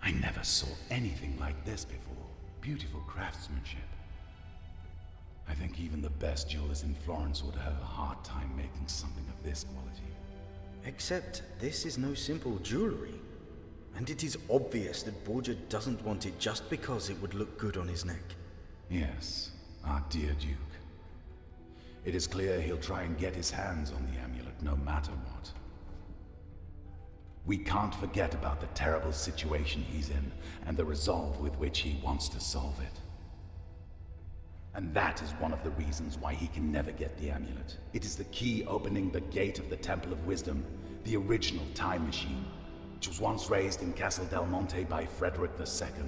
I never saw anything like this before. Beautiful craftsmanship. I think even the best jewelers in Florence would have a hard time making something of this quality. Except this is no simple jewelry. And it is obvious that Borgia doesn't want it just because it would look good on his neck. Yes, our dear Duke. It is clear he'll try and get his hands on the amulet no matter what. We can't forget about the terrible situation he's in and the resolve with which he wants to solve it. And that is one of the reasons why he can never get the amulet. It is the key opening the gate of the Temple of Wisdom, the original time machine, which was once raised in Castle Del Monte by Frederick II.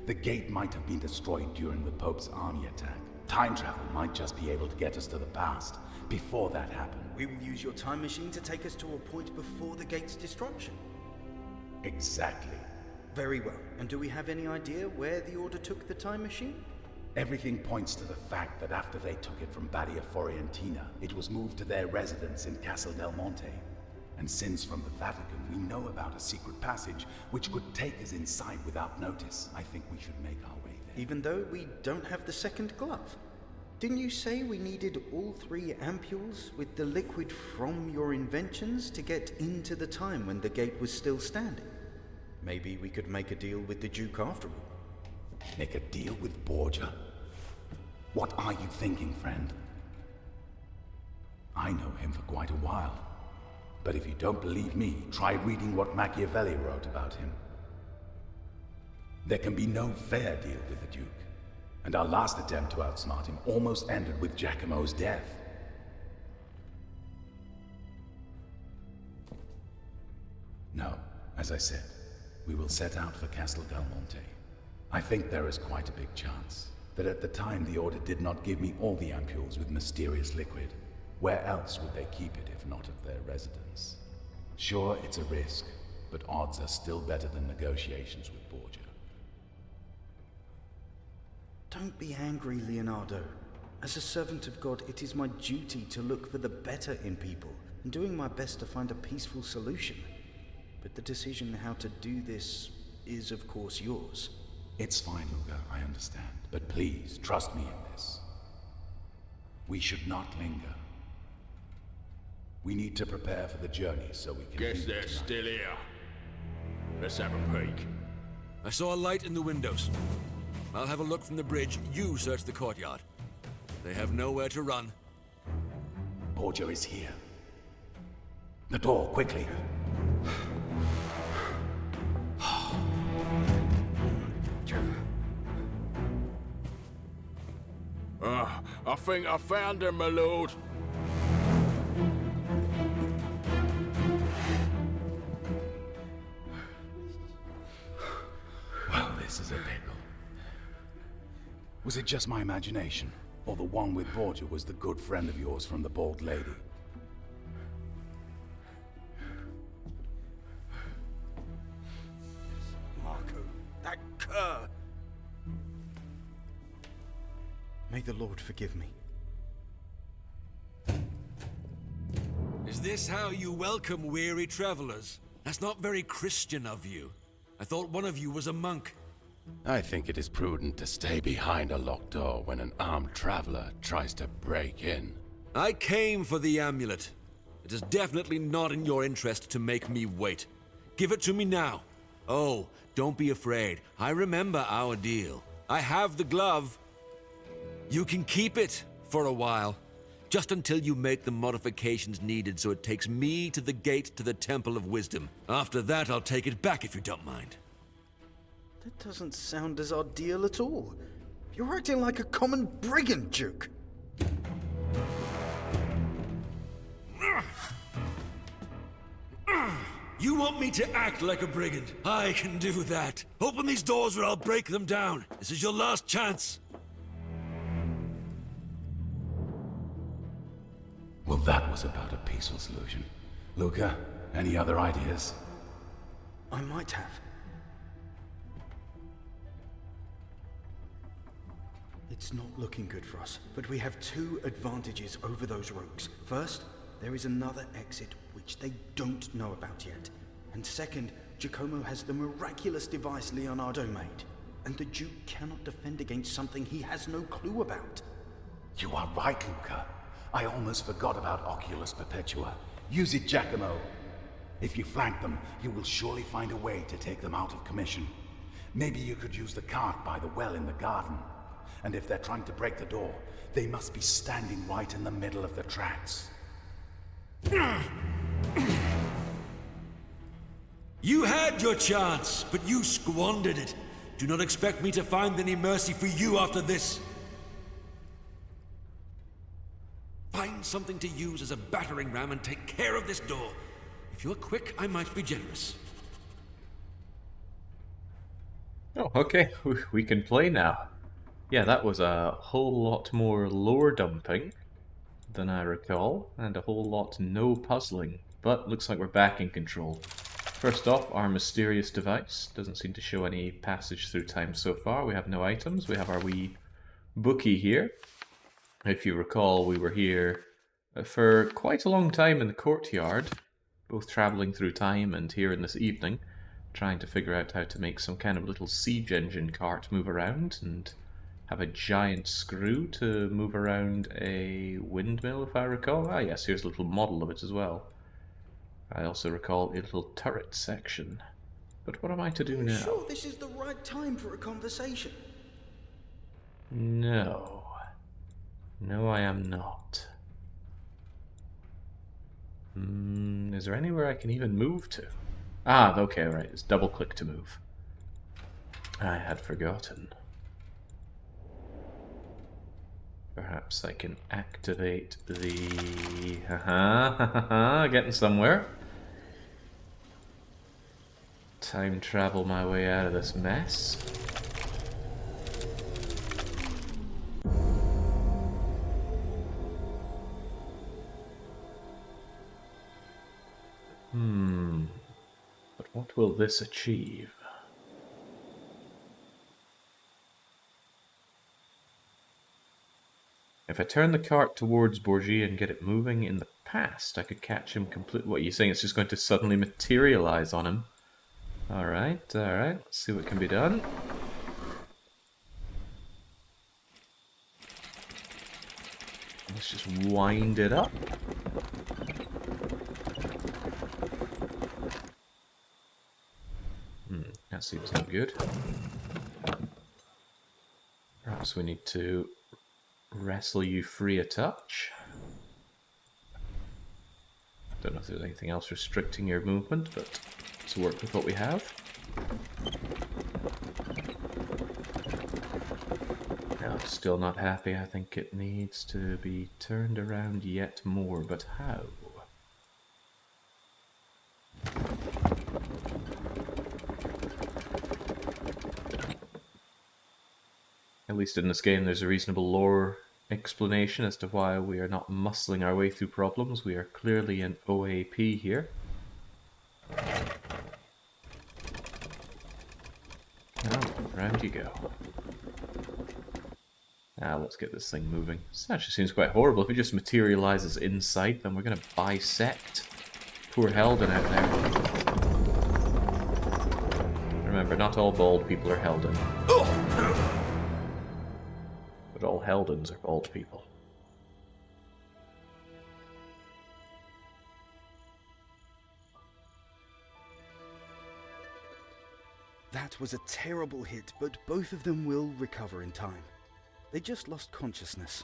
The gate might have been destroyed during the Pope's army attack. Time travel might just be able to get us to the past, before that happened. We will use your time machine to take us to a point before the gate's destruction. Exactly. Very well. And do we have any idea where the Order took the time machine? Everything points to the fact that after they took it from Badia Forientina, it was moved to their residence in Castle Del Monte. And since from the Vatican we know about a secret passage which could take us inside without notice, I think we should make our way there. Even though we don't have the second glove? Didn't you say we needed all 3 ampules with the liquid from your inventions to get into the time when the gate was still standing? Maybe we could make a deal with the Duke after all. Make a deal with Borgia? What are you thinking, friend? I know him for quite a while. But if you don't believe me, try reading what Machiavelli wrote about him. There can be no fair deal with the Duke. And our last attempt to outsmart him almost ended with Giacomo's death. No, as I said, we will set out for Castel Del Monte. I think there is quite a big chance that at the time the Order did not give me all the ampules with mysterious liquid. Where else would they keep it if not at their residence? Sure, it's a risk, but odds are still better than negotiations with Borgia. Don't be angry, Leonardo. As a servant of God, it is my duty to look for the better in people, and doing my best to find a peaceful solution. But the decision how to do this is, of course, yours. It's fine, Luca, I understand. But please, trust me in this. We should not linger. We need to prepare for the journey so we can... Guess they're still here. Let's have a peek. I saw a light in the windows. I'll have a look from the bridge. You search the courtyard. They have nowhere to run. Borgia is here. The door, quickly. I think I found her, my lord. Well, this is a pickle. Was it just my imagination? Or the one with Borgia was the good friend of yours from the Bald Lady? Marco, that cur! May the Lord forgive me. Is this how you welcome weary travelers? That's not very Christian of you. I thought one of you was a monk. I think it is prudent to stay behind a locked door when an armed traveler tries to break in. I came for the amulet. It is definitely not in your interest to make me wait. Give it to me now. Oh, don't be afraid. I remember our deal. I have the glove. You can keep it for a while, just until you make the modifications needed so it takes me to the gate to the Temple of Wisdom. After that, I'll take it back if you don't mind. That doesn't sound as our deal at all. You're acting like a common brigand, Duke. You want me to act like a brigand? I can do that. Open these doors or I'll break them down. This is your last chance. Well, that was about a peaceful solution. Luca, any other ideas? I might have. It's not looking good for us, but we have 2 advantages over those rogues. First, there is another exit which they don't know about yet. And second, Giacomo has the miraculous device Leonardo made, and the Duke cannot defend against something he has no clue about. You are right, Luca. I almost forgot about Oculus Perpetua. Use it, Giacomo. If you flank them, you will surely find a way to take them out of commission. Maybe you could use the cart by the well in the garden. And if they're trying to break the door, they must be standing right in the middle of the tracks. You had your chance, but you squandered it. Do not expect me to find any mercy for you after this. Find something to use as a battering ram and take care of this door. If you're quick, I might be generous. Oh, okay, we can play now. Yeah, that was a whole lot more lore dumping than I recall, and a whole lot no puzzling, but looks like we're back in control. First off, our mysterious device doesn't seem to show any passage through time so far. We have no items. We have our wee bookie here. If you recall, we were here for quite a long time in the courtyard, both traveling through time and here in this evening, trying to figure out how to make some kind of little siege engine cart move around and have a giant screw to move around a windmill, if I recall. Ah yes, here's a little model of it as well. I also recall a little turret section. But what am I to do now? Sure, this is the right time for a conversation. No. No, I am not. Is there anywhere I can even move to? Ah, okay, right. It's double click to move. I had forgotten. Perhaps I can activate the... getting somewhere. Time travel my way out of this mess. But what will this achieve? If I turn the cart towards Borgia and get it moving in the past, I could catch him completely. What are you saying? It's just going to suddenly materialize on him. Alright, alright. Let's see what can be done. Let's just wind it up. That seems no good. Perhaps we need to wrestle you free a touch. Don't know if there's anything else restricting your movement, but let's work with what we have. No, still not happy. I think it needs to be turned around yet more, but how? At least in this game there's a reasonable lore explanation as to why we are not muscling our way through problems. We are clearly in OAP here. Oh, round you go. Now let's get this thing moving. This actually seems quite horrible. If it just materializes inside, then we're going to bisect poor Helden out there. Remember, not all bald people are Helden. But all Heldens are bald people. That was a terrible hit, but both of them will recover in time. They just lost consciousness.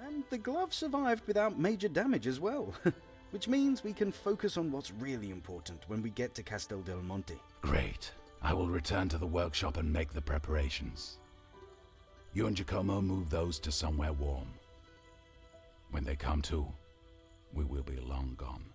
And the glove survived without major damage as well, which means we can focus on what's really important when we get to Castel del Monte. Great. I will return to the workshop and make the preparations. You and Giacomo move those to somewhere warm. When they come to, we will be long gone.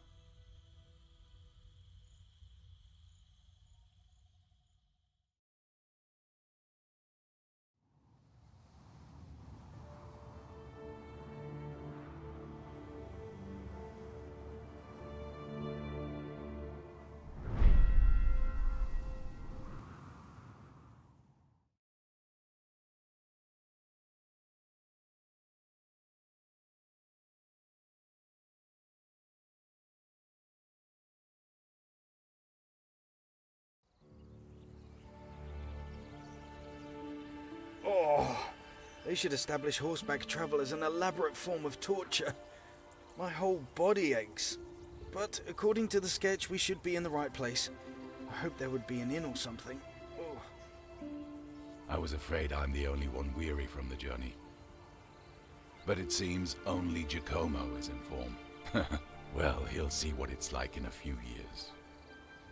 They should establish horseback travel as an elaborate form of torture. My whole body aches. But according to the sketch, we should be in the right place. I hope there would be an inn or something. Oh. I was afraid I'm the only one weary from the journey. But it seems only Giacomo is in form. Well, he'll see what it's like in a few years.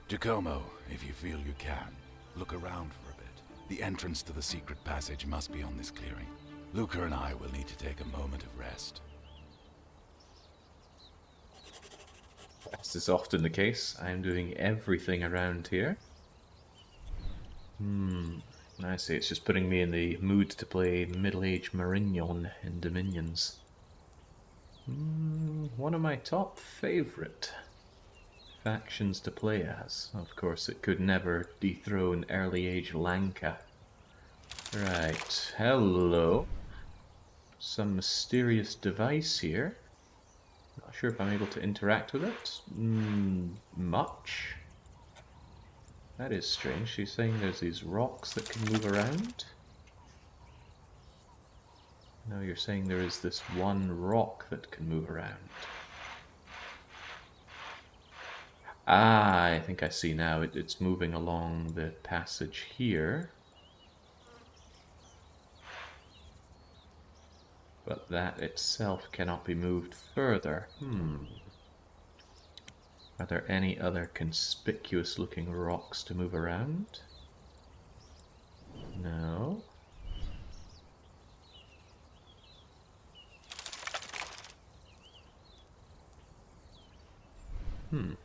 Giacomo, if you feel you can, look around for a bit. The entrance to the secret passage must be on this clearing. Luca and I will need to take a moment of rest. As is often the case, I am doing everything around here. I see, it's just putting me in the mood to play middle-aged Marignon in Dominions. One of my top favourite factions to play as. Of course, it could never dethrone early-age Lanka. Right, hello. Some mysterious device here. Not sure if I'm able to interact with it. Much. That is strange. She's saying there's these rocks that can move around. No, you're saying there is this one rock that can move around. Ah, I think I see now. It's moving along the passage here. But that itself cannot be moved further. Are there any other conspicuous looking rocks to move around? No. If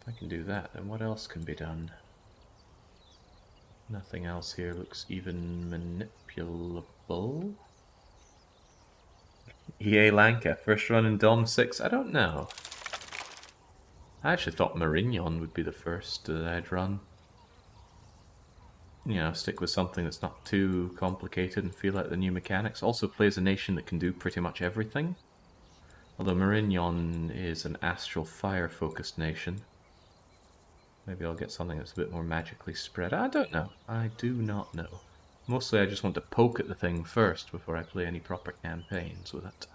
I can do that, then what else can be done? Nothing else here looks even manipulable. EA Lanka, first run in Dom 6? I don't know. I actually thought Marignon would be the first that I'd run. You know, stick with something that's not too complicated and feel like the new mechanics. Also plays a nation that can do pretty much everything. Although Marignon is an astral fire focused nation. Maybe I'll get something that's a bit more magically spread. I don't know. I do not know. Mostly I just want to poke at the thing first before I play any proper campaigns with it.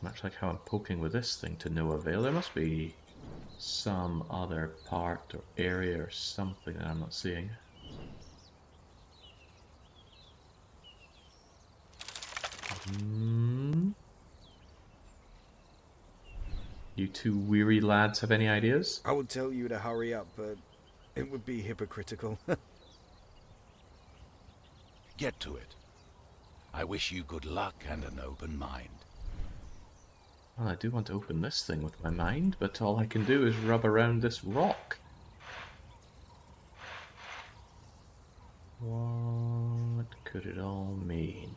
Much like how I'm poking with this thing to no avail. There must be some other part or area or something that I'm not seeing. You two weary lads have any ideas? I would tell you to hurry up, but it would be hypocritical. Get to it. I wish you good luck and an open mind. Well, I do want to open this thing with my mind, but all I can do is rub around this rock. What could it all mean?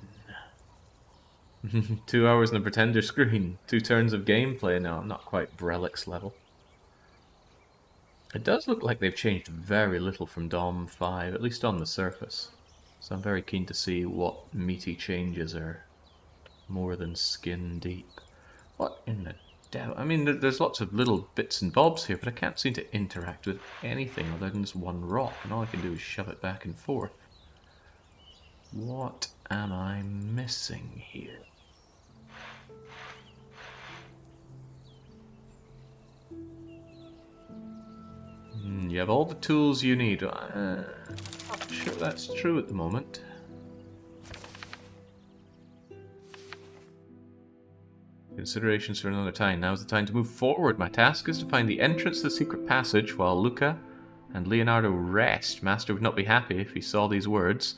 2 hours on the Pretender screen. 2 turns of gameplay. No, I'm not quite Brelix level. It does look like they've changed very little from Dom 5, at least on the surface. So I'm very keen to see what meaty changes are more than skin deep. What in the devil? I mean, there's lots of little bits and bobs here, but I can't seem to interact with anything other than this one rock, and all I can do is shove it back and forth. What am I missing here? You have all the tools you need. I'm not sure that's true at the moment. Considerations for another time. Now's the time to move forward. My task is to find the entrance to the secret passage while Luca and Leonardo rest. Master would not be happy if he saw these words,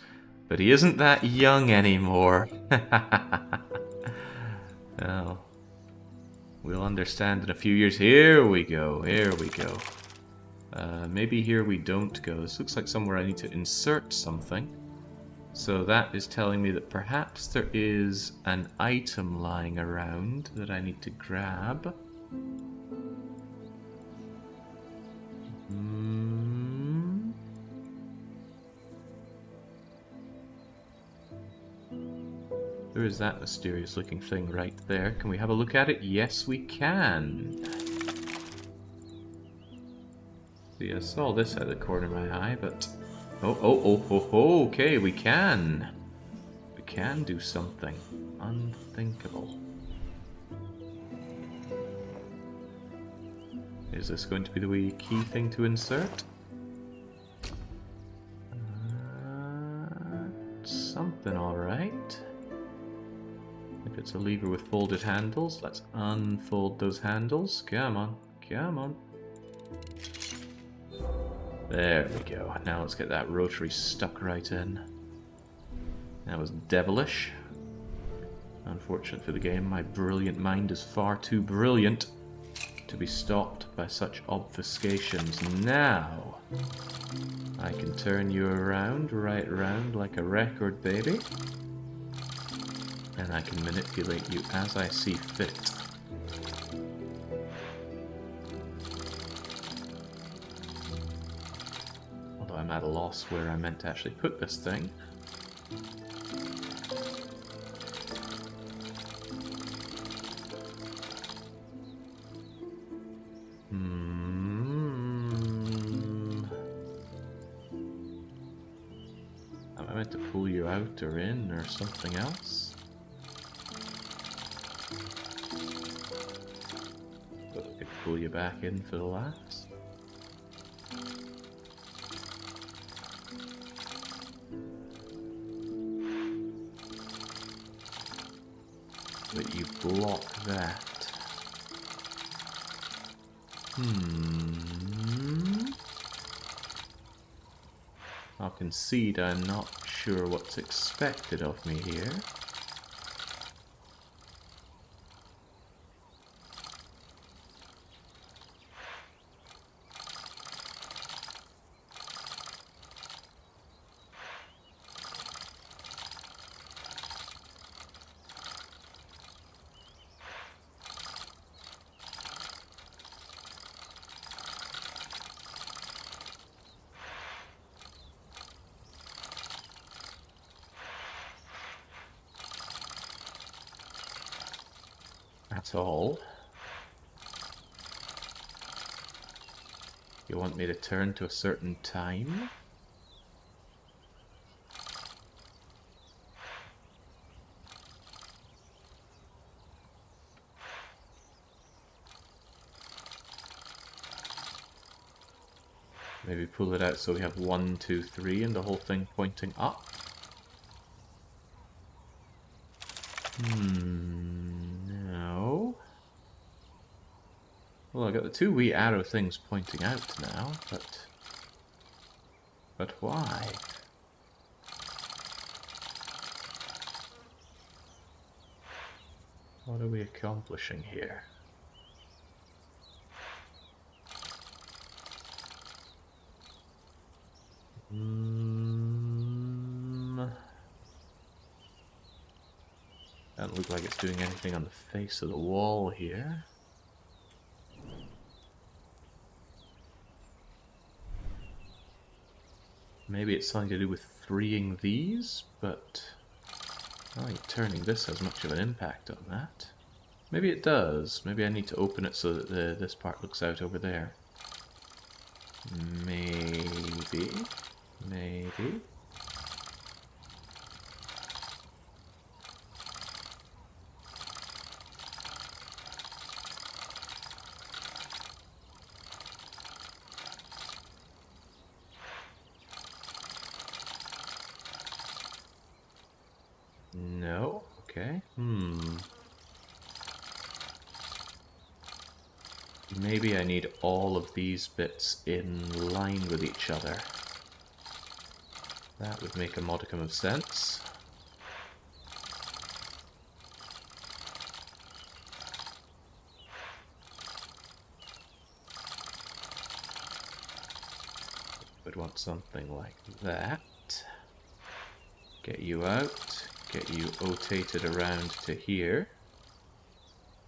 but he isn't that young anymore. Oh. We'll understand in a few years. Here we go. Here we go. Maybe here we don't go. This looks like somewhere I need to insert something. So that is telling me that perhaps there is an item lying around that I need to grab. There is that mysterious looking thing right there. Can we have a look at it? Yes, we can. See, I saw this out of the corner of my eye, but... Oh, okay, we can. We can do something. Unthinkable. Is this going to be the wee key thing to insert? Something alright. If it's a lever with folded handles, let's unfold those handles. Come on, come on. There we go. Now let's get that rotary stuck right in. That was devilish. Unfortunate for the game, my brilliant mind is far too brilliant to be stopped by such obfuscations. Now, I can turn you around, right around like a record, baby. And I can manipulate you as I see fit. Although I'm at a loss where I meant to actually put this thing. Am I meant to pull you out or in or something else? But I could pull you back in for the last. But you block that. I'll concede I'm not sure what's expected of me here. At all. You want me to turn to a certain time? Maybe pull it out so we have 1, 2, 3 and the whole thing pointing up? No. Well, I got the two wee arrow things pointing out now, but why? What are we accomplishing here? Doesn't look like it's doing anything on the face of the wall here. Maybe it's something to do with freeing these, but I don't think turning this has much of an impact on that. Maybe it does. Maybe I need to open it so that this part looks out over there. Maybe. Maybe. No. Okay. Maybe I need all of these bits in line with each other. That would make a modicum of sense. Would want something like that. Get you out, get you rotated around to here,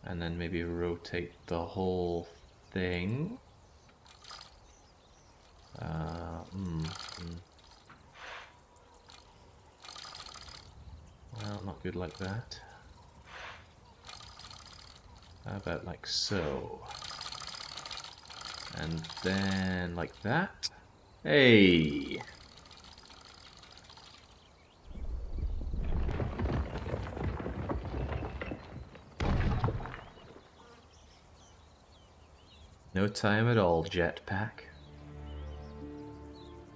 and then maybe rotate the whole thing. Well, not good like that. How about like so? And then like that. Hey! No time at all, jetpack.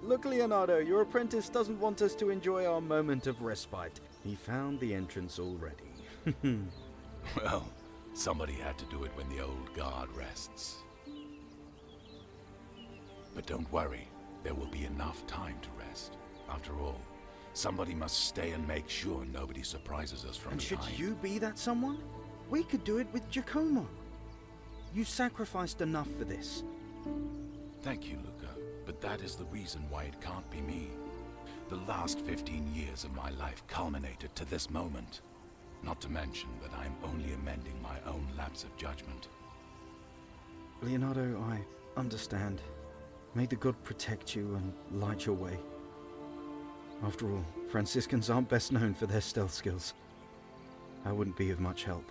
Look, Leonardo, your apprentice doesn't want us to enjoy our moment of respite. He found the entrance already. Well, somebody had to do it when the old guard rests. But don't worry, there will be enough time to rest. After all, somebody must stay and make sure nobody surprises us from And should behind. you be that someone? We could do it with Giacomo. You sacrificed enough for this. Thank you, Luca, but that is the reason why it can't be me. The last 15 years of my life culminated to this moment. Not to mention that I'm only amending my own lapse of judgment. Leonardo, I understand. May the god protect you and light your way. After all, Franciscans aren't best known for their stealth skills. I wouldn't be of much help.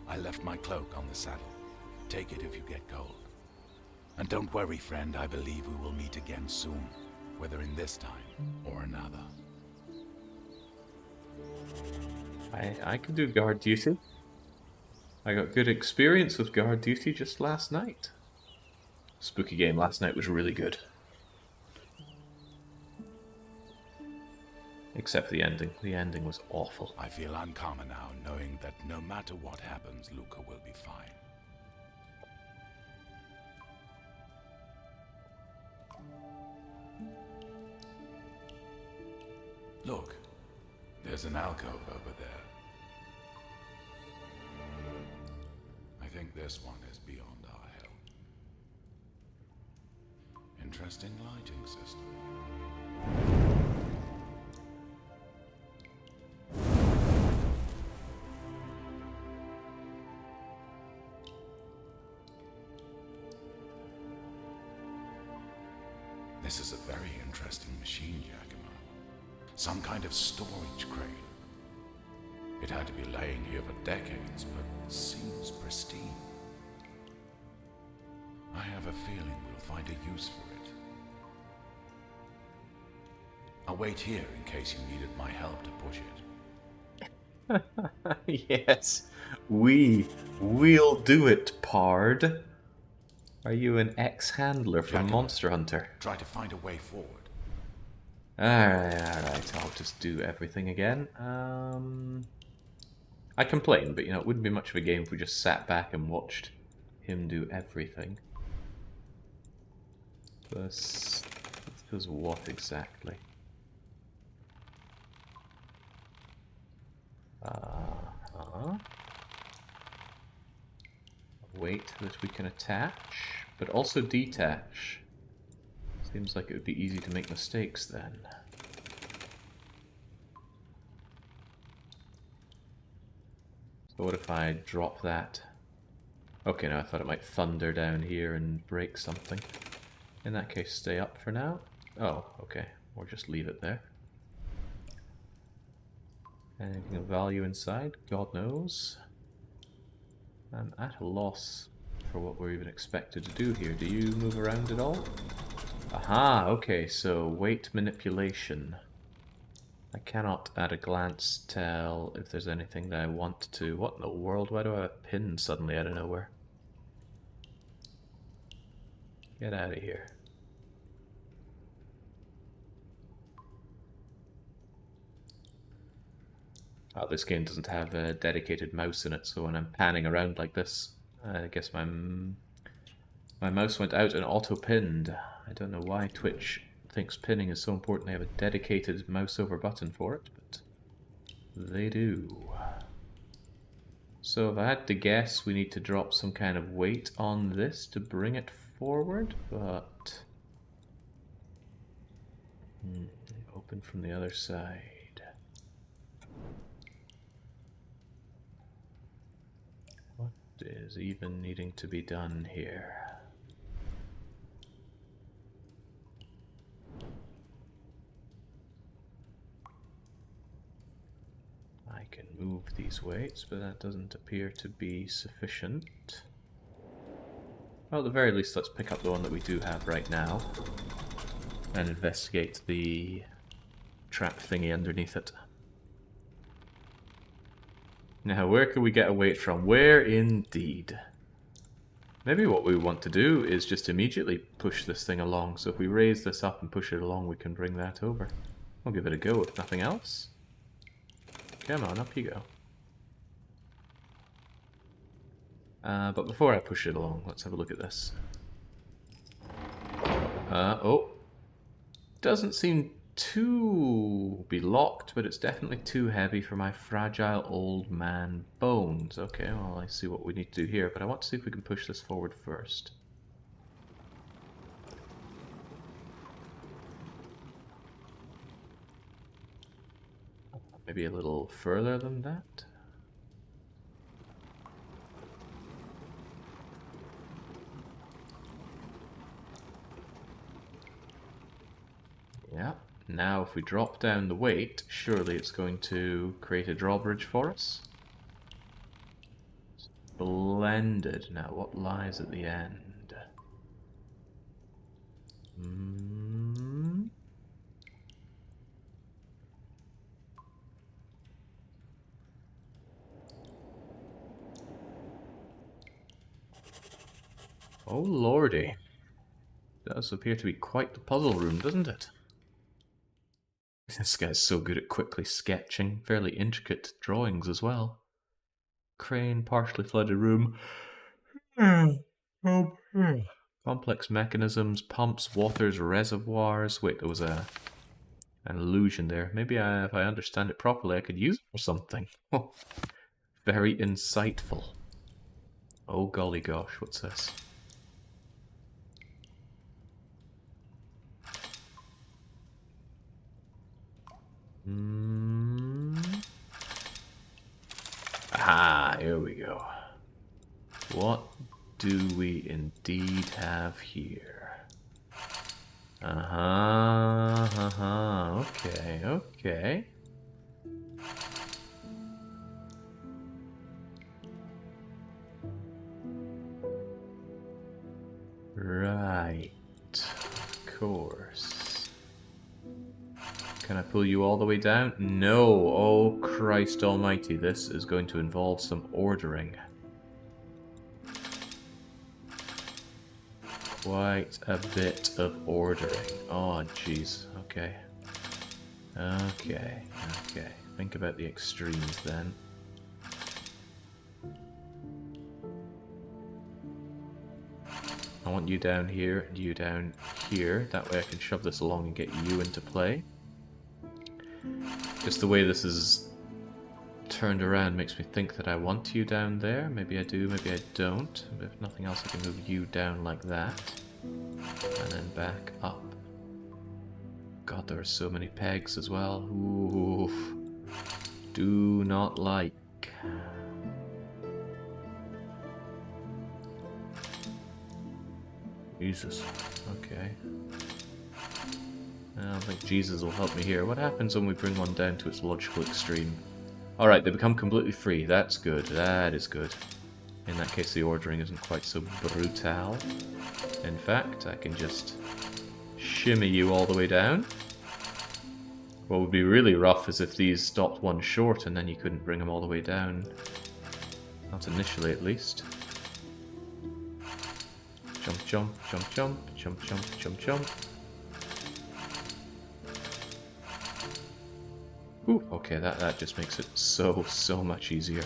I left my cloak on the saddle. Take it if you get cold. And don't worry, friend, I believe we will meet again soon, whether in this time or another. I can do guard duty. I got good experience with guard duty just last night. Spooky game last night was really good. Except the ending. The ending was awful. I feel uncommon now, knowing that no matter what happens, Luca will be fine. Look, there's an alcove over there. I think this one is beyond our help. Interesting lighting system. This is a very interesting machine, Giacomo. Some kind of storage crane. It had to be laying here for decades, but seems pristine. I have a feeling we'll find a use for it. I'll wait here in case you needed my help to push it. Yes, we'll do it, Pard. Are you an ex-handler from Giacomo, Monster Hunter? Try to find a way forward. Alright, I'll just do everything again. I complain, but you know, it wouldn't be much of a game if we just sat back and watched him do everything. This does what exactly? Weight that we can attach, but also detach. Seems like it would be easy to make mistakes then. So what if I drop that? Okay, no, I thought it might thunder down here and break something. In that case, stay up for now. Oh, okay. Or just leave it there. Anything of value inside? God knows. I'm at a loss for what we're even expected to do here. Do you move around at all? Aha, okay, so weight manipulation. I cannot at a glance tell if there's anything that I want to... What in the world? Why do I have a pin suddenly out of nowhere? Get out of here. Oh, this game doesn't have a dedicated mouse in it, so when I'm panning around like this, I guess my mouse went out and auto-pinned. I don't know why Twitch thinks pinning is so important. They have a dedicated mouse over button for it, but they do. So if I had to guess, we need to drop some kind of weight on this to bring it forward, but... open from the other side. What is even needing to be done here? I can move these weights, but that doesn't appear to be sufficient. Well, at the very least, let's pick up the one that we do have right now and investigate the trap thingy underneath it. Now, where can we get a weight from? Where indeed? Maybe what we want to do is just immediately push this thing along. So if we raise this up and push it along, we can bring that over. We'll give it a go, if nothing else. Come on, up you go. But before I push it along, let's have a look at this. Oh. Doesn't seem to be locked, but it's definitely too heavy for my fragile old man bones. Okay, well, I see what we need to do here, but I want to see if we can push this forward first. Maybe a little further than that. Yeah. Now if we drop down the weight, surely it's going to create a drawbridge for us. Splendid. Now what lies at the end? Oh lordy. Does appear to be quite the puzzle room, doesn't it? This guy's so good at quickly sketching. Fairly intricate drawings as well. Crane, partially flooded room. Complex mechanisms, pumps, waters, reservoirs. Wait, there was an illusion there. Maybe if I understand it properly, I could use it for something. Very insightful. Oh golly gosh, what's this? Ah, here we go. What do we indeed have here? Okay, okay. Right, of course. Can I pull you all the way down? No. Oh, Christ almighty. This is going to involve some ordering. Quite a bit of ordering. Oh, jeez. Okay. Okay. Okay. Think about the extremes then. I want you down here and you down here. That way I can shove this along and get you into play. Just the way this is turned around makes me think that I want you down there. Maybe I do, maybe I don't. But if nothing else, I can move you down like that. And then back up. God, there are so many pegs as well. Oof. Do not like. Jesus. Okay. I don't think Jesus will help me here. What happens when we bring one down to its logical extreme? Alright, they become completely free. That's good. That is good. In that case, the ordering isn't quite so brutal. In fact, I can just shimmy you all the way down. What would be really rough is if these stopped one short and then you couldn't bring them all the way down. Not initially, at least. Jump, jump, jump, jump, jump, jump, jump, jump. Ooh, okay, that just makes it so much easier.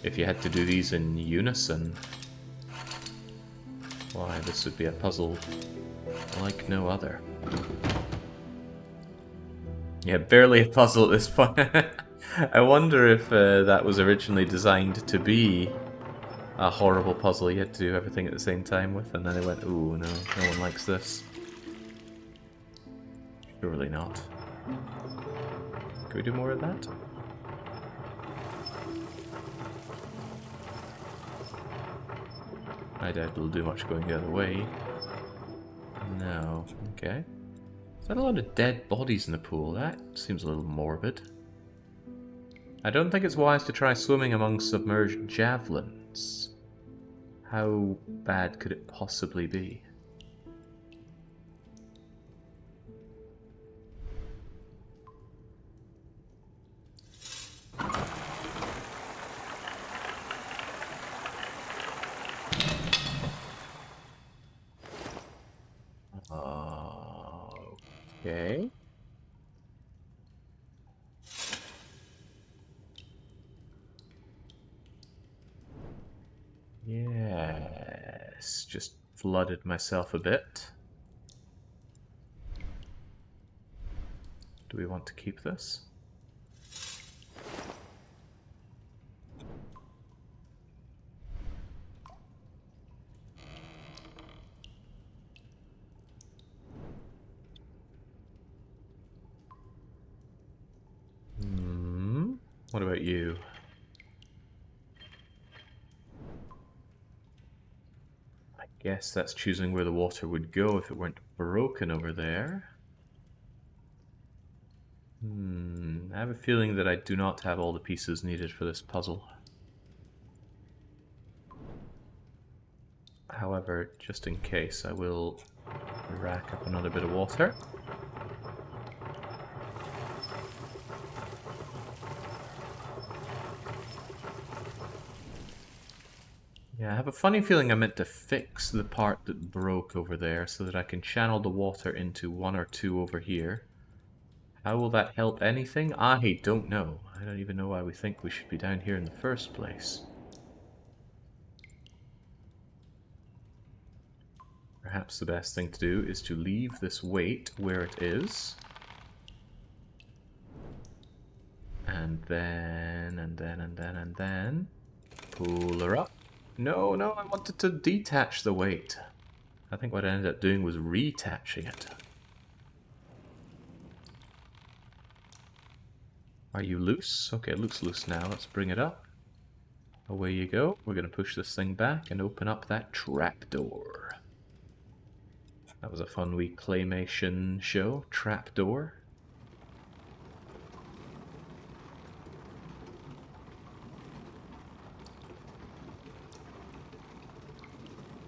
If you had to do these in unison, why, this would be a puzzle like no other. Yeah, barely a puzzle at this point. I wonder if that was originally designed to be a horrible puzzle you had to do everything at the same time with, and then they went, ooh, no, no one likes this. Surely not. Can we do more of that? I doubt it'll do much going the other way. No. Okay. Is that a lot of dead bodies in the pool? That seems a little morbid. I don't think it's wise to try swimming among submerged javelins. How bad could it possibly be? Okay. Yes, just flooded myself a bit. Do we want to keep this? What about you? I guess that's choosing where the water would go if it weren't broken over there. I have a feeling that I do not have all the pieces needed for this puzzle. However, just in case, I will rack up another bit of water. Yeah, I have a funny feeling I meant to fix the part that broke over there so that I can channel the water into one or two over here. How will that help anything? I don't know. I don't even know why we think we should be down here in the first place. Perhaps the best thing to do is to leave this weight where it is. And then pull her up. No, I wanted to detach the weight. I think what I ended up doing was retaching it. Are you loose? Okay, it looks loose now. Let's bring it up. Away you go. We're going to push this thing back and open up that trapdoor. That was a fun wee claymation show. Trapdoor.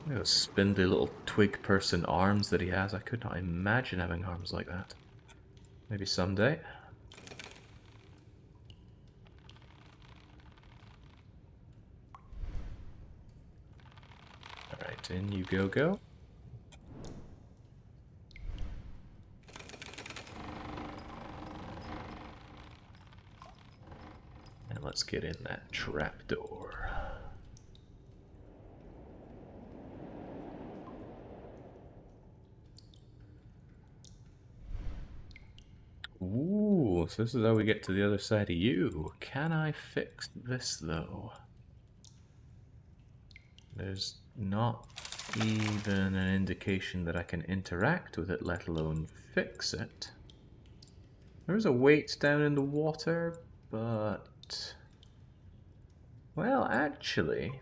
Those spindly little twig person arms that he has. I could not imagine having arms like that. Maybe someday. Alright, in you go. And let's get in that trapdoor. Ooh, so this is how we get to the other side of you. Can I fix this, though? There's not even an indication that I can interact with it, let alone fix it. There's a weight down in the water, but... well, actually...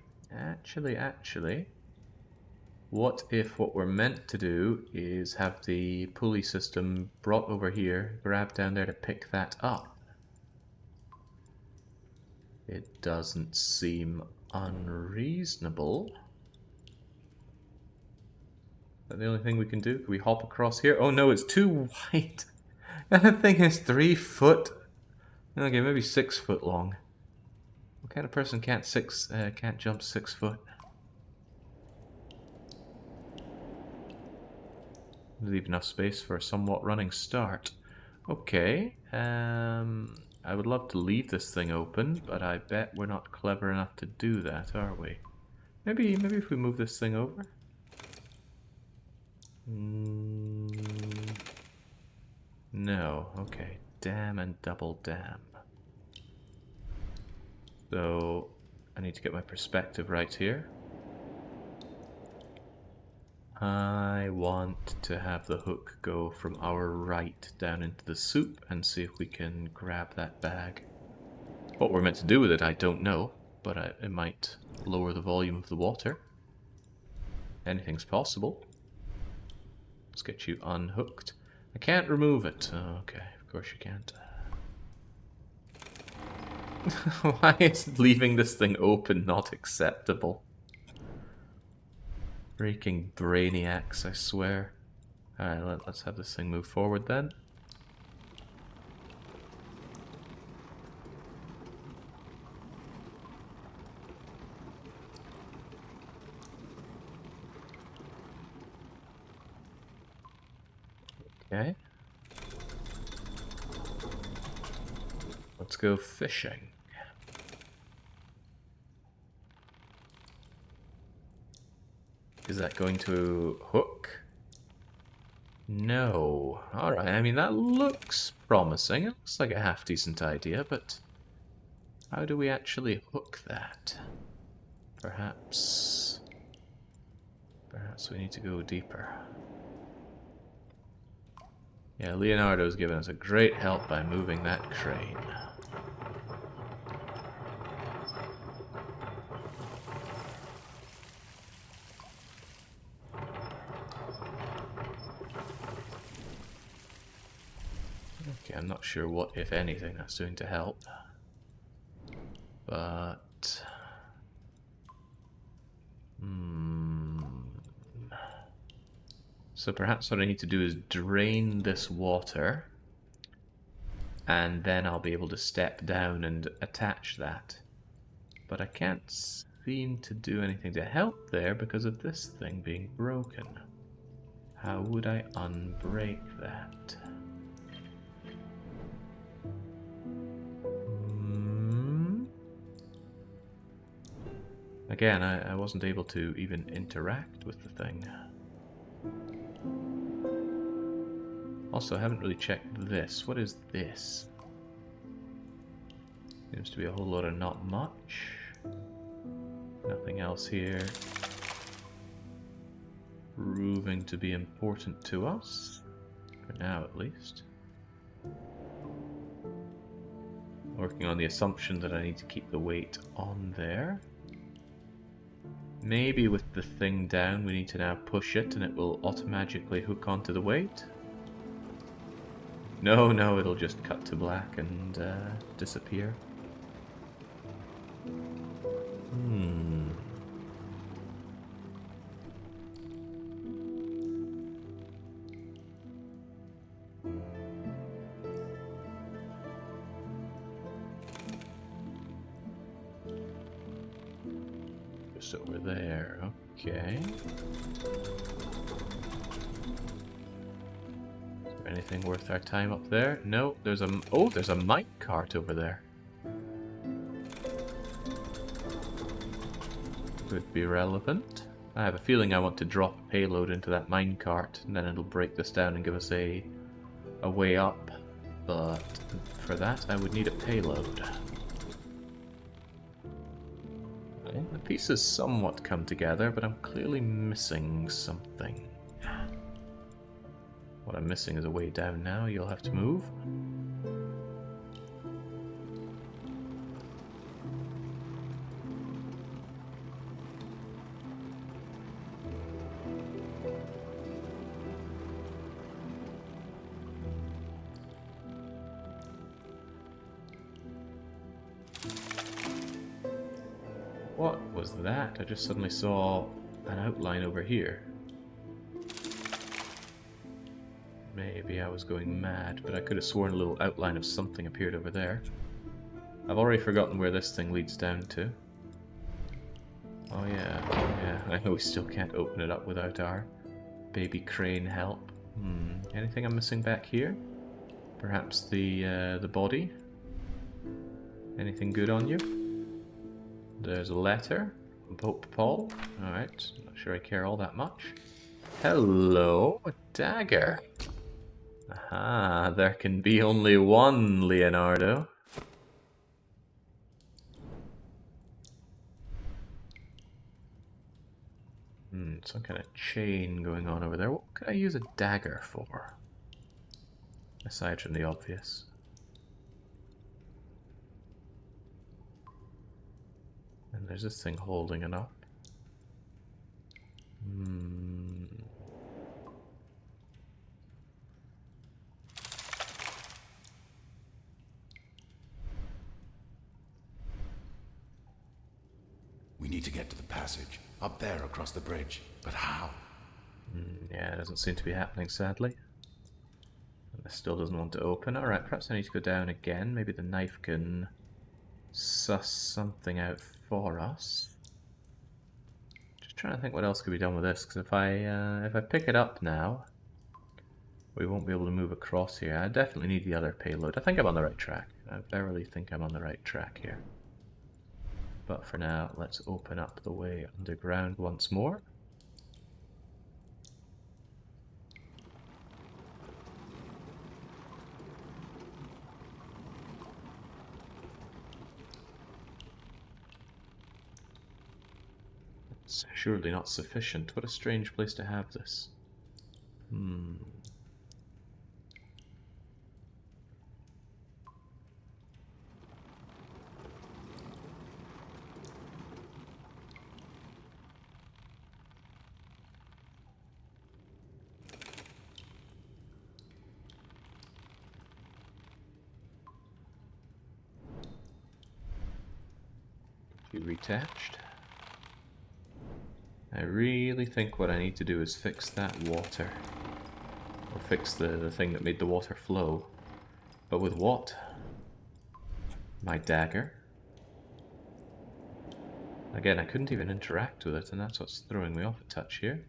What if what we're meant to do is have the pulley system brought over here, grab down there to pick that up? It doesn't seem unreasonable. Is that the only thing we can do? Can we hop across here? Oh no, it's too wide. That thing is 3 foot. Okay, maybe 6 foot long. What kind of person can't jump 6 foot? Leave enough space for a somewhat running start. Okay, I would love to leave this thing open, but I bet we're not clever enough to do that, are we? Maybe if we move this thing over? No, okay. Damn and double damn. So, I need to get my perspective right here. I want to have the hook go from our right down into the soup and see if we can grab that bag. What we're meant to do with it, I don't know, but it might lower the volume of the water. Anything's possible. Let's get you unhooked. I can't remove it. Oh, okay, of course you can't. Why is leaving this thing open not acceptable? Freaking brainiacs, I swear. Alright, let's have this thing move forward then. Okay. Let's go fishing. Is that going to hook? No. Alright, I mean, that looks promising. It looks like a half-decent idea, but how do we actually hook that? Perhaps we need to go deeper. Yeah, Leonardo's given us a great help by moving that crane. Okay, I'm not sure what, if anything, that's doing to help. But... So perhaps what I need to do is drain this water, and then I'll be able to step down and attach that. But I can't seem to do anything to help there because of this thing being broken. How would I unbreak that? Again, I wasn't able to even interact with the thing. Also, I haven't really checked this. What is this? Seems to be a whole lot of not much. Nothing else here proving to be important to us. For now, at least. Working on the assumption that I need to keep the weight on there. Maybe with the thing down, we need to now push it and it will automatically hook onto the weight. No, it'll just cut to black and disappear. Just over there, okay. Anything worth our time up there? No, there's a mine cart over there. Could be relevant. I have a feeling I want to drop a payload into that mine cart, and then it'll break this down and give us a way up. But for that, I would need a payload. Okay, the pieces somewhat come together, but I'm clearly missing something. What I'm missing is a way down now. You'll have to move. What was that? I just suddenly saw an outline over here. Maybe I was going mad, but I could have sworn a little outline of something appeared over there. I've already forgotten where this thing leads down to. Oh yeah, I know we still can't open it up without our baby crane help. Anything I'm missing back here? Perhaps the body? Anything good on you? There's a letter from Pope Paul. Alright, not sure I care all that much. Hello, a dagger. Aha, there can be only one Leonardo. Some kind of chain going on over there. What could I use a dagger for? Aside from the obvious. And there's this thing holding it up. need to get to the passage. Up there, across the bridge. But how? Yeah, it doesn't seem to be happening, sadly. And this still doesn't want to open. Alright, perhaps I need to go down again. Maybe the knife can suss something out for us. Just trying to think what else could be done with this, because if I pick it up now, we won't be able to move across here. I definitely need the other payload. I think I'm on the right track. I verily think I'm on the right track here. But for now, let's open up the way underground once more. It's surely not sufficient. What a strange place to have this. Be reattached. I really think what I need to do is fix that water. Or fix the thing that made the water flow. But with what? My dagger? Again, I couldn't even interact with it, and that's what's throwing me off a touch here.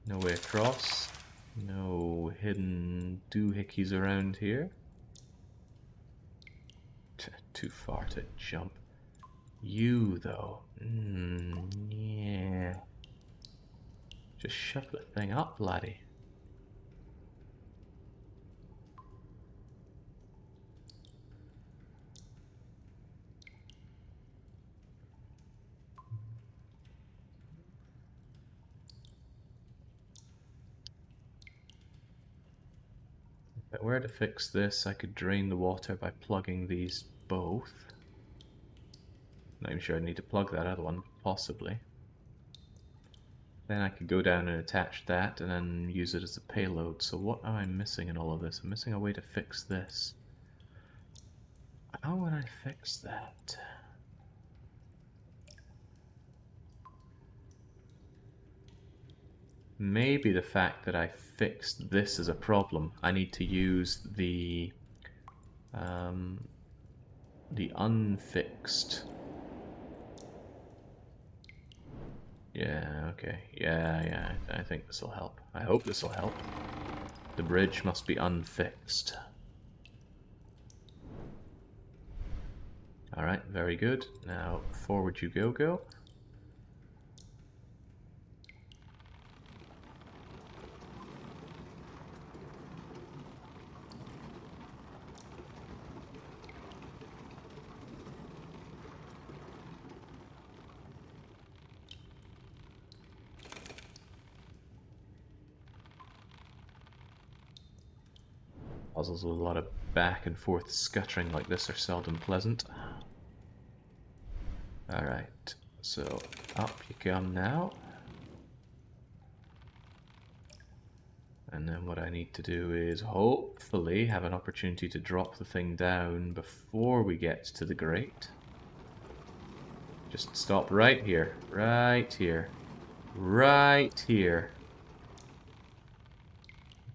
No way across. No hidden doohickeys around here. Too far to jump. You, though. Yeah. Just shut the thing up, laddie. If I were to fix this, I could drain the water by plugging these both. Not even sure I need to plug that other one, possibly. Then I could go down and attach that and then use it as a payload. So what am I missing in all of this? I'm missing a way to fix this. How would I fix that? Maybe the fact that I fixed this is a problem. I need to use the unfixed. Yeah, okay. Yeah, I think this will help. I hope this will help. The bridge must be unfixed. Alright, very good. Now, forward you go. Puzzles with a lot of back and forth scuttering like this are seldom pleasant. Alright, so up you come now. And then what I need to do is hopefully have an opportunity to drop the thing down before we get to the grate. Just stop right here, right here, right here.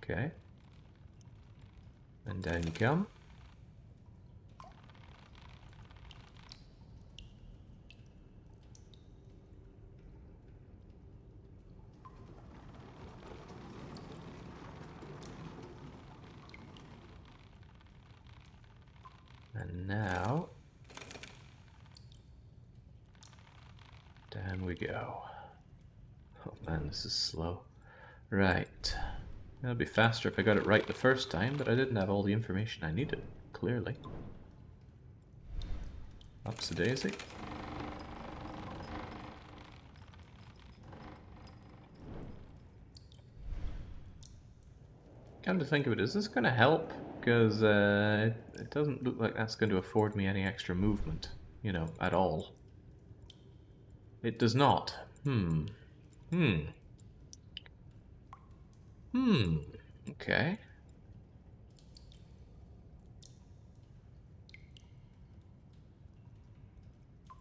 Okay. And down you come. And now, down we go. Oh man, this is slow. Right. It'll be faster if I got it right the first time, but I didn't have all the information I needed, clearly. Ups a daisy. Come to think of it, is this going to help? Because it doesn't look like that's going to afford me any extra movement, you know, at all. It does not. Okay.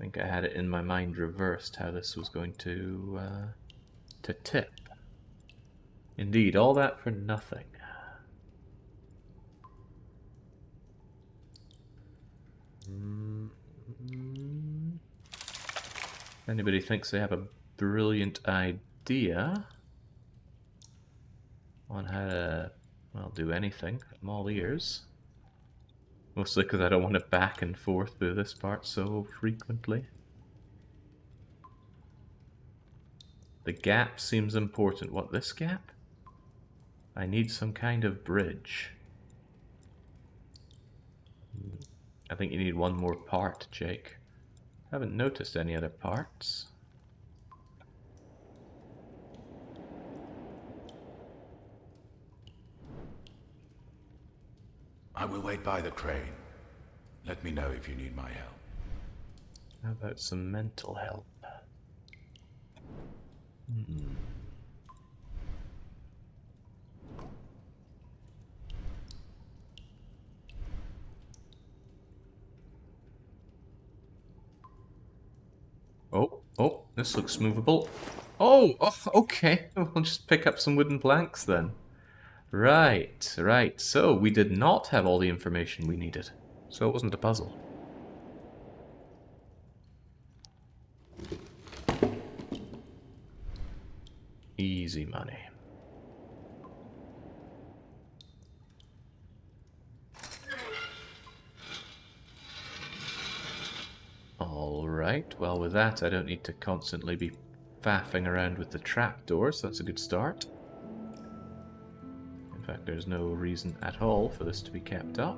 think I had it in my mind reversed how this was going to tip. Indeed, all that for nothing. If anybody thinks they have a brilliant idea on how to, well, do anything, I'm all ears. Mostly because I don't want to back and forth through this part so frequently. The gap seems important. What, this gap? I need some kind of bridge. I think you need one more part, Jake. Haven't noticed any other parts. I will wait by the crane. Let me know if you need my help. How about some mental help? Oh, this looks movable. Oh, okay. We'll just pick up some wooden planks then. Right. So we did not have all the information we needed. So it wasn't a puzzle. Easy money. Alright, well with that I don't need to constantly be faffing around with the trapdoors, so that's a good start. In fact, there's no reason at all for this to be kept up.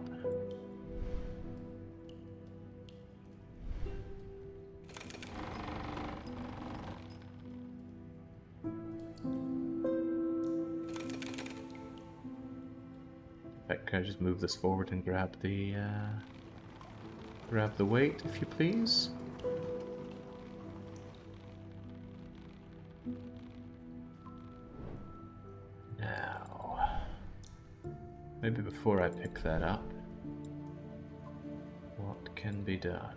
In fact, can I just move this forward and grab the weight, if you please? Now, maybe before I pick that up, what can be done?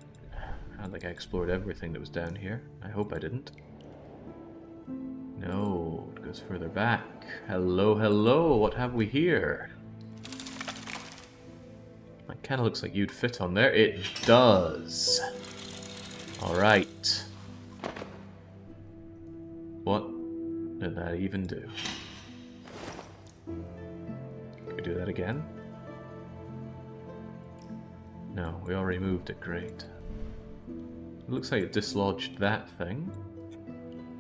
I don't think I explored everything that was down here. I hope I didn't. No, it goes further back. Hello, what have we here? That kind of looks like you'd fit on there. It does. Alright. What did that even do? Can we do that again? No, we already moved it. Great. It looks like it dislodged that thing.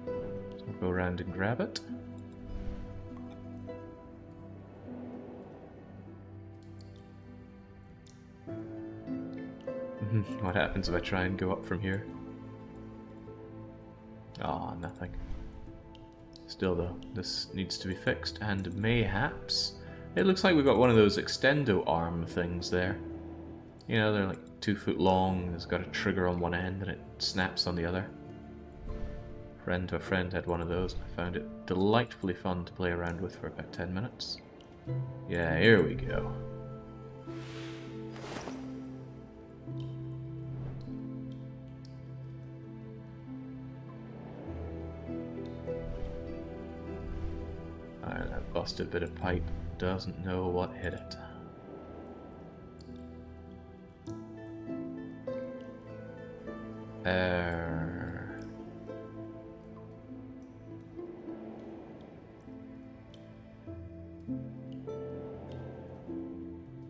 So we'll go around and grab it. What happens if I try and go up from here? Ah, nothing. Still though, this needs to be fixed, and mayhaps... It looks like we've got one of those extendo arm things there. You know, they're like 2 foot long, there's got a trigger on one end and it snaps on the other. Friend to a friend had one of those, and I found it delightfully fun to play around with for about 10 minutes. Yeah, here we go. Alright, that busted bit of pipe doesn't know what hit it.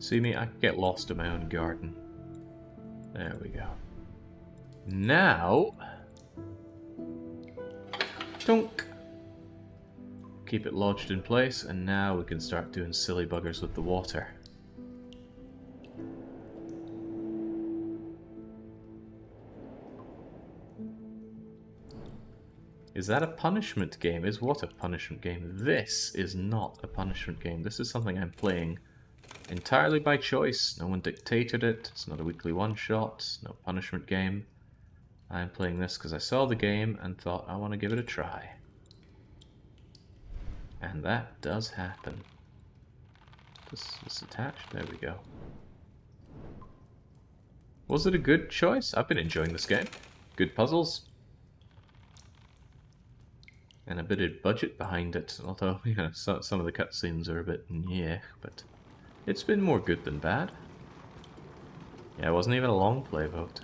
See me? I could get lost in my own garden. There we go. Now... Dunk! Keep it lodged in place, and now we can start doing silly buggers with the water. Is that a punishment game? Is what a punishment game? This is not a punishment game. This is something I'm playing entirely by choice. No one dictated it. It's not a weekly one-shot. No punishment game. I'm playing this because I saw the game and thought I want to give it a try. And that does happen. This attached? There we go. Was it a good choice? I've been enjoying this game. Good puzzles. And a bit of budget behind it, although, you know, some of the cutscenes are a bit yeah, but it's been more good than bad. Yeah, it wasn't even a long play vote.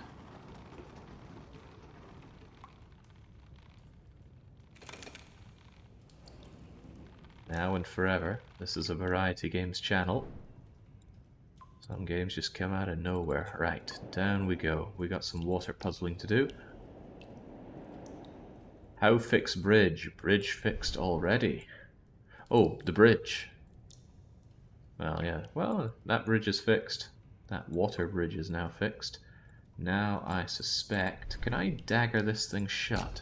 Now and forever, this is a variety games channel. Some games just come out of nowhere. Right, down we go. We got some water puzzling to do. How fix bridge? Bridge fixed already. Oh, the bridge. Well, yeah. Well, that bridge is fixed. That water bridge is now fixed. Now I suspect... Can I dagger this thing shut?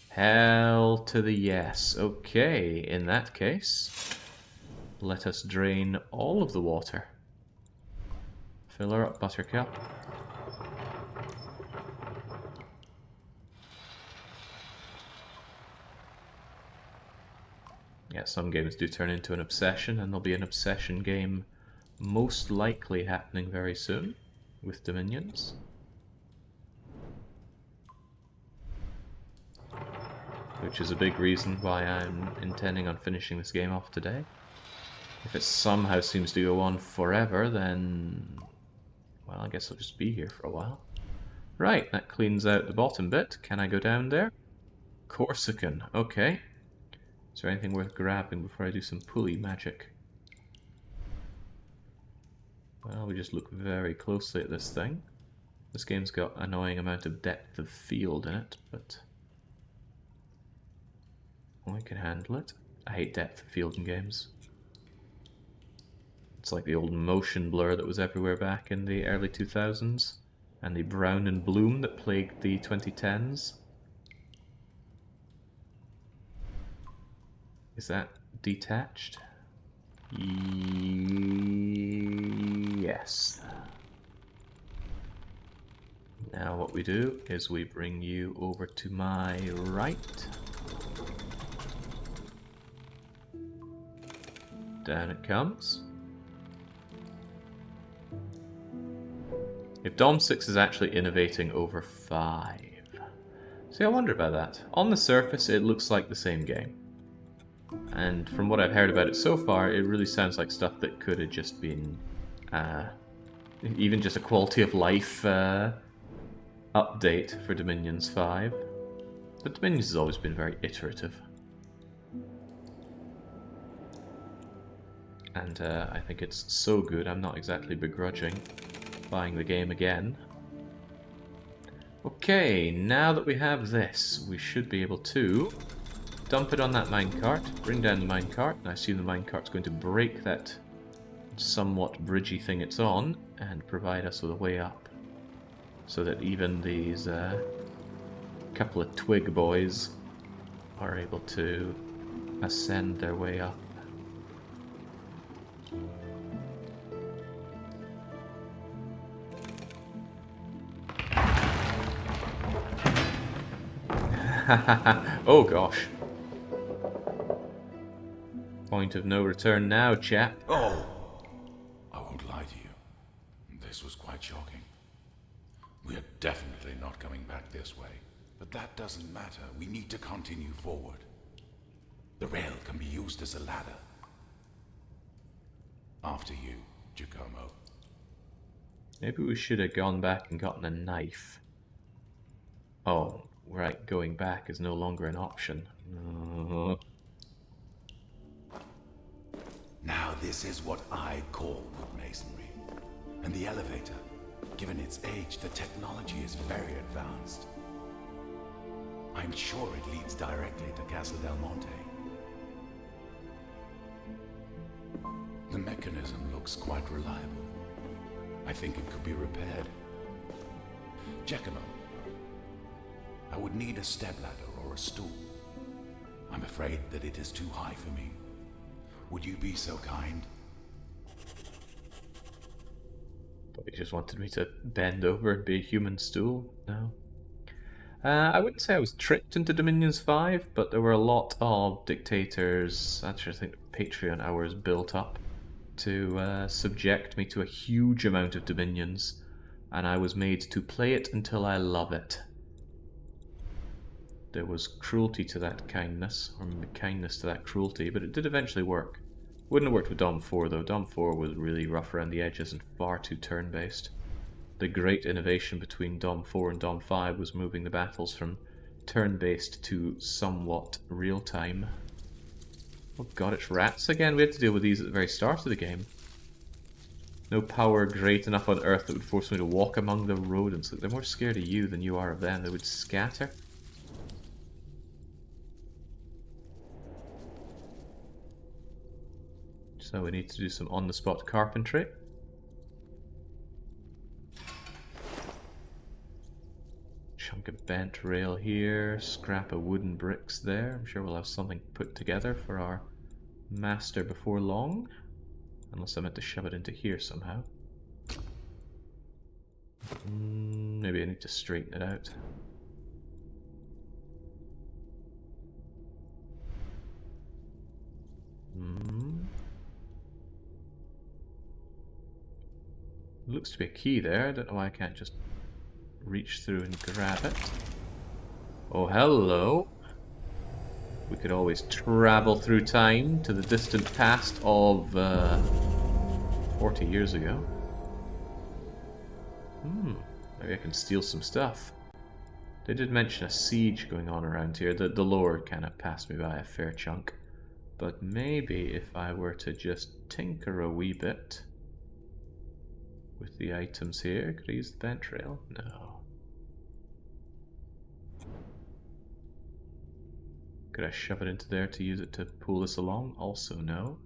Hell to the yes. Okay, in that case, let us drain all of the water. Fill her up, Buttercup. Yeah, some games do turn into an obsession, and there'll be an obsession game most likely happening very soon with Dominions. Which is a big reason why I'm intending on finishing this game off today. If it somehow seems to go on forever, then... well, I guess I'll just be here for a while. Right, that cleans out the bottom bit. Can I go down there? Corsican, okay. Is there anything worth grabbing before I do some pulley magic? Well, we just look very closely at this thing. This game's got an annoying amount of depth of field in it, but... I can handle it. I hate depth of field in games. It's like the old motion blur that was everywhere back in the early 2000s, and the brown and bloom that plagued the 2010s. Is that detached? Yes. Now what we do is we bring you over to my right. Down it comes. If Dom 6 is actually innovating over 5. See, I wonder about that. On the surface, it looks like the same game. And from what I've heard about it so far, it really sounds like stuff that could have just been... even just a quality of life update for Dominions 5. But Dominions has always been very iterative. And I think it's so good, I'm not exactly begrudging buying the game again. Okay, now that we have this, we should be able to dump it on that minecart, bring down the minecart, and I assume the minecart's going to break that somewhat bridgy thing it's on, and provide us with a way up. So that even these couple of twig boys are able to ascend their way up. Oh gosh. Point of no return now, chap. Oh! I won't lie to you. This was quite shocking. We are definitely not coming back this way. But that doesn't matter. We need to continue forward. The rail can be used as a ladder. After you, Giacomo. Maybe we should have gone back and gotten a knife. Oh, right, going back is no longer an option. Now this is what I call good masonry. And the elevator, given its age, the technology is very advanced. I'm sure it leads directly to Castle del Monte. The mechanism looks quite reliable. I think it could be repaired. Giacomo, I would need a stepladder or a stool. I'm afraid that it is too high for me. Would you be so kind? But you just wanted me to bend over and be a human stool? No. I wouldn't say I was tricked into Dominions 5, but there were a lot of dictators, actually I think Patreon hours built up to subject me to a huge amount of Dominions and I was made to play it until I love it. There was cruelty to that kindness, or kindness to that cruelty, but it did eventually work. Wouldn't have worked with Dom 4 though. Dom 4 was really rough around the edges and far too turn-based. The great innovation between Dom 4 and Dom 5 was moving the battles from turn-based to somewhat real-time. Oh god, it's rats again. We had to deal with these at the very start of the game. No power great enough on Earth that would force me to walk among the rodents. Look, they're more scared of you than you are of them. They would scatter. So we need to do some on-the-spot carpentry. Chunk of bent rail here, scrap of wooden bricks there. I'm sure we'll have something put together for our master before long. Unless I meant to shove it into here somehow. Maybe I need to straighten it out. Looks to be a key there. I don't know why I can't just reach through and grab it. Oh, hello. We could always travel through time to the distant past of 40 years ago. Maybe I can steal some stuff. They did mention a siege going on around here. The lore kind of passed me by a fair chunk. But maybe if I were to just tinker a wee bit with the items here. Could I use the bent rail? No. Could I shove it into there to use it to pull this along? Also no.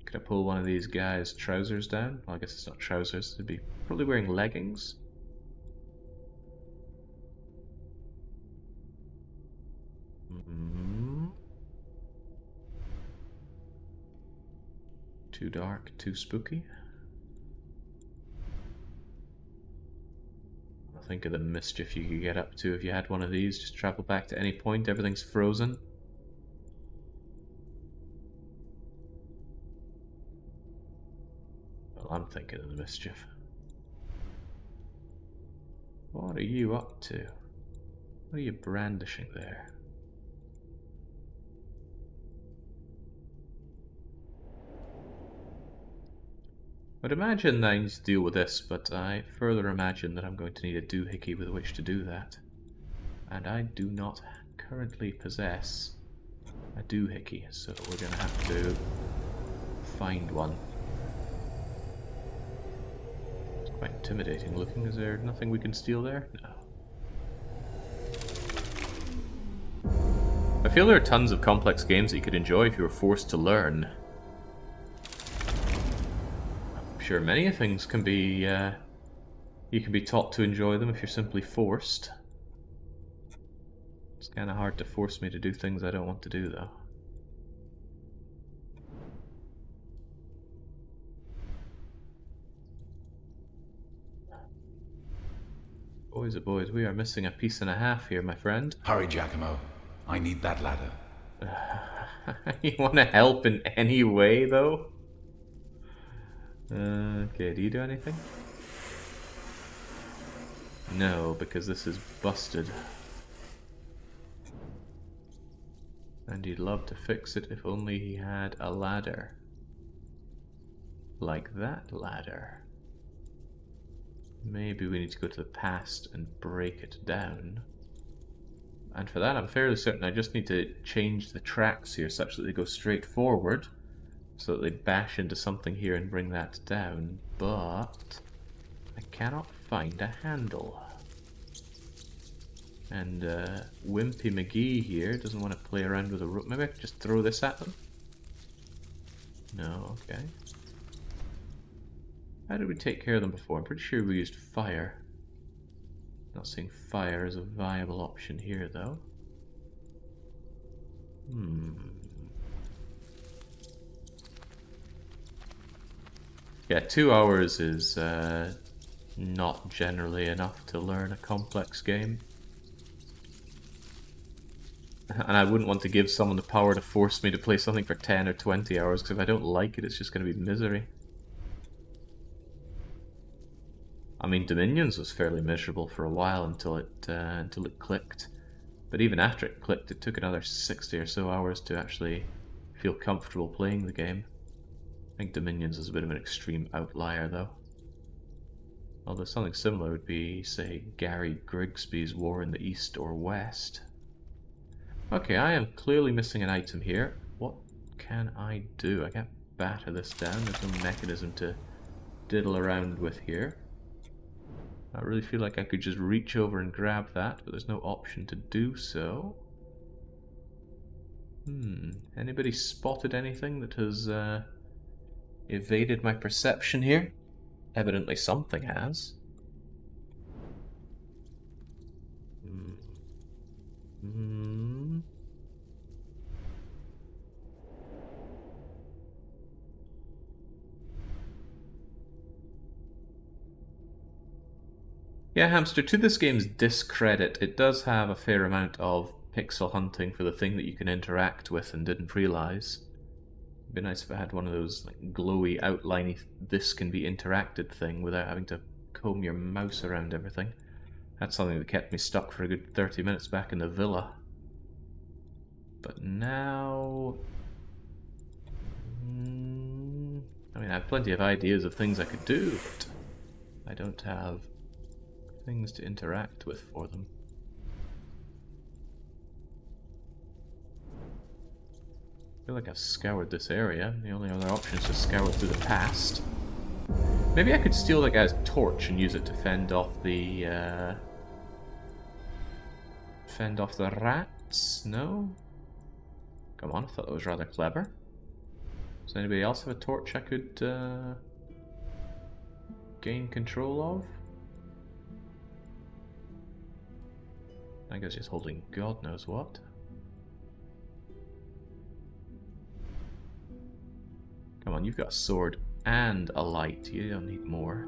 Could I pull one of these guys' trousers down? Well, I guess it's not trousers. They'd be probably wearing leggings. Too dark, too spooky. Think of the mischief you could get up to if you had one of these. Just travel back to any point, everything's frozen. Well, I'm thinking of the mischief. What are you up to? What are you brandishing there? I'd imagine I need to deal with this, but I further imagine that I'm going to need a doohickey with which to do that. And I do not currently possess a doohickey, so we're going to have to find one. It's quite intimidating looking. Is there nothing we can steal there? No. I feel there are tons of complex games that you could enjoy if you were forced to learn. Sure, many things can be, you can be taught to enjoy them if you're simply forced. It's kind of hard to force me to do things I don't want to do, though. Boys, oh boys, we are missing a piece and a half here, my friend. Hurry, Giacomo. I need that ladder. You want to help in any way, though? Okay, do you do anything? No, because this is busted. And he'd love to fix it if only he had a ladder. Like that ladder. Maybe we need to go to the past and break it down. And for that I'm fairly certain I just need to change the tracks here such that they go straight forward. So that they bash into something here and bring that down, but I cannot find a handle. And Wimpy McGee here doesn't want to play around with a rope. Maybe I could just throw this at them? No, okay. How did we take care of them before? I'm pretty sure we used fire. Not seeing fire as a viable option here, though. Yeah, 2 hours is not generally enough to learn a complex game. And I wouldn't want to give someone the power to force me to play something for 10 or 20 hours, because if I don't like it, it's just going to be misery. I mean, Dominions was fairly miserable for a while until it clicked. But even after it clicked, it took another 60 or so hours to actually feel comfortable playing the game. I think Dominions is a bit of an extreme outlier, though. Although something similar would be, say, Gary Grigsby's War in the East or West. Okay, I am clearly missing an item here. What can I do? I can't batter this down. There's no mechanism to diddle around with here. I really feel like I could just reach over and grab that, but there's no option to do so. Anybody spotted anything that has evaded my perception here? Evidently something has. Yeah, Hamster, to this game's discredit, it does have a fair amount of pixel hunting for the thing that you can interact with and didn't realize. It'd be nice if I had one of those like glowy, outliney, this can be interacted thing without having to comb your mouse around everything. That's something that kept me stuck for a good 30 minutes back in the villa. But now... I mean, I have plenty of ideas of things I could do, but I don't have things to interact with for them. I feel like I've scoured this area. The only other option is to scour through the past. Maybe I could steal that guy's torch and use it to fend off the rats? No? Come on, I thought that was rather clever. Does anybody else have a torch I could gain control of? I guess he's holding God knows what. Come on, you've got a sword and a light. You don't need more.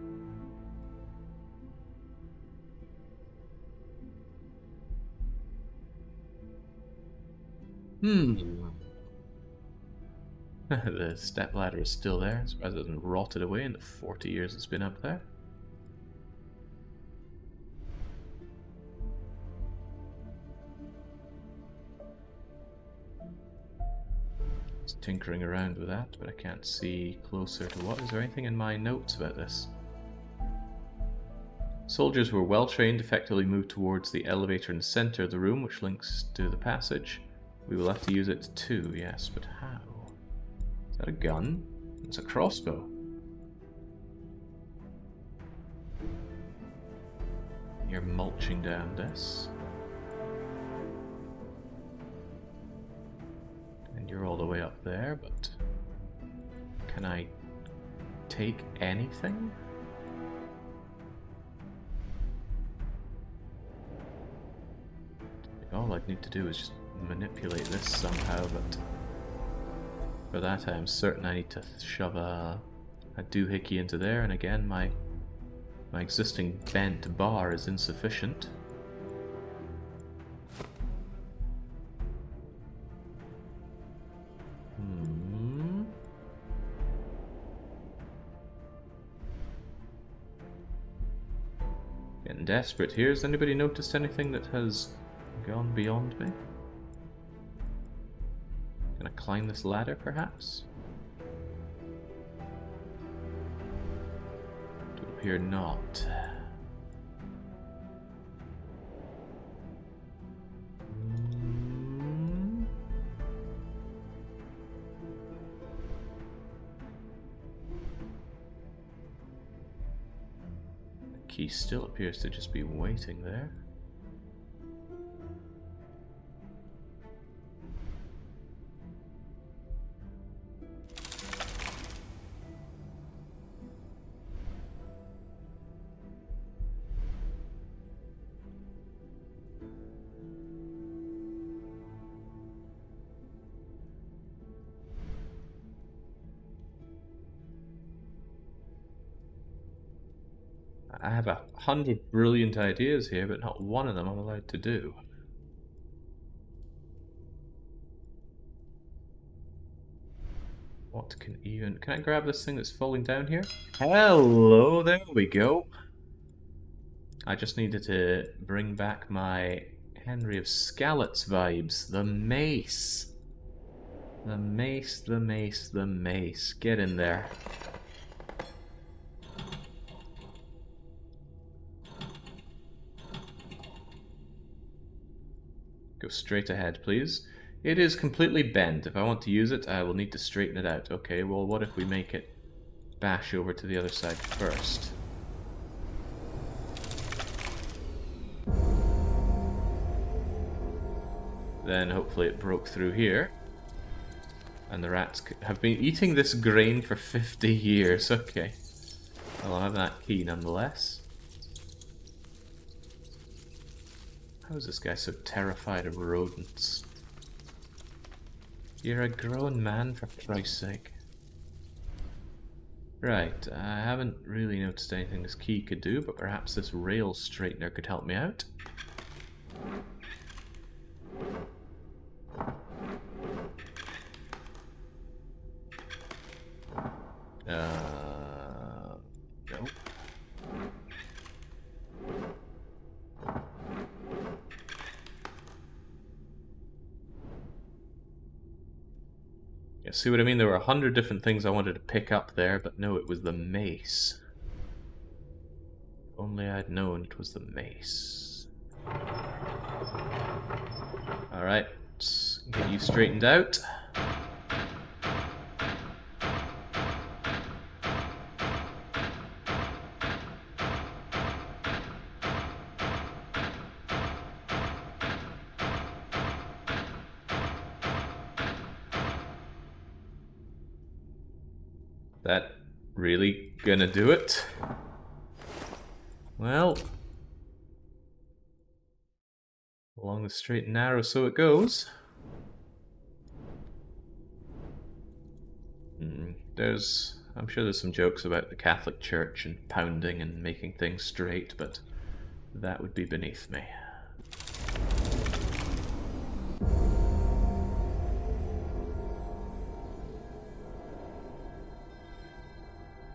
The stepladder is still there. I'm surprised it hasn't rotted away in the 40 years it's been up there. Just tinkering around with that, but I can't see closer to what. Is there anything in my notes about this? Soldiers were well trained, effectively moved towards the elevator in the center of the room, which links to the passage. We will have to use it too, yes, but how? Is that a gun? It's a crossbow. You're mulching down this. And you're all the way up there, but can I take anything? All I'd need to do is just manipulate this somehow, but for that I am certain I need to shove a doohickey into there, and again my existing bent bar is insufficient. Getting desperate here. Has anybody noticed anything that has gone beyond me? Can I climb this ladder, perhaps? It would appear not. The key still appears to just be waiting there. I have 100 brilliant ideas here, but not one of them I'm allowed to do. What can I grab this thing that's falling down here? Hello, there we go. I just needed to bring back my Henry of Skalitz vibes. The mace. The mace, the mace, the mace. Get in there. Go straight ahead, please. It is completely bent. If I want to use it, I will need to straighten it out. Okay, well, what if we make it bash over to the other side first? Then hopefully it broke through here. And the rats have been eating this grain for 50 years. Okay. I'll have that key nonetheless. How is this guy so terrified of rodents? You're a grown man, for Christ's sake. Right, I haven't really noticed anything this key could do, but perhaps this rail straightener could help me out. Nope. Yeah, see what I mean? There were 100 different things I wanted to pick up there, but no, it was the mace. If only I'd known it was the mace. Alright, let's get you straightened out. That really gonna do it? Well, along the straight and narrow so it goes. I'm sure there's some jokes about the Catholic Church and pounding and making things straight, but that would be beneath me.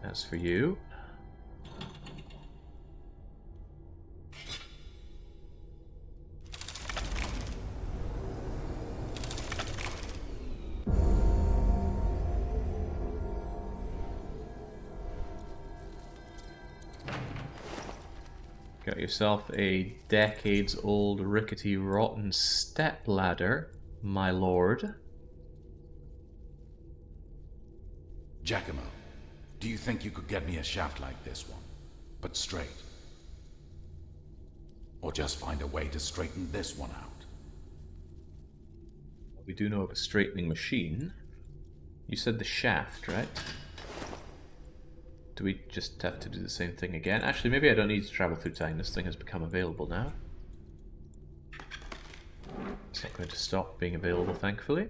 As for you, got yourself a decades-old rickety rotten step ladder, my lord. Giacomo, do you think you could get me a shaft like this one, but straight? Or just find a way to straighten this one out? We do know of a straightening machine. You said the shaft, right? Do we just have to do the same thing again? Actually, maybe I don't need to travel through time. This thing has become available now. It's not going to stop being available, thankfully.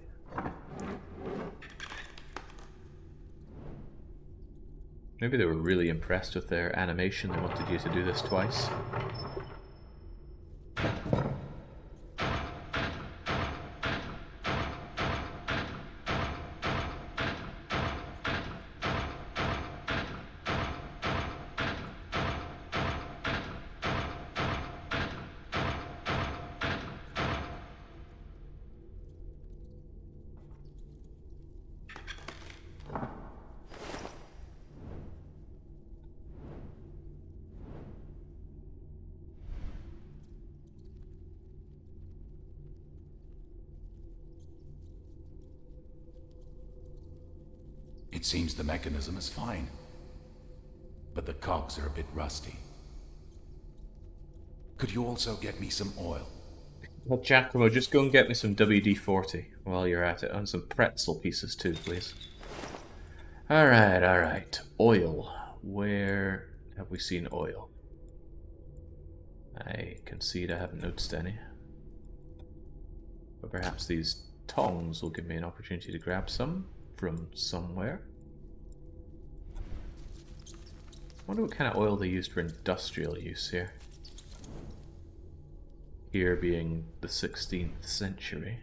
Maybe they were really impressed with their animation. They wanted you to do this twice. It seems the mechanism is fine, but the cogs are a bit rusty. Could you also get me some oil? Well, Giacomo, just go and get me some WD-40 while you're at it, and some pretzel pieces too, please. Alright, alright. Oil. Where have we seen oil? I concede I haven't noticed any. But perhaps these tongs will give me an opportunity to grab some from somewhere. I wonder what kind of oil they used for industrial use here. Here being the 16th century.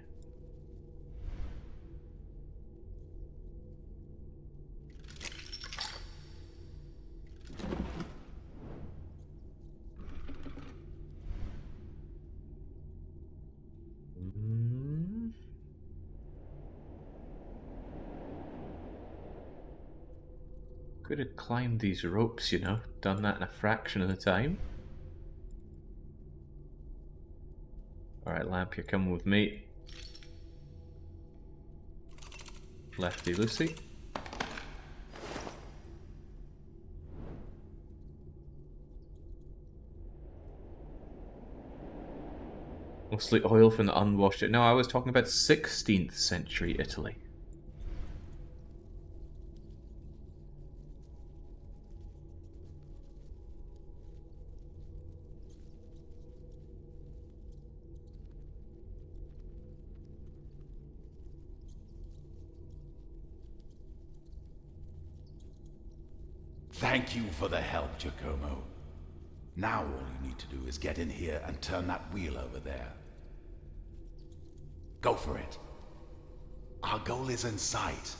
Could have climbed these ropes, you know, done that in a fraction of the time. Alright, Lamp, you're coming with me. Lefty Lucy. Mostly oil from the unwashed. No, I was talking about 16th century Italy. Thank you for the help, Giacomo. Now all you need to do is get in here and turn that wheel over there. Go for it. Our goal is in sight.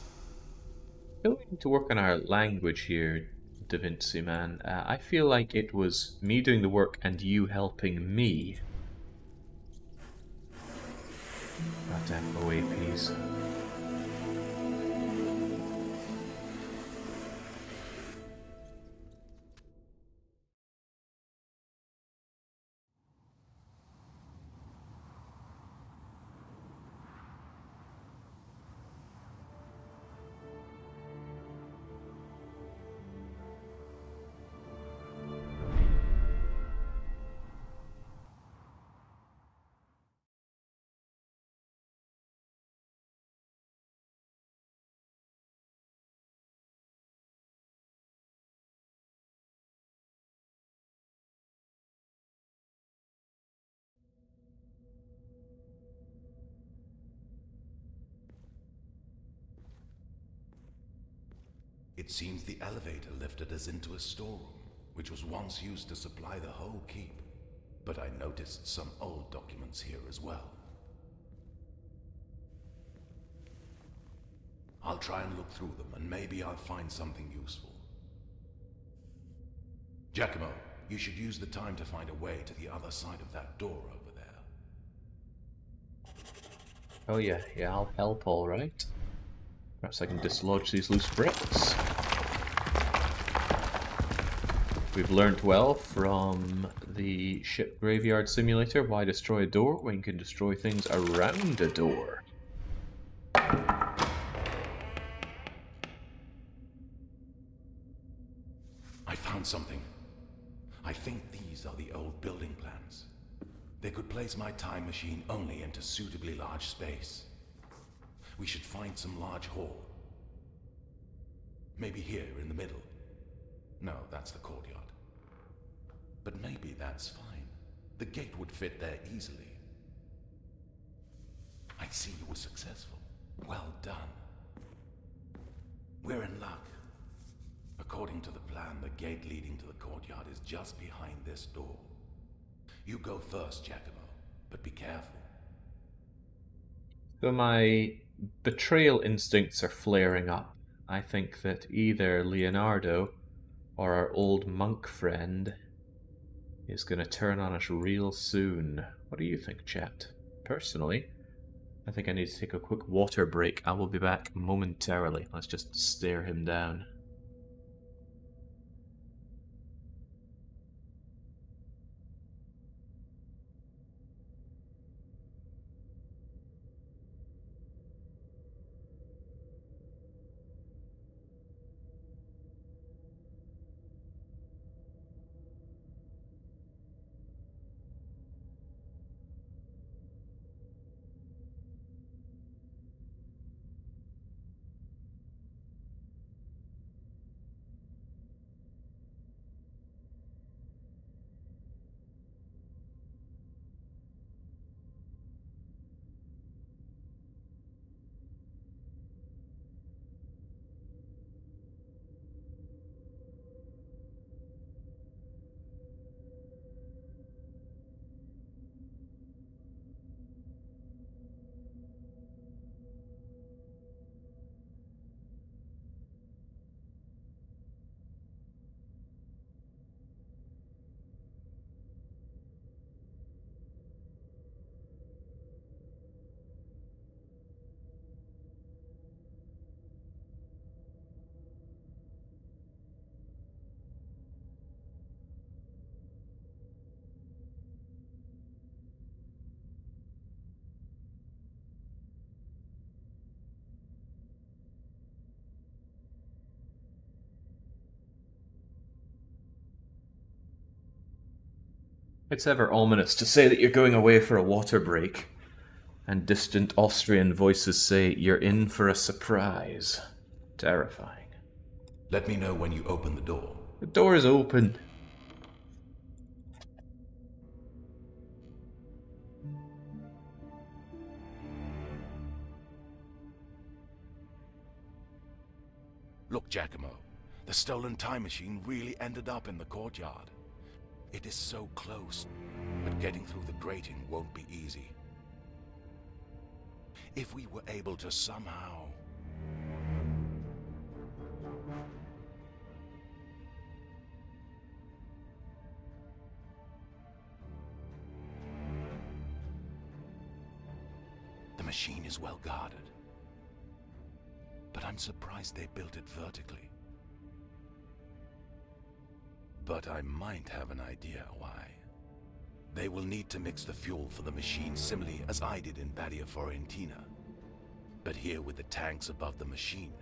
I feel we need to work on our language here, Da Vinci man. I feel like it was me doing the work and you helping me. Goddamn OAPs. It seems the elevator lifted us into a storeroom, which was once used to supply the whole keep. But I noticed some old documents here as well. I'll try and look through them, and maybe I'll find something useful. Giacomo, you should use the time to find a way to the other side of that door over there. Oh yeah, I'll help, alright. Perhaps I can dislodge these loose bricks. We've learnt well from the ship graveyard simulator why destroy a door when you can destroy things around a door. I found something. I think these are the old building plans. They could place my time machine only into suitably large space. We should find some large hall. Maybe here in the middle. No, that's the courtyard. But maybe that's fine. The gate would fit there easily. I see you were successful. Well done. We're in luck. According to the plan, the gate leading to the courtyard is just behind this door. You go first, Giacomo, but be careful. So my betrayal instincts are flaring up. I think that either Leonardo or our old monk friend is going to turn on us real soon. What do you think, chat? Personally, I think I need to take a quick water break. I will be back momentarily. Let's just stare him down. It's ever ominous to say that you're going away for a water break, and distant Austrian voices say you're in for a surprise. Terrifying. Let me know when you open the door. The door is open. Look, Giacomo, the stolen time machine really ended up in the courtyard. It is so close, but getting through the grating won't be easy. If we were able to somehow... The machine is well guarded. But I'm surprised they built it vertically. But I might have an idea why. They will need to mix the fuel for the machine similarly as I did in Badia Fiorentina. But here with the tanks above the machine,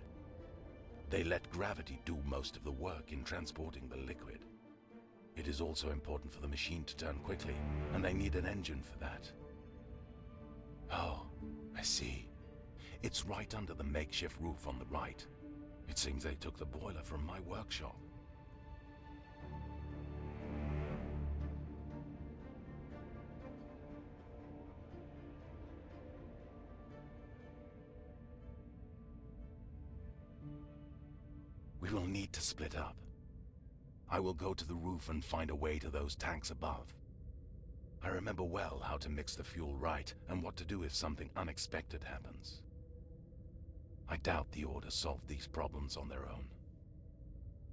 they let gravity do most of the work in transporting the liquid. It is also important for the machine to turn quickly, and they need an engine for that. Oh, I see. It's right under the makeshift roof on the right. It seems they took the boiler from my workshop. We will need to split up. I will go to the roof and find a way to those tanks above. I remember well how to mix the fuel right and what to do if something unexpected happens. I doubt the Order solved these problems on their own.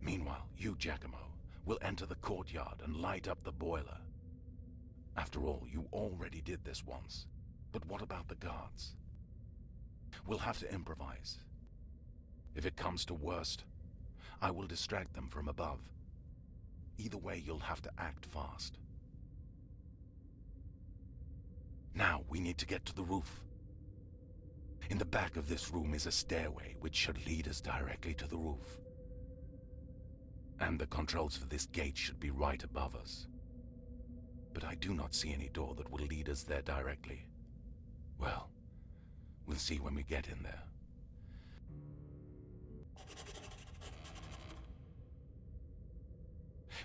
Meanwhile, you, Giacomo, will enter the courtyard and light up the boiler. After all, you already did this once. But what about the guards? We'll have to improvise. If it comes to worst, I will distract them from above. Either way, you'll have to act fast. Now, we need to get to the roof. In the back of this room is a stairway which should lead us directly to the roof. And the controls for this gate should be right above us. But I do not see any door that will lead us there directly. Well, we'll see when we get in there.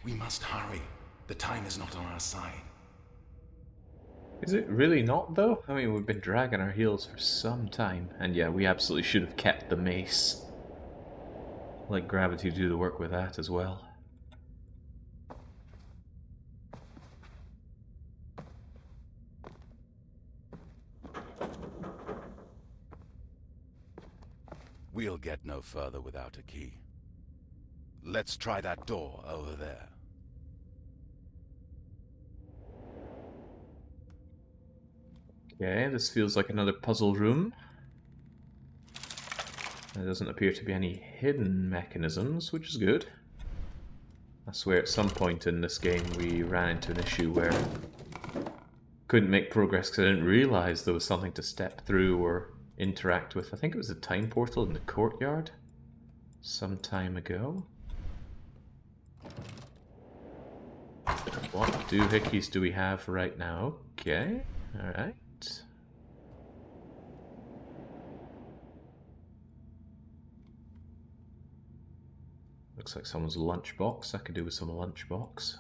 We must hurry. The time is not on our side. Is it really not, though? I mean, we've been dragging our heels for some time. And yeah, we absolutely should have kept the mace. Let gravity do the work with that as well. We'll get no further without a key. Let's try that door over there. Okay, this feels like another puzzle room. There doesn't appear to be any hidden mechanisms, which is good. I swear at some point in this game we ran into an issue where couldn't make progress because I didn't realize there was something to step through or interact with. I think it was a time portal in the courtyard some time ago. What doohickeys do we have right now? Okay, alright. Looks like someone's lunchbox. I could do with some lunchbox.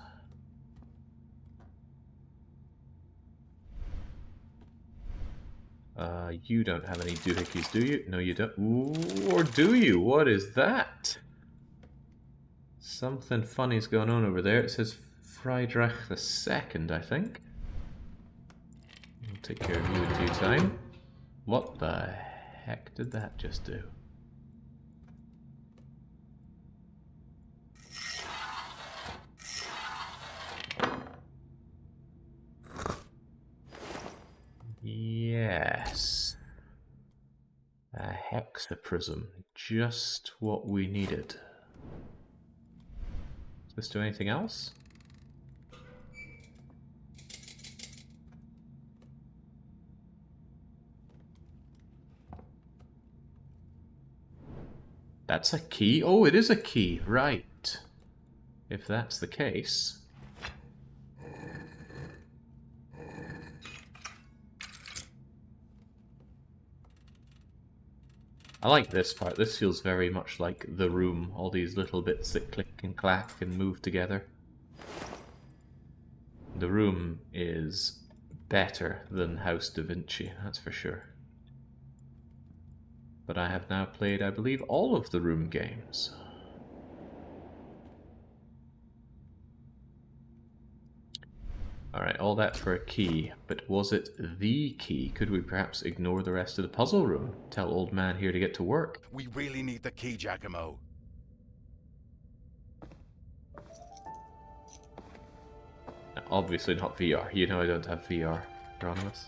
You don't have any doohickeys, do you? No, you don't. Ooh, or do you? What is that? Something funny's going on over there. It says Friedrich II, I think. We'll take care of you in due time. What the heck did that just do? Yes. A hexaprism. Just what we needed. Does this do anything else? That's a key? Oh, it is a key. Right. If that's the case. I like this part. This feels very much like The Room. All these little bits that click and clack and move together. The Room is better than House Da Vinci, that's for sure. But I have now played, I believe, all of the Room games. Alright, all that for a key, but was it the key? Could we perhaps ignore the rest of the puzzle room? Tell old man here to get to work? We really need the key, Giacomo. Obviously not VR. You know I don't have VR, Hieronymus.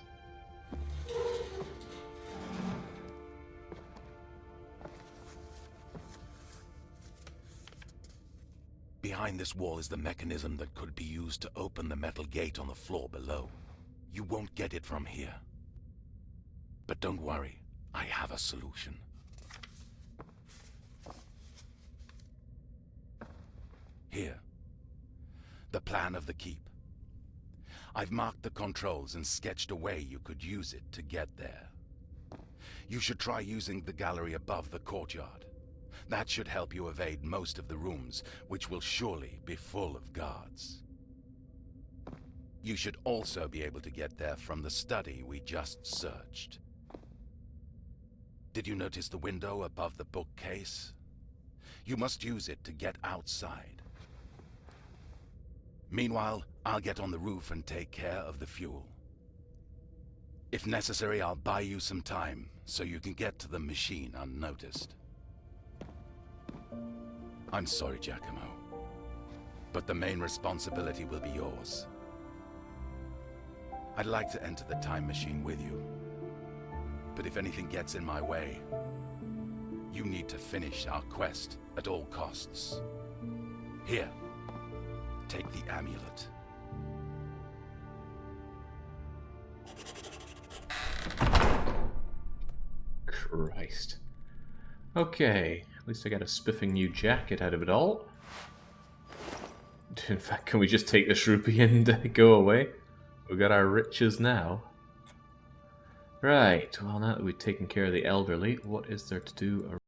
Behind this wall is the mechanism that could be used to open the metal gate on the floor below. You won't get it from here. But don't worry, I have a solution. Here. The plan of the keep. I've marked the controls and sketched a way you could use it to get there. You should try using the gallery above the courtyard. That should help you evade most of the rooms, which will surely be full of guards. You should also be able to get there from the study we just searched. Did you notice the window above the bookcase? You must use it to get outside. Meanwhile, I'll get on the roof and take care of the fuel. If necessary, I'll buy you some time, so you can get to the machine unnoticed. I'm sorry, Giacomo, but the main responsibility will be yours. I'd like to enter the time machine with you, but if anything gets in my way, you need to finish our quest at all costs. Here, take the amulet. Christ. Okay, at least I got a spiffing new jacket out of it all. In fact, can we just take this rupee and go away? We got our riches now. Right, well now that we've taken care of the elderly, what is there to do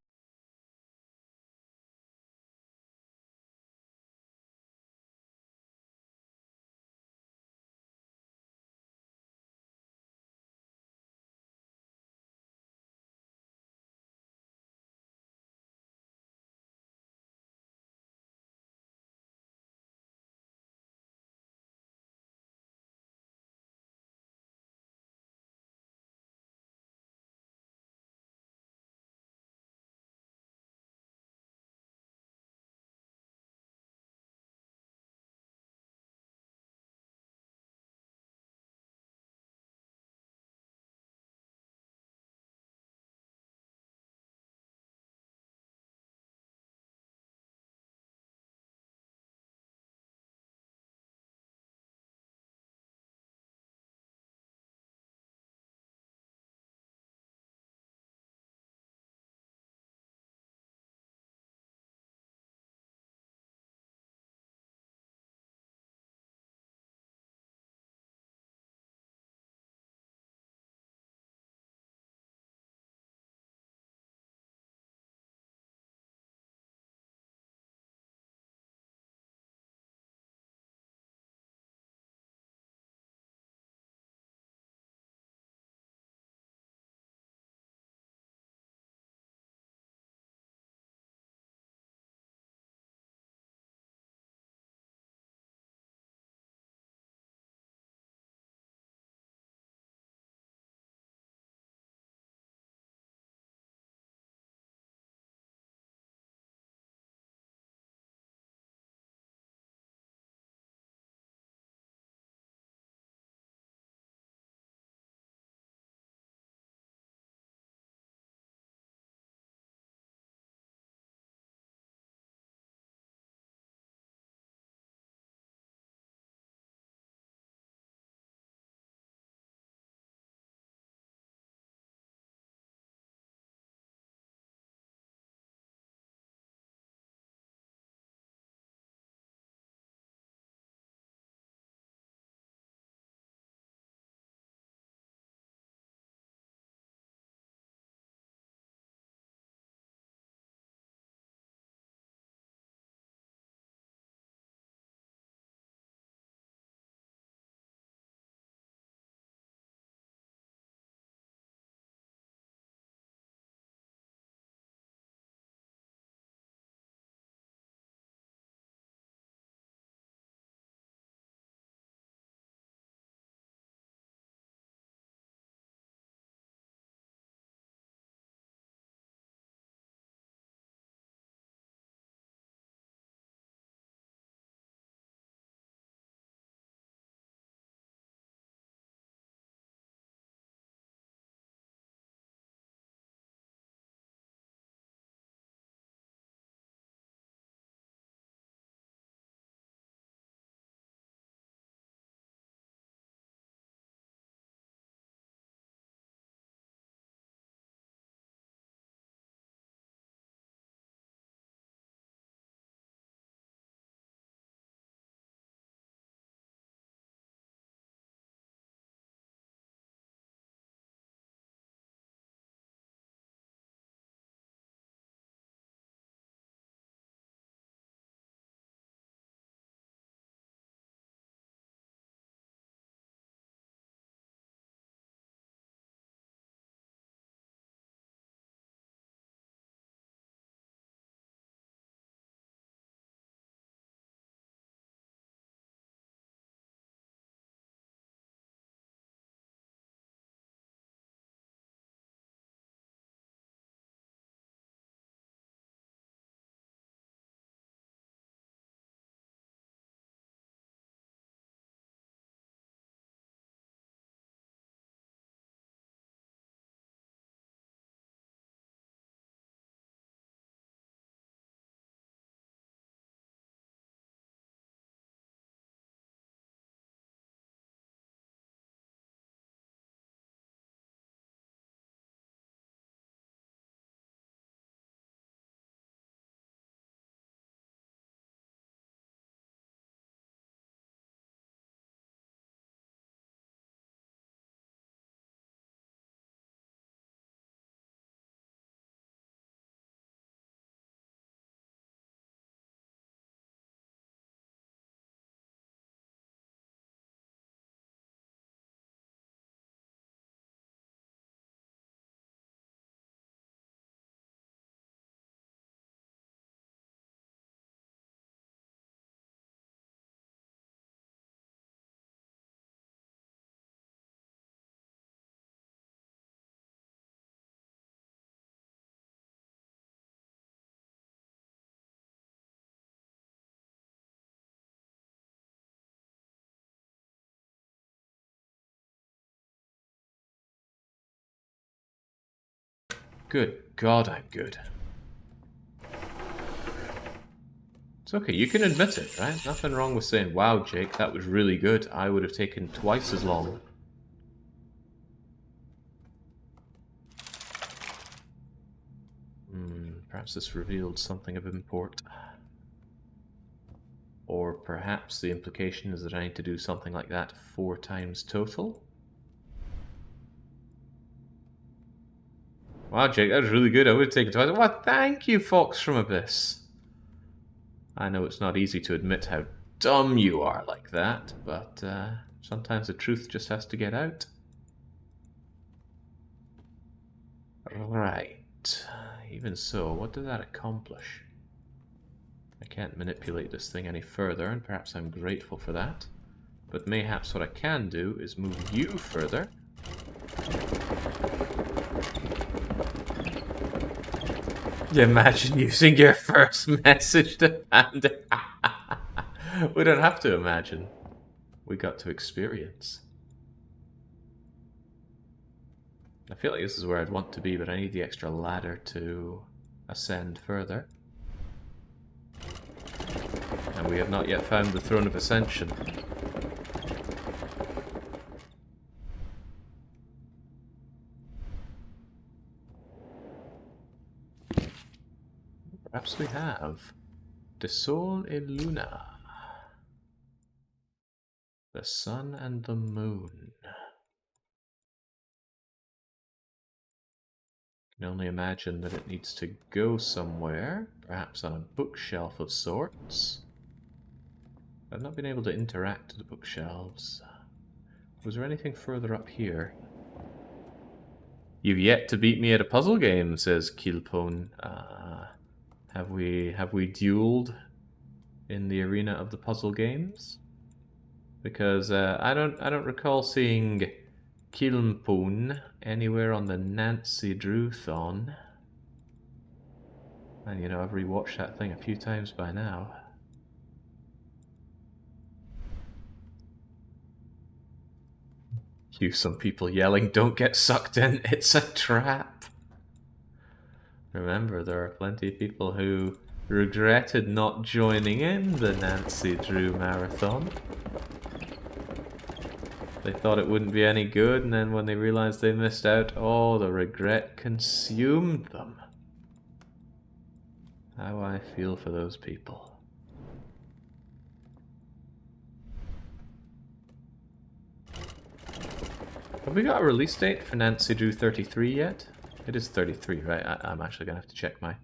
Good God, I'm good. It's okay, you can admit it, right? Nothing wrong with saying, wow, Jake, that was really good. I would have taken twice as long. Perhaps this revealed something of import. Or perhaps the implication is that I need to do something like that 4 times total? Wow, Jake, that was really good. I would have taken twice. Well, thank you, Fox from Abyss. I know it's not easy to admit how dumb you are like that, but sometimes the truth just has to get out. Right. Even so, what did that accomplish? I can't manipulate this thing any further, and perhaps I'm grateful for that. But mayhaps what I can do is move you further. You imagine using your first message to hand it. We don't have to imagine. We got to experience. I feel like this is where I'd want to be, but I need the extra ladder to ascend further. And we have not yet found the Throne of Ascension. Perhaps we have. De Sol et Luna. The sun and the moon. I can only imagine that it needs to go somewhere, perhaps on a bookshelf of sorts. I've not been able to interact with the bookshelves. Was there anything further up here? You've yet to beat me at a puzzle game, says Kilpone. Have we dueled in the arena of the puzzle games? Because I don't recall seeing Kilpone anywhere on the Nancy Drew-thon. And you know, I've rewatched that thing a few times by now. Cue some people yelling, "Don't get sucked in, it's a trap!" Remember, there are plenty of people who regretted not joining in the Nancy Drew marathon. They thought it wouldn't be any good, and then when they realized they missed out, oh, the regret consumed them. How I feel for those people. Have we got a release date for Nancy Drew 33 yet? It is 33, right? I'm actually going to have to check my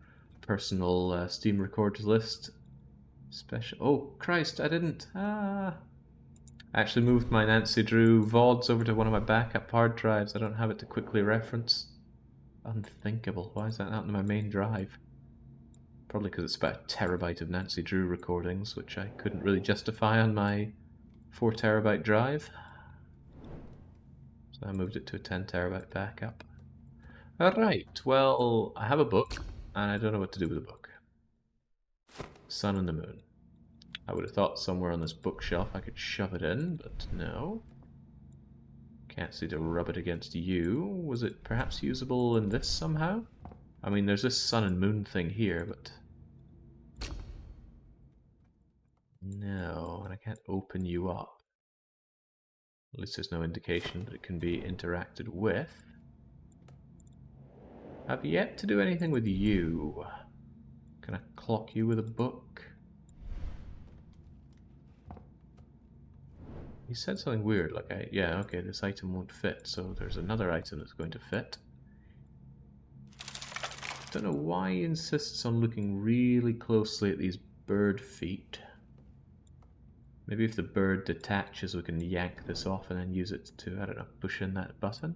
personal Steam Records list. Special. Oh, Christ, I didn't. I actually moved my Nancy Drew VODs over to one of my backup hard drives. I don't have it to quickly reference. Unthinkable. Why is that not in my main drive? Probably because it's about a terabyte of Nancy Drew recordings, which I couldn't really justify on my 4 terabyte drive. So I moved it to a 10 terabyte backup. Alright, well, I have a book, and I don't know what to do with the book. Sun and the Moon. I would have thought somewhere on this bookshelf I could shove it in, but no. Can't see to rub it against you. Was it perhaps usable in this somehow? I mean, there's this sun and moon thing here, but... no, and I can't open you up. At least there's no indication that it can be interacted with. I've yet to do anything with you. Can I clock you with a book? He said something weird, like, yeah, okay, this item won't fit, so there's another item that's going to fit. Don't know why he insists on looking really closely at these bird feet. Maybe if the bird detaches, we can yank this off and then use it to, I don't know, push in that button.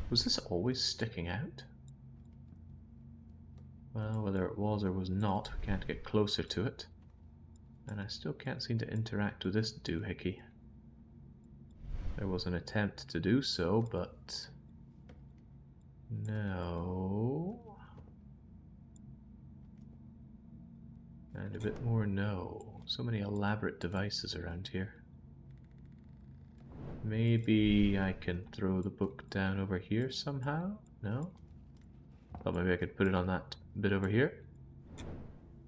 Was this always sticking out? Well, whether it was or was not, we can't get closer to it. And I still can't seem to interact with this doohickey. There was an attempt to do so, but... no... and a bit more no. So many elaborate devices around here. Maybe I can throw the book down over here somehow? No? Thought maybe I could put it on that bit over here.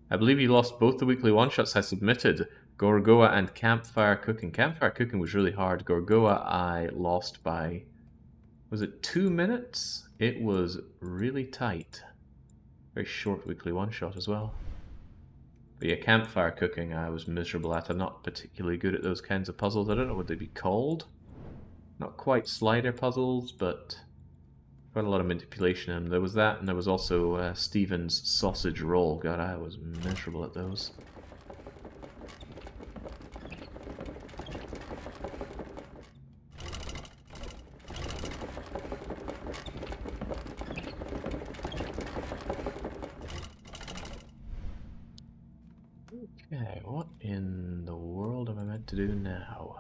I believe you lost both the weekly one-shots I submitted. Gorgoa and Campfire Cooking. Campfire Cooking was really hard. Gorgoa I lost by... was it 2 minutes? It was really tight. Very short weekly one-shot as well. But yeah, Campfire Cooking I was miserable at. I'm not particularly good at those kinds of puzzles. I don't know what they'd be called. Not quite slider puzzles, but quite a lot of manipulation in them. There was that, and there was also Steven's sausage roll. God, I was miserable at those. Okay, what in the world am I meant to do now?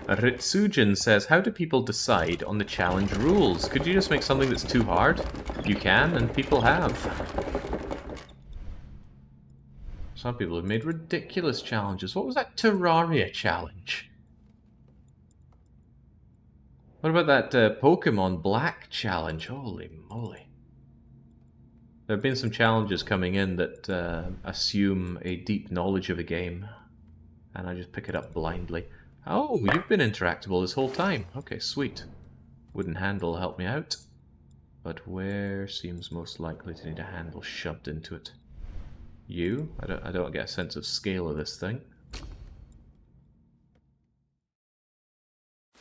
Ritsujin says, how do people decide on the challenge rules? Could you just make something that's too hard? You can, and people have. Some people have made ridiculous challenges. What was that Terraria challenge? What about that Pokemon Black challenge? Holy moly. There have been some challenges coming in that assume a deep knowledge of a game, and I just pick it up blindly. Oh, you've been interactable this whole time. Okay, sweet. Wooden handle help me out. But where seems most likely to need a handle shoved into it? You? I don't get a sense of scale of this thing.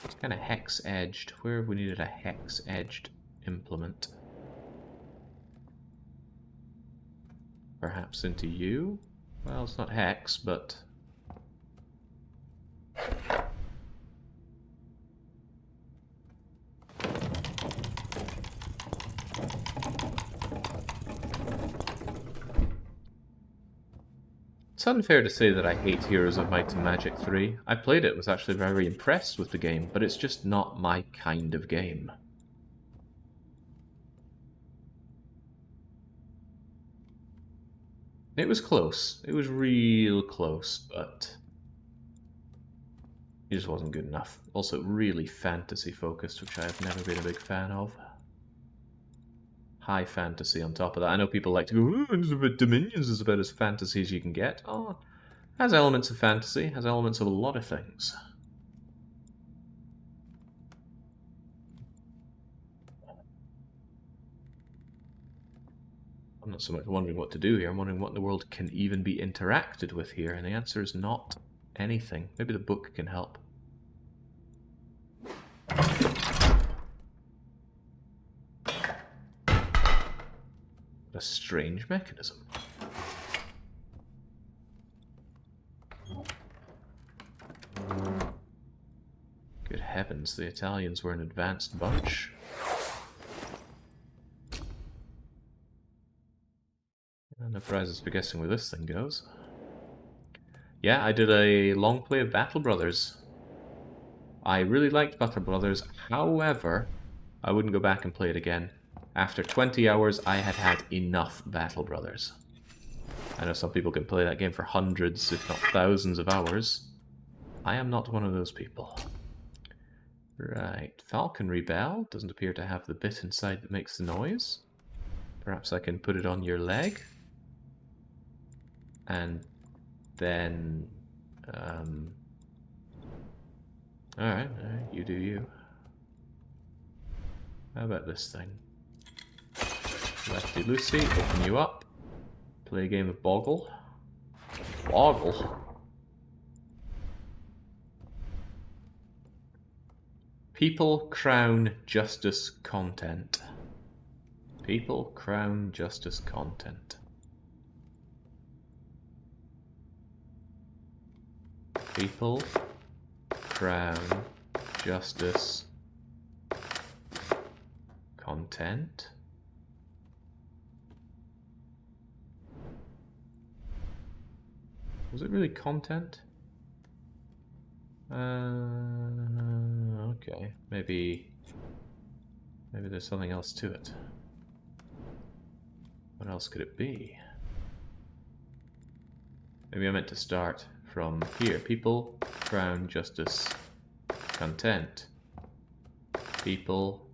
It's kind of hex-edged. Where have we needed a hex-edged implement? Perhaps into you? Well, it's not hex, but... It's unfair to say that I hate Heroes of Might and Magic 3. I played it, was actually very impressed with the game, but it's just not my kind of game. It was close. It was real close, but it just wasn't good enough. Also, really fantasy focused, which I've never been a big fan of. High fantasy on top of that. I know people like to go, oh, Dominions is about as fantasy as you can get. Oh, has elements of fantasy, has elements of a lot of things. I'm not so much wondering what to do here, I'm wondering what in the world can even be interacted with here, and the answer is not anything. Maybe the book can help. A strange mechanism. Good heavens, the Italians were an advanced bunch. No prizes for guessing where this thing goes. Yeah, I did a long play of Battle Brothers. I really liked Battle Brothers, however, I wouldn't go back and play it again. After 20 hours, I had had enough Battle Brothers. I know some people can play that game for hundreds, if not thousands of hours. I am not one of those people. Right, Falconry Bell doesn't appear to have the bit inside that makes the noise. Perhaps I can put it on your leg. And then... Alright, you do you. How about this thing? Lefty loosey, open you up. Play a game of Boggle. Boggle? People, Crown, Justice, Content. People, Crown, Justice, Content. People, Crown, Justice, Content. Was it really content? Okay, maybe there's something else to it. What else could it be? Maybe I meant to start from here. People, crown, justice, content. People,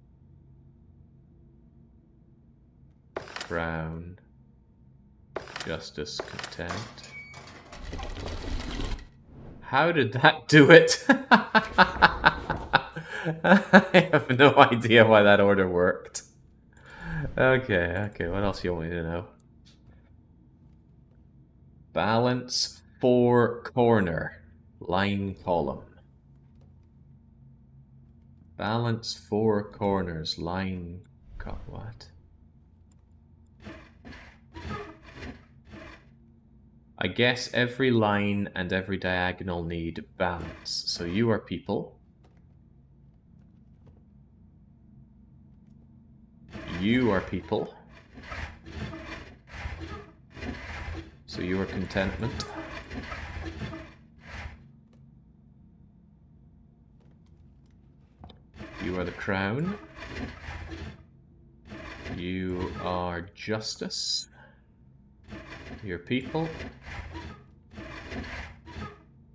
crown, justice, content. How did that do it? I have no idea why that order worked. Okay, what else do you want me to know? Balance 4 corner, line column. Balance 4 corners, line what? I guess every line and every diagonal need balance. So you are people. You are people. So you are contentment. You are the crown. You are justice. Your people.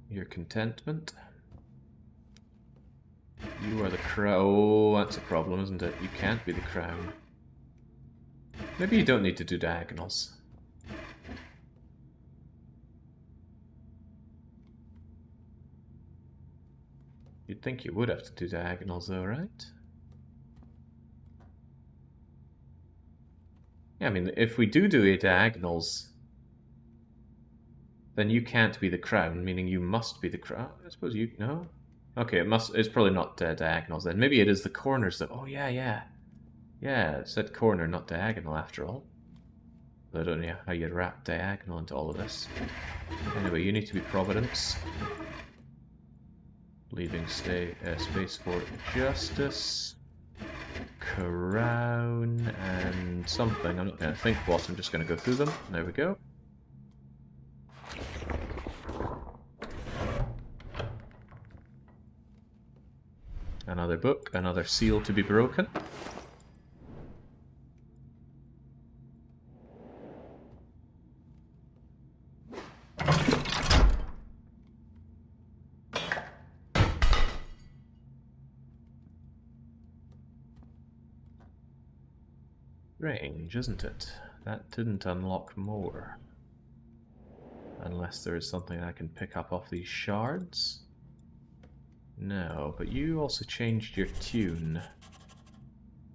Your contentment. You are the crown. Oh, that's a problem, isn't it? You can't be the crown. Maybe you don't need to do diagonals. You'd think you would have to do diagonals though, right? Yeah, I mean, if we do diagonals, then you can't be the crown, meaning you must be the crown. I suppose you... No? Okay, it's probably not diagonals then. Maybe it is the corners that... Oh, yeah. Yeah, it said corner, not diagonal after all. I don't know how you wrap diagonal into all of this. Anyway, you need to be Providence. Leaving space for justice, crown, and something. I'm not going to think what, I'm just going to go through them. There we go. Another book, another seal to be broken. Strange, isn't it? That didn't unlock more. Unless there is something I can pick up off these shards. No, but you also changed your tune.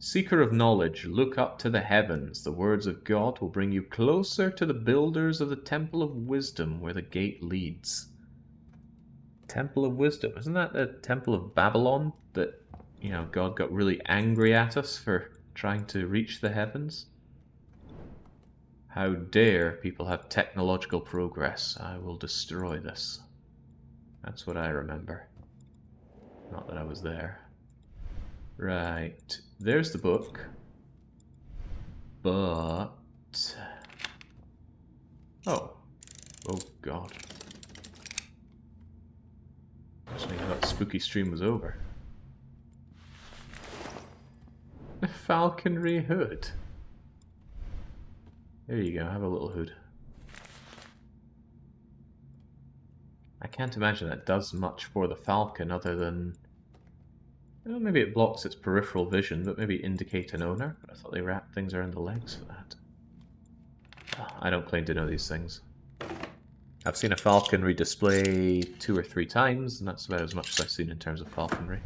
Seeker of knowledge, look up to the heavens. The words of God will bring you closer to the builders of the Temple of Wisdom where the gate leads. Temple of Wisdom, isn't that the Temple of Babylon that, you know, God got really angry at us for trying to reach the heavens? How dare people have technological progress? I will destroy this. That's what I remember. Not that I was there. Right, there's the book. But... Oh god. Actually, I thought Spooky Stream was over. The falconry hood. There you go, have a little hood. I can't imagine that does much for the falcon other than... Well, maybe it blocks its peripheral vision, but maybe indicate an owner. I thought they wrapped things around the legs for that. Oh, I don't claim to know these things. I've seen a falconry display 2 or 3 times, and that's about as much as I've seen in terms of falconry.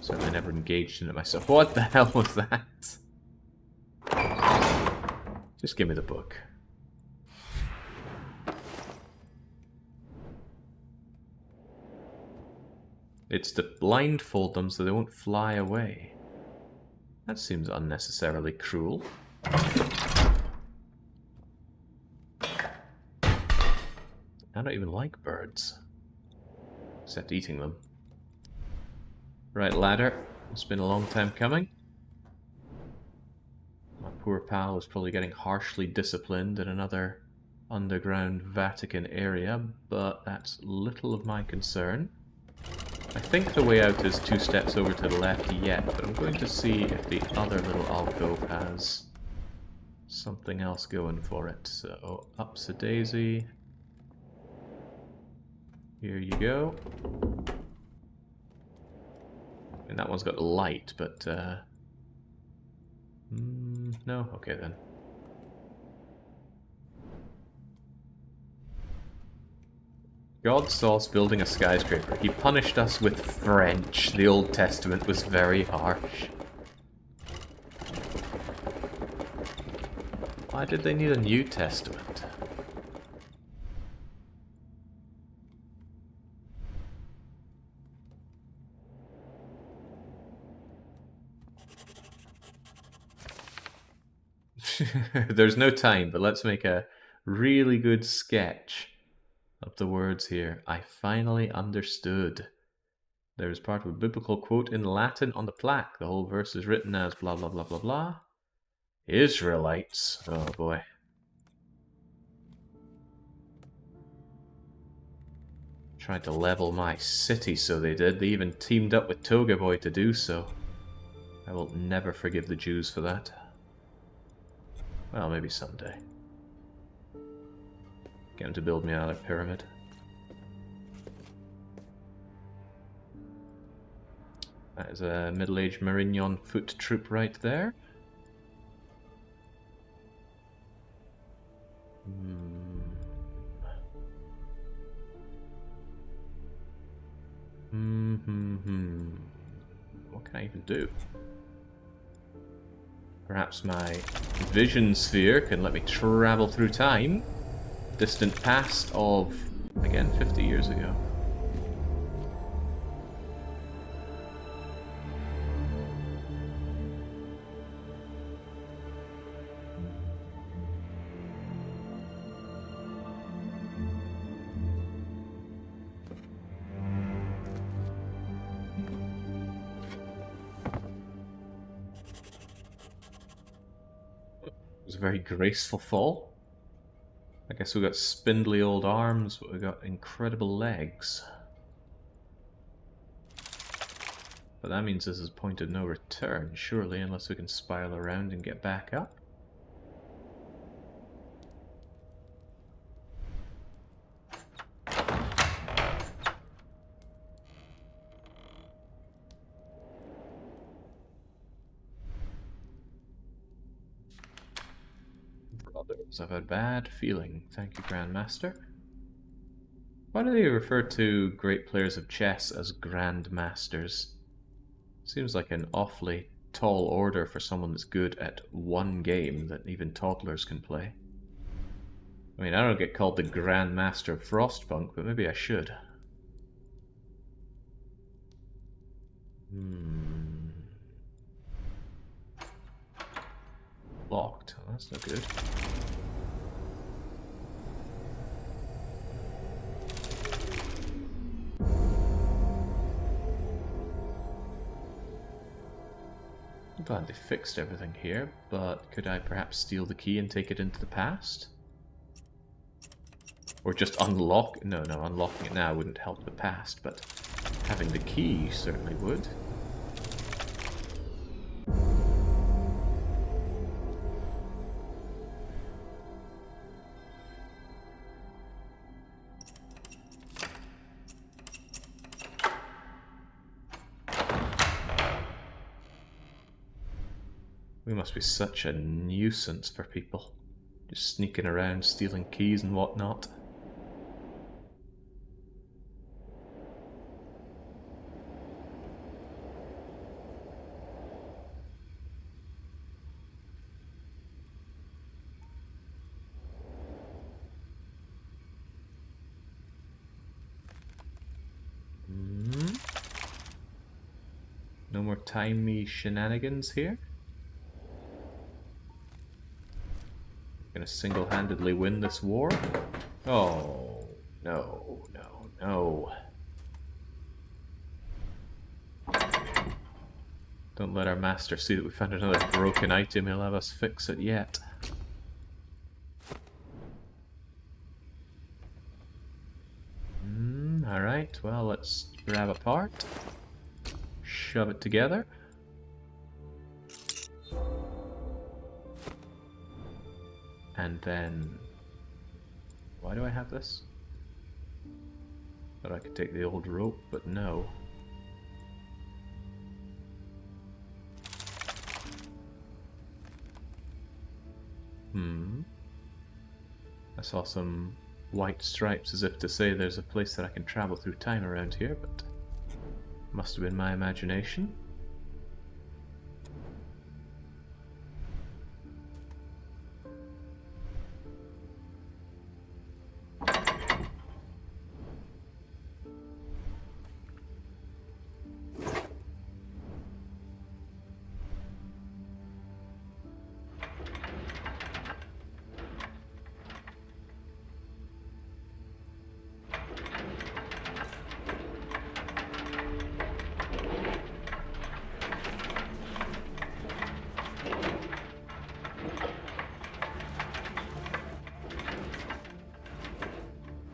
Certainly never engaged in it myself. What the hell was that? Just give me the book. It's to blindfold them so they won't fly away. That seems unnecessarily cruel. I don't even like birds. Except eating them. Right, ladder. It's been a long time coming. My poor pal is probably getting harshly disciplined in another underground Vatican area, but that's little of my concern. I think the way out is 2 steps over to the left yet, but I'm going to see if the other little alcove has something else going for it. So, up's a daisy. Here you go. And that one's got light, but no? Okay then. God saw us building a skyscraper. He punished us with French. The Old Testament was very harsh. Why did they need a New Testament? There's no time, but let's make a really good sketch of the words here. I finally understood. There is part of a biblical quote in Latin on the plaque. The whole verse is written as blah blah blah blah blah. Israelites. Oh boy. Tried to level my city, so they did. They even teamed up with Toga Boy to do so. I will never forgive the Jews for that. Well, maybe someday. Get him to build me another pyramid. That is a middle-aged Marignon foot troop right there. What can I even do? Perhaps my vision sphere can let me travel through time. Distant past of, again, 50 years ago. It was a very graceful fall. I guess we've got spindly old arms, but we've got incredible legs. But that means this is point of no return, surely, unless we can spiral around and get back up. Brothers, I've a bad feeling. Thank you, Grandmaster. Why do they refer to great players of chess as Grandmasters? Seems like an awfully tall order for someone that's good at one game that even toddlers can play. I mean, I don't get called the Grandmaster of Frostpunk, but maybe I should. Locked. Oh, that's no good. I'm glad they fixed everything here, but could I perhaps steal the key and take it into the past? Or just unlock... No, unlocking it now wouldn't help the past, but having the key certainly would. We must be such a nuisance for people. Just sneaking around, stealing keys and whatnot. No more timey shenanigans here. Gonna single-handedly win this war? Oh, no. Don't let our master see that we found another broken item, he'll have us fix it yet. Alright, well, let's grab a part. Shove it together. And then... Why do I have this? Thought I could take the old rope, but no. I saw some white stripes as if to say there's a place that I can travel through time around here, but must have been my imagination.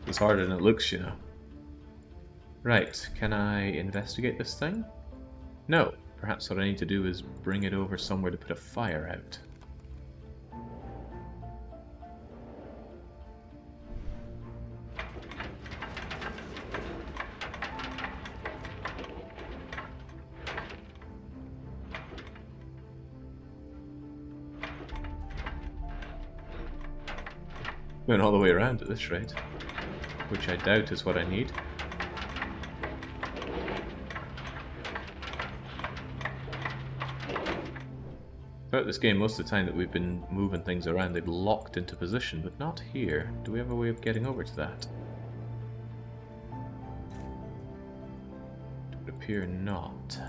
It's harder than it looks, you know. Right, can I investigate this thing? No. Perhaps what I need to do is bring it over somewhere to put a fire out. Going all the way around at this rate. Which I doubt is what I need. Throughout this game, most of the time that we've been moving things around, they've locked into position, but not here. Do we have a way of getting over to that? It would appear not.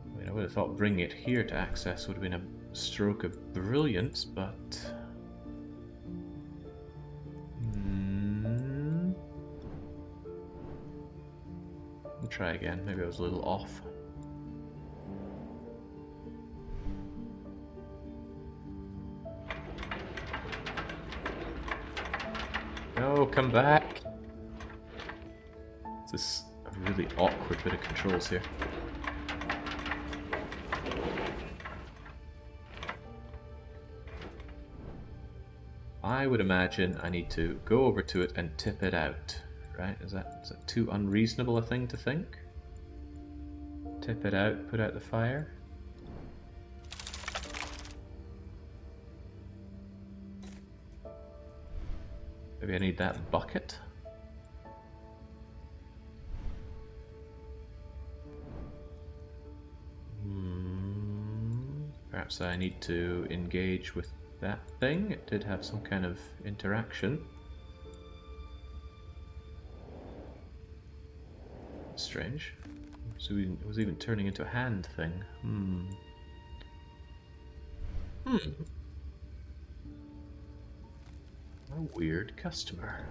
I mean, I would have thought bringing it here to access would have been a stroke of brilliance, but... I'll try again. Maybe I was a little off. No, come back! This is a really awkward bit of controls here. I would imagine I need to go over to it and tip it out, right? Is that too unreasonable a thing to think? Tip it out, put out the fire? Maybe I need that bucket? Perhaps I need to engage with that thing. It did have some kind of interaction. Strange. So it was even turning into a hand thing. A weird customer.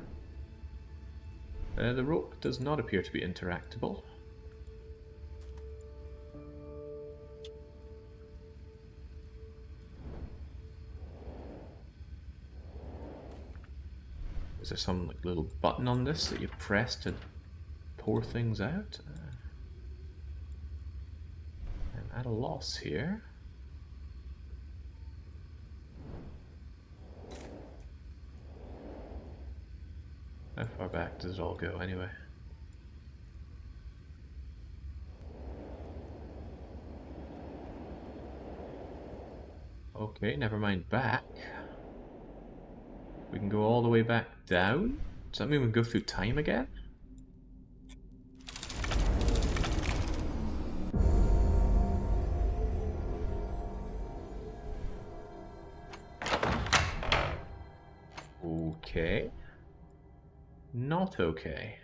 The rope does not appear to be interactable. Is there some like little button on this that you press to pour things out? I'm at a loss here. How far back does it all go anyway? Okay, never mind back. We can go all the way back down? Does that mean we can go through time again? Okay. Not okay.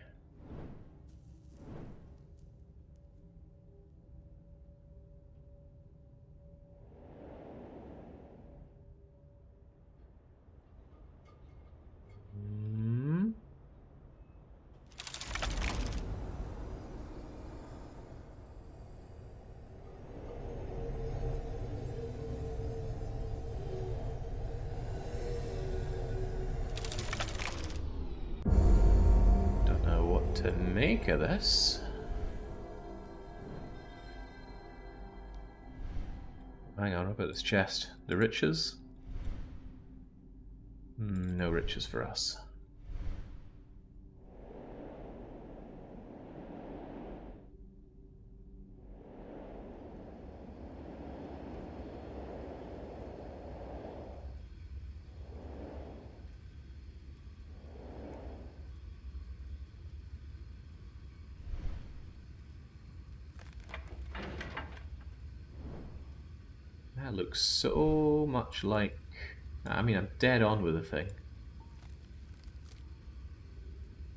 To make of this. Hang on, what about this chest? The riches? No riches for us. That looks so much like... I mean, I'm dead on with the thing.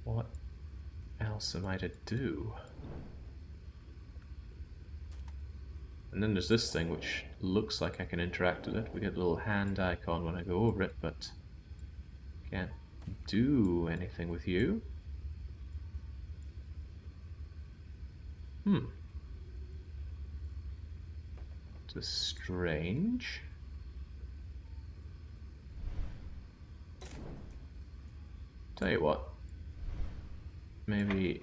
What else am I to do? And then there's this thing which looks like I can interact with it. We get a little hand icon when I go over it, but can't do anything with you. It's strange. Tell you what, maybe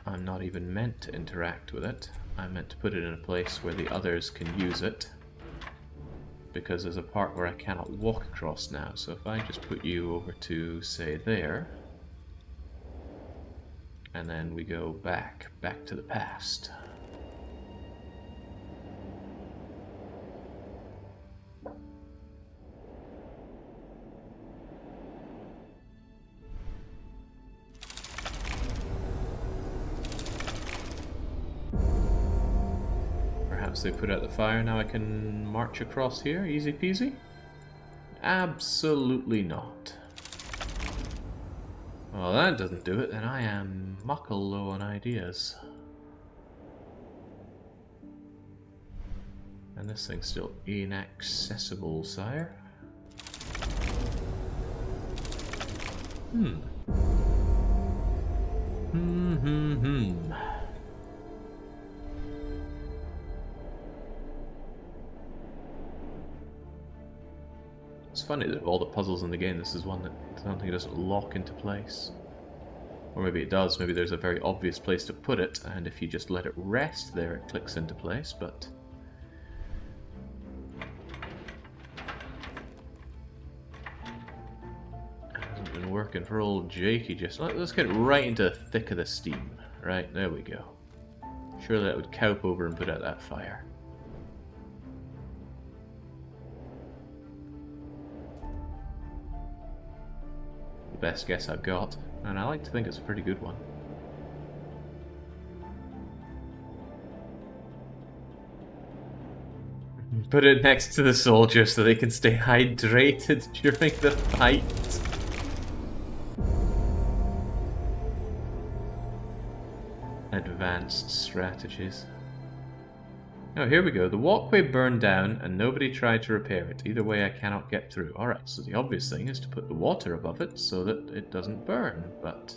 I'm not even meant to interact with it. I'm meant to put it in a place where the others can use it, because there's a part where I cannot walk across now. So if I just put you over to, say, there, and then we go back to the past. They put out the fire, now I can march across here, easy peasy? Absolutely not. Well, that doesn't do it, then I am muckle low on ideas. And this thing's still inaccessible, sire. It's funny that of all the puzzles in the game, this is one that I don't think it doesn't lock into place. Or maybe it does, maybe there's a very obvious place to put it, and if you just let it rest there, it clicks into place, but... hasn't been working for old Jakey just... Let's get right into the thick of the steam. Right, there we go. Surely that would cowp over and put out that fire. Best guess I've got, and I like to think it's a pretty good one. Put it next to the soldiers so they can stay hydrated during the fight. Advanced strategies. Oh, here we go. The walkway burned down and nobody tried to repair it. Either way, I cannot get through. Alright, so the obvious thing is to put the water above it so that it doesn't burn, but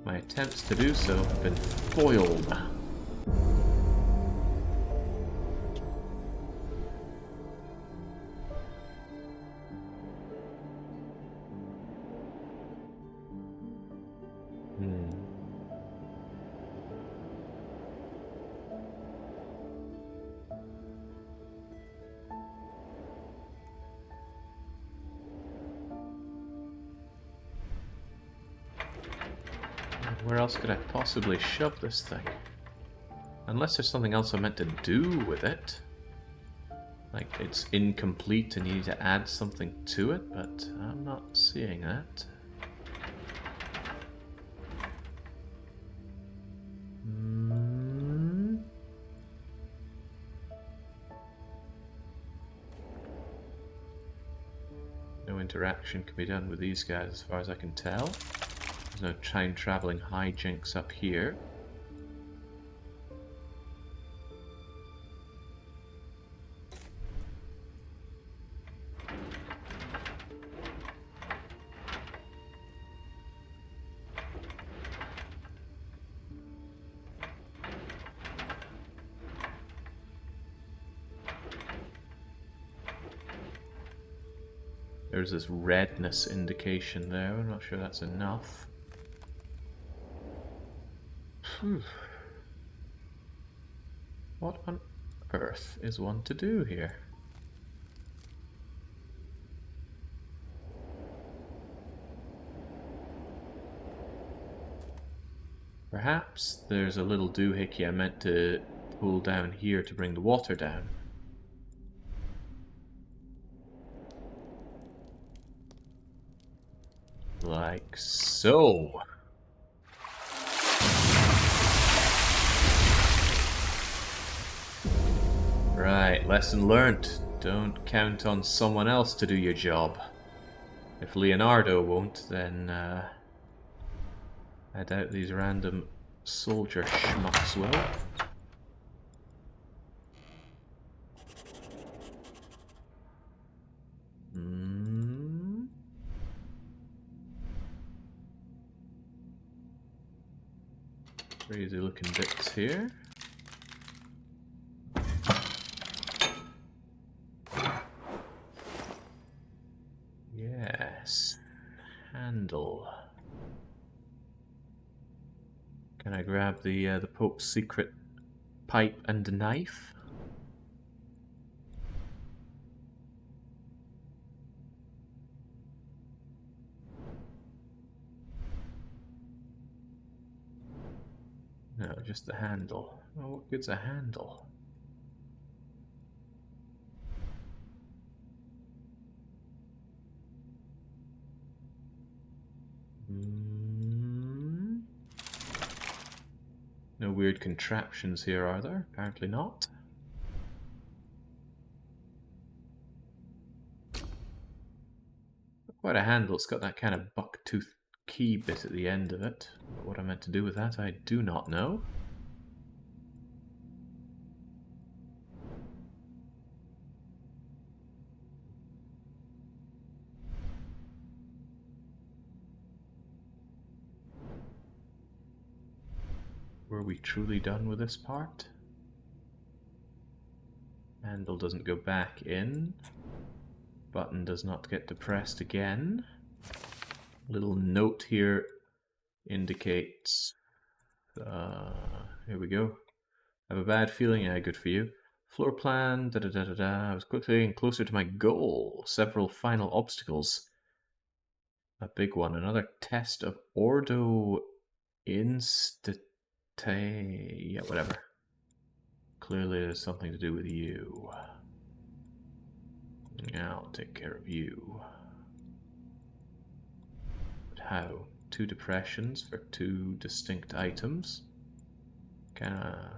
my attempts to do so have been foiled. Where else could I possibly shove this thing? Unless there's something else I'm meant to do with it. Like it's incomplete and you need to add something to it, but I'm not seeing that. No interaction can be done with these guys as far as I can tell. There's no time-traveling hijinks up here. There's this redness indication there. I'm not sure that's enough. What on earth is one to do here? Perhaps there's a little doohickey I meant to pull down here to bring the water down. Like so. Right, lesson learned. Don't count on someone else to do your job. If Leonardo won't, then I doubt these random soldier schmucks will. Crazy looking bits here. Yes. Handle. Can I grab the Pope's secret pipe and knife? No, just the handle. Oh, what good's a handle? No weird contraptions here, are there? Apparently not. Quite a handle. It's got that kind of bucktooth key bit at the end of it. But what I meant to do with that, I do not know. Were we truly done with this part? Handle doesn't go back in. Button does not get depressed again. Little note here indicates... here we go. I have a bad feeling, yeah, good for you. Floor plan, da-da-da-da-da. I was quickly getting closer to my goal. Several final obstacles. A big one. Another test of Ordo Instate... yeah, whatever. Clearly there's something to do with you. I'll take care of you. But how? 2 depressions for 2 distinct items. Kinda...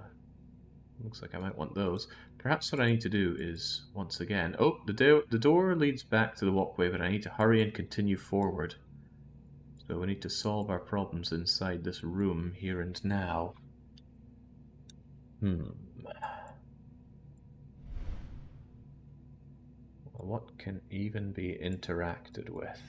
looks like I might want those. Perhaps what I need to do is, once again... oh, the door leads back to the walkway, but I need to hurry and continue forward. So we need to solve our problems inside this room, here and now. What can even be interacted with?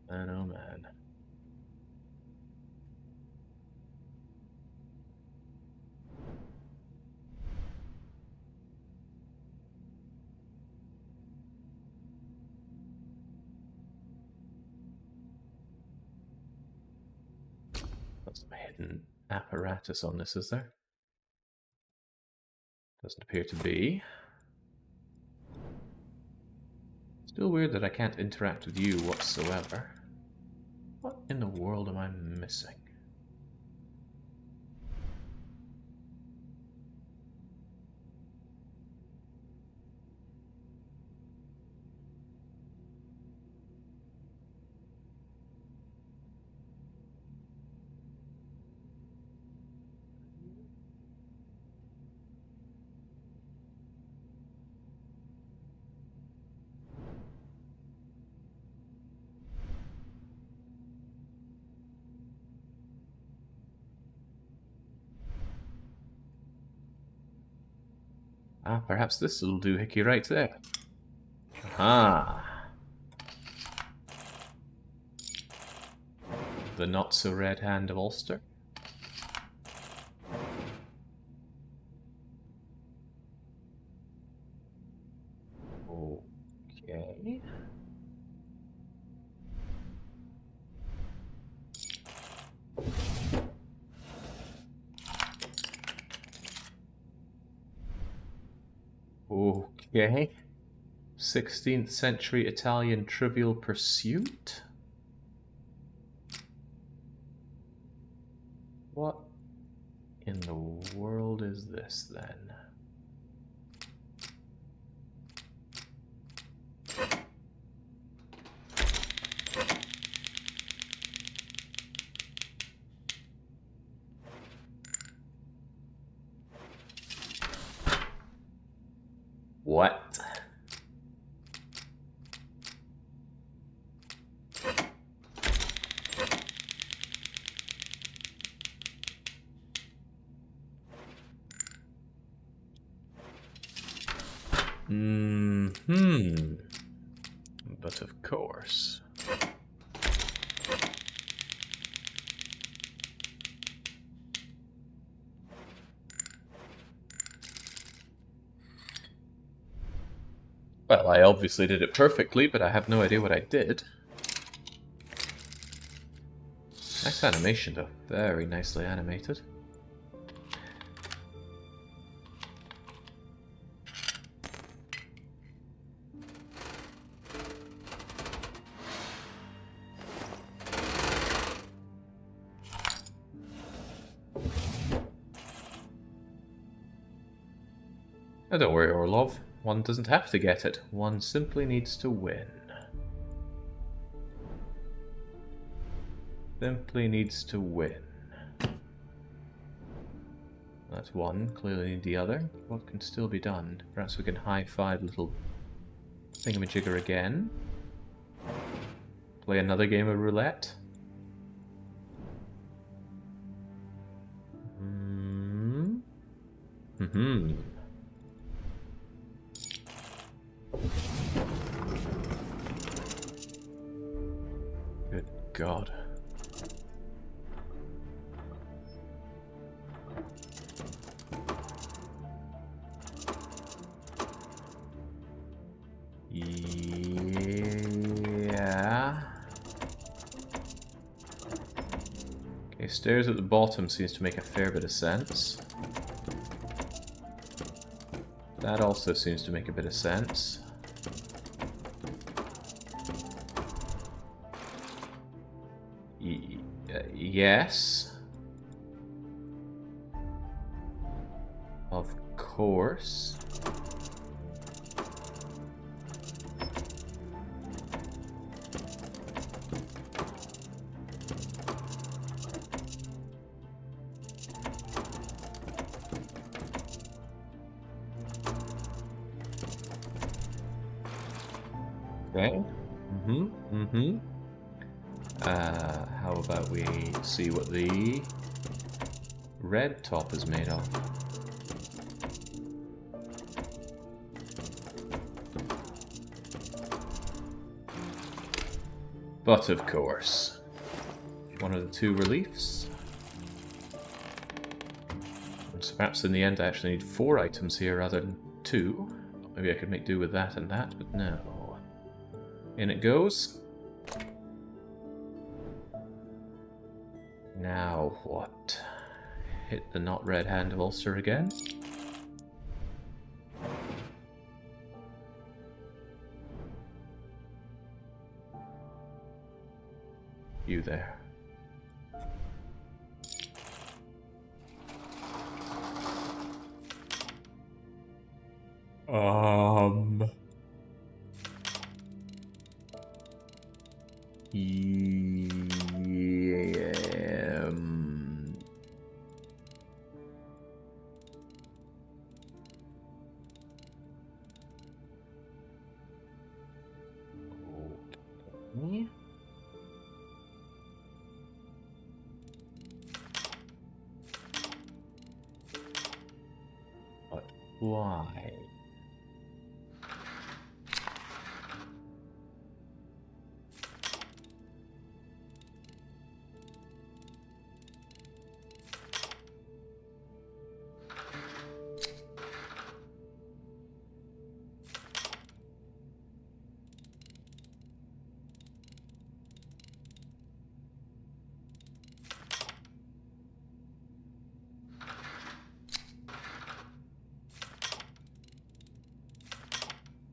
Man, oh man. There's some hidden apparatus on this, is there? Doesn't appear to be. Still weird that I can't interact with you whatsoever. What in the world am I missing? Ah, perhaps this will do hickey right there. Aha! The not-so-red hand of Ulster. Okay. Okay. 16th century Italian Trivial Pursuit? What in the world is this then? What? But of course. Well, I obviously did it perfectly, but I have no idea what I did. Nice animation, though. Very nicely animated. Oh, don't worry, Orlov. One doesn't have to get it. One simply needs to win. Simply needs to win. That's one. Clearly need the other. What can still be done? Perhaps we can high-five little thingamajigger again. Play another game of roulette. Good God. Yeah. Okay, stairs at the bottom seems to make a fair bit of sense. That also seems to make a bit of sense. Yes. Of course. Okay. How about we see what the red top is made of? But of course, one of the two reliefs. So perhaps in the end I actually need 4 items here rather than 2. Maybe I could make do with that and that, but no. In it goes. Now what? Hit the not red hand of Ulster again. You there. Okay. But why?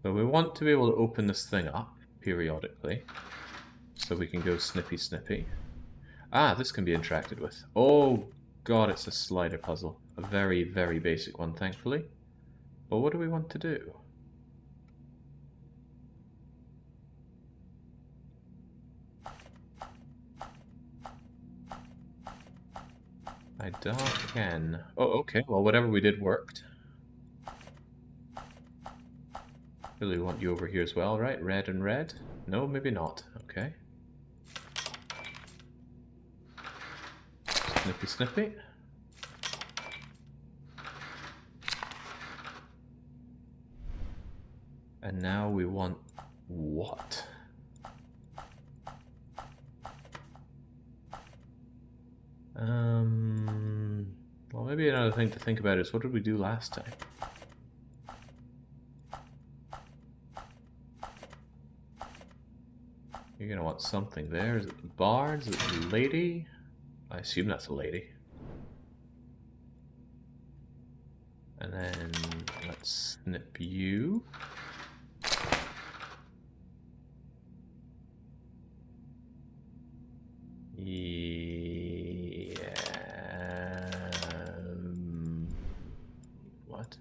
So we want to be able to open this thing up periodically, so we can go snippy snippy. Ah, this can be interacted with. Oh god, it's a slider puzzle. A very, very basic one, thankfully. But what do we want to do? I don't can. Oh, okay, well whatever we did worked. Really want you over here as well, right? Red and red? No, maybe not. Okay. Snippy snippy. And now we want what? Well, maybe another thing to think about is what did we do last time? You're gonna want something there. Is it the bard? Is it the lady? I assume that's a lady. And then let's snip you. Yeah. What?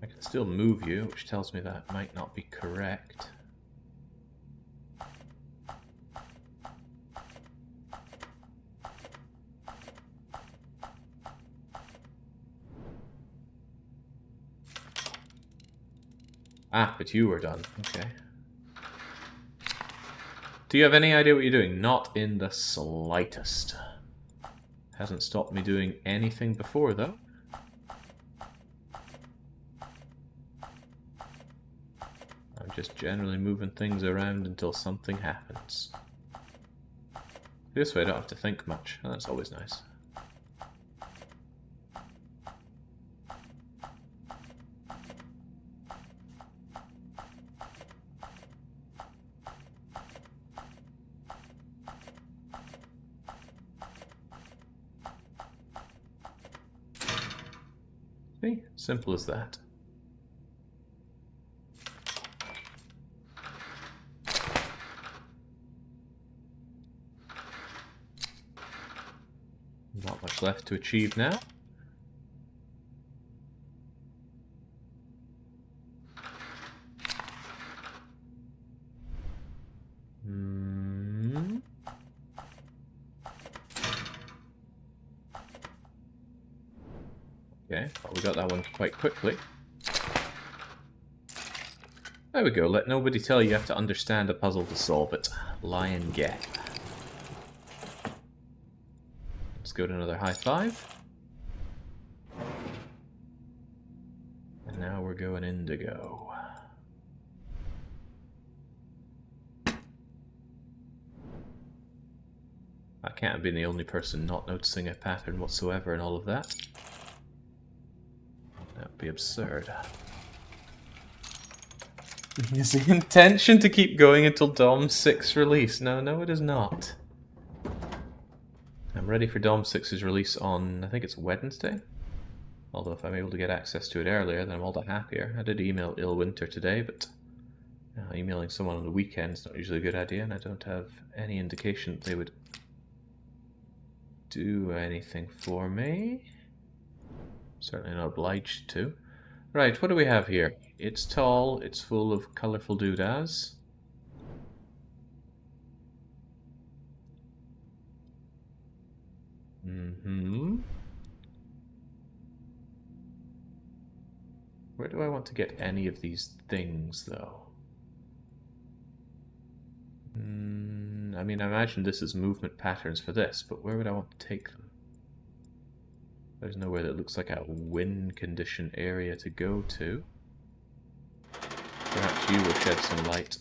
I can still move you, which tells me that might not be correct. Ah, but you were done. Okay. Do you have any idea what you're doing? Not in the slightest. Hasn't stopped me doing anything before, though. I'm just generally moving things around until something happens. This way I don't have to think much. That's always nice. See? Simple as that. Not much left to achieve now. Okay, well, we got that one quite quickly. There we go, let nobody tell you have to understand a puzzle to solve it. Lion gap. Let's go to another high five. And now we're going indigo. I can't have been the only person not noticing a pattern whatsoever in all of that. That would be absurd. Is the intention to keep going until Dom 6 release? No, it is not. I'm ready for Dom 6's release on, I think it's Wednesday? Although if I'm able to get access to it earlier, then I'm all the happier. I did email Illwinter today, but emailing someone on the weekend is not usually a good idea, and I don't have any indication that they would do anything for me. Certainly not obliged to. Right, what do we have here? It's tall, it's full of colourful doodahs. Where do I want to get any of these things, though? I mean, I imagine this is movement patterns for this, but where would I want to take them? There's nowhere that looks like a win condition area to go to. Perhaps you will shed some light.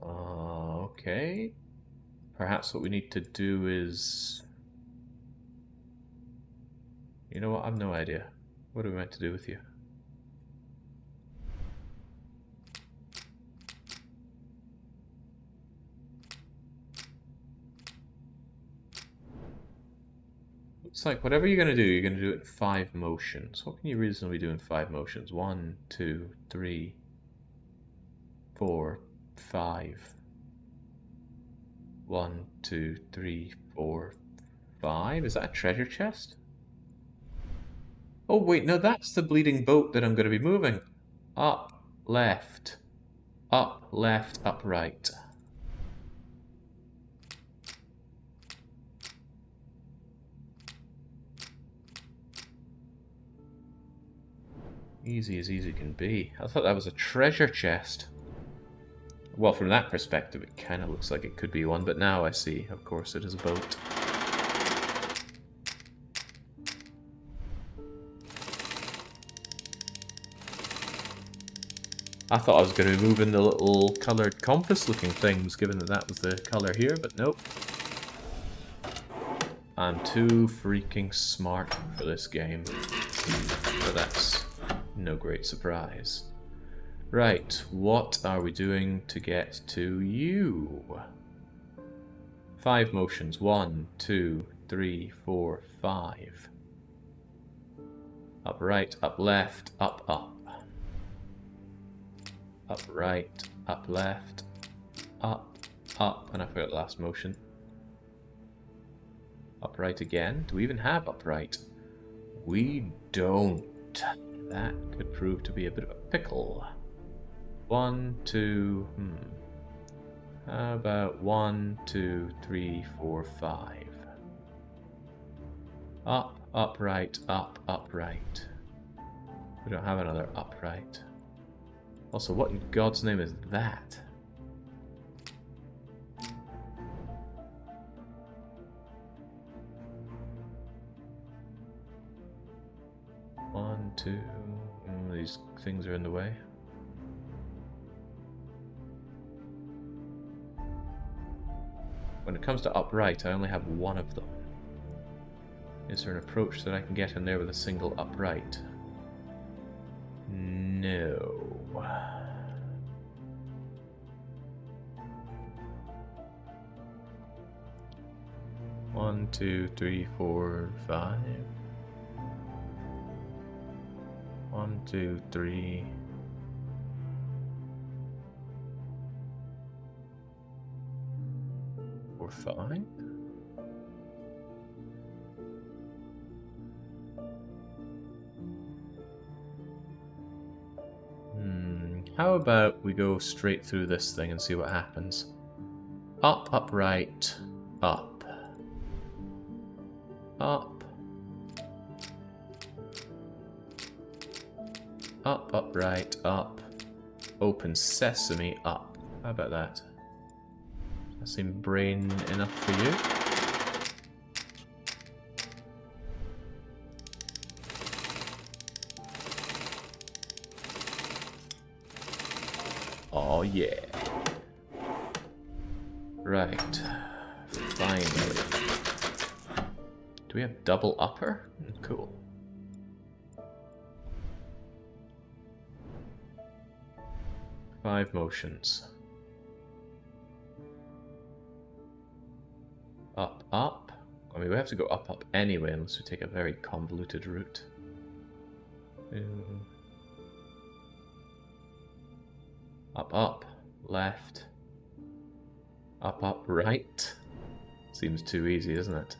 Okay. Perhaps what we need to do is... You know what? I've no idea. What are we meant to do with you? It's like, whatever you're going to do it in 5 motions. What can you reasonably do in 5 motions? 1, 2, 3, 4, 5. 1, 2, 3, 4, 5. Is that a treasure chest? Oh, wait, no, that's the bleeding boat that I'm going to be moving. Up, left, up, left, up, right. Easy as easy can be. I thought that was a treasure chest. Well, from that perspective, it kind of looks like it could be one, but now I see, of course, it is a boat. I thought I was going to be moving the little coloured compass-looking things, given that that was the colour here, but nope. I'm too freaking smart for this game, but that's no great surprise. Right, what are we doing to get to you? 5 motions. 1, 2, 3, 4, 5. Up right, up left, up up. Up right, up left, up, up, and I forgot the last motion. Upright again. Do we even have upright? We don't. That could prove to be a bit of a pickle. 1, 2, How about 1, 2, 3, 4, 5? Up, upright, up, upright. We don't have another upright. Also, what in God's name is that? One, two. These things are in the way. When it comes to upright, I only have one of them. Is there an approach that I can get in there with a single upright? No. 1, 2, 3, 4, 5. 1, 2, 3. Or 5? How about we go straight through this thing and see what happens? Up, upright, up. Up. Up, upright, up. Open sesame, up. How about that? Does that seem brain enough for you? Oh yeah. Right. Finally. Do we have double upper? Cool. Five motions. Up, up. I mean, we have to go up, up anyway, unless we take a very convoluted route. Up, up, left. Up, up, right. Seems too easy, doesn't it?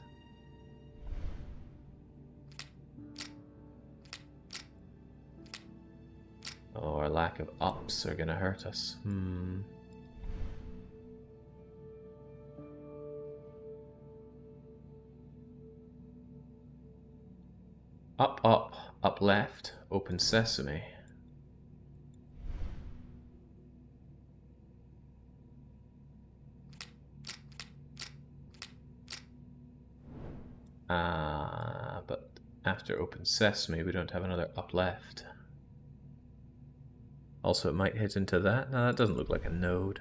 Oh, our lack of ups are gonna hurt us. Up, up, up left, open sesame. But after open sesame, we don't have another up left. Also, it might hit into that. No, that doesn't look like a node.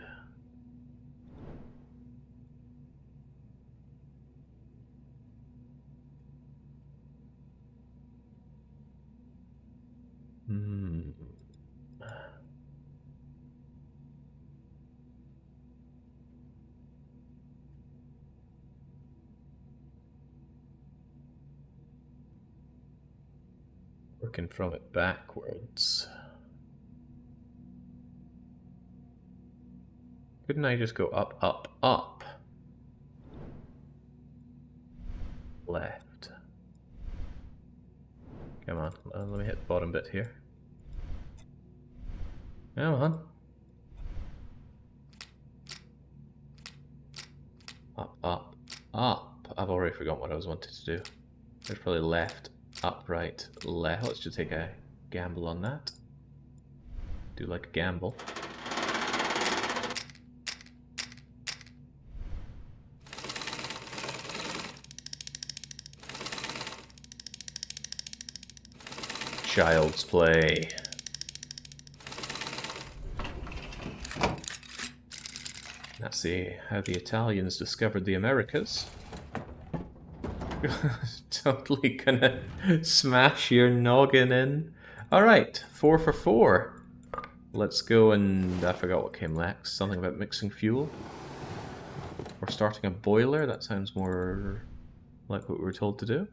Working from it backwards. Couldn't I just go up, up, up? Left. Come on, let me hit the bottom bit here. Come on. Up, up, up. I've already forgotten what I was wanting to do. There's probably left, up, right, left. Let's just take a gamble on that. Do like a gamble. Child's play. Let's see how the Italians discovered the Americas. Totally gonna smash your noggin in. Alright, 4 for 4. Let's go and... I forgot what came next. Something about mixing fuel. Or starting a boiler. That sounds more like what we were told to do.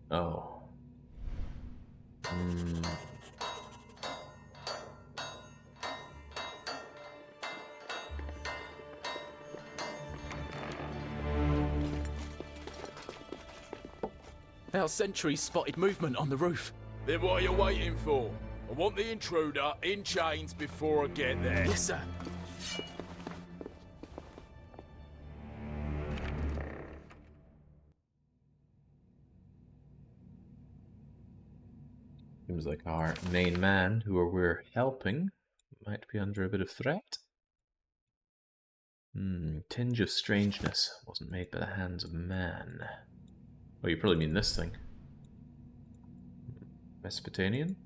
Oh. Our sentries spotted movement on the roof. Then what are you waiting for? I want the intruder in chains before I get there. Yes, sir. Seems like our main man, who we're helping, might be under a bit of threat. Tinge of strangeness wasn't made by the hands of man. Oh, you probably mean this thing. Mesopotamian?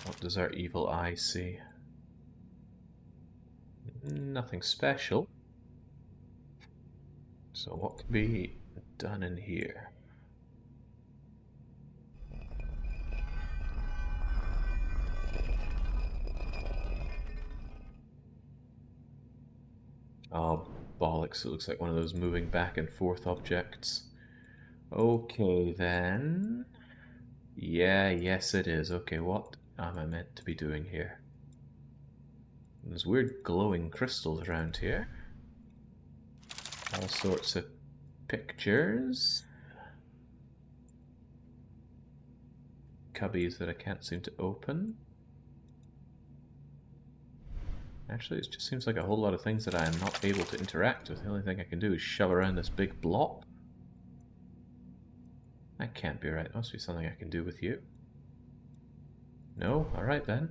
What does our evil eye see? Nothing special. So what can be done in here? Oh, bollocks, it looks like one of those moving back and forth objects. Okay, then. Yeah, yes it is. Okay, what am I meant to be doing here? There's weird glowing crystals around here. All sorts of pictures. Cubbies that I can't seem to open. Actually, it just seems like a whole lot of things that I am not able to interact with. The only thing I can do is shove around this big block. That can't be right. Must be something I can do with you. No? Alright then.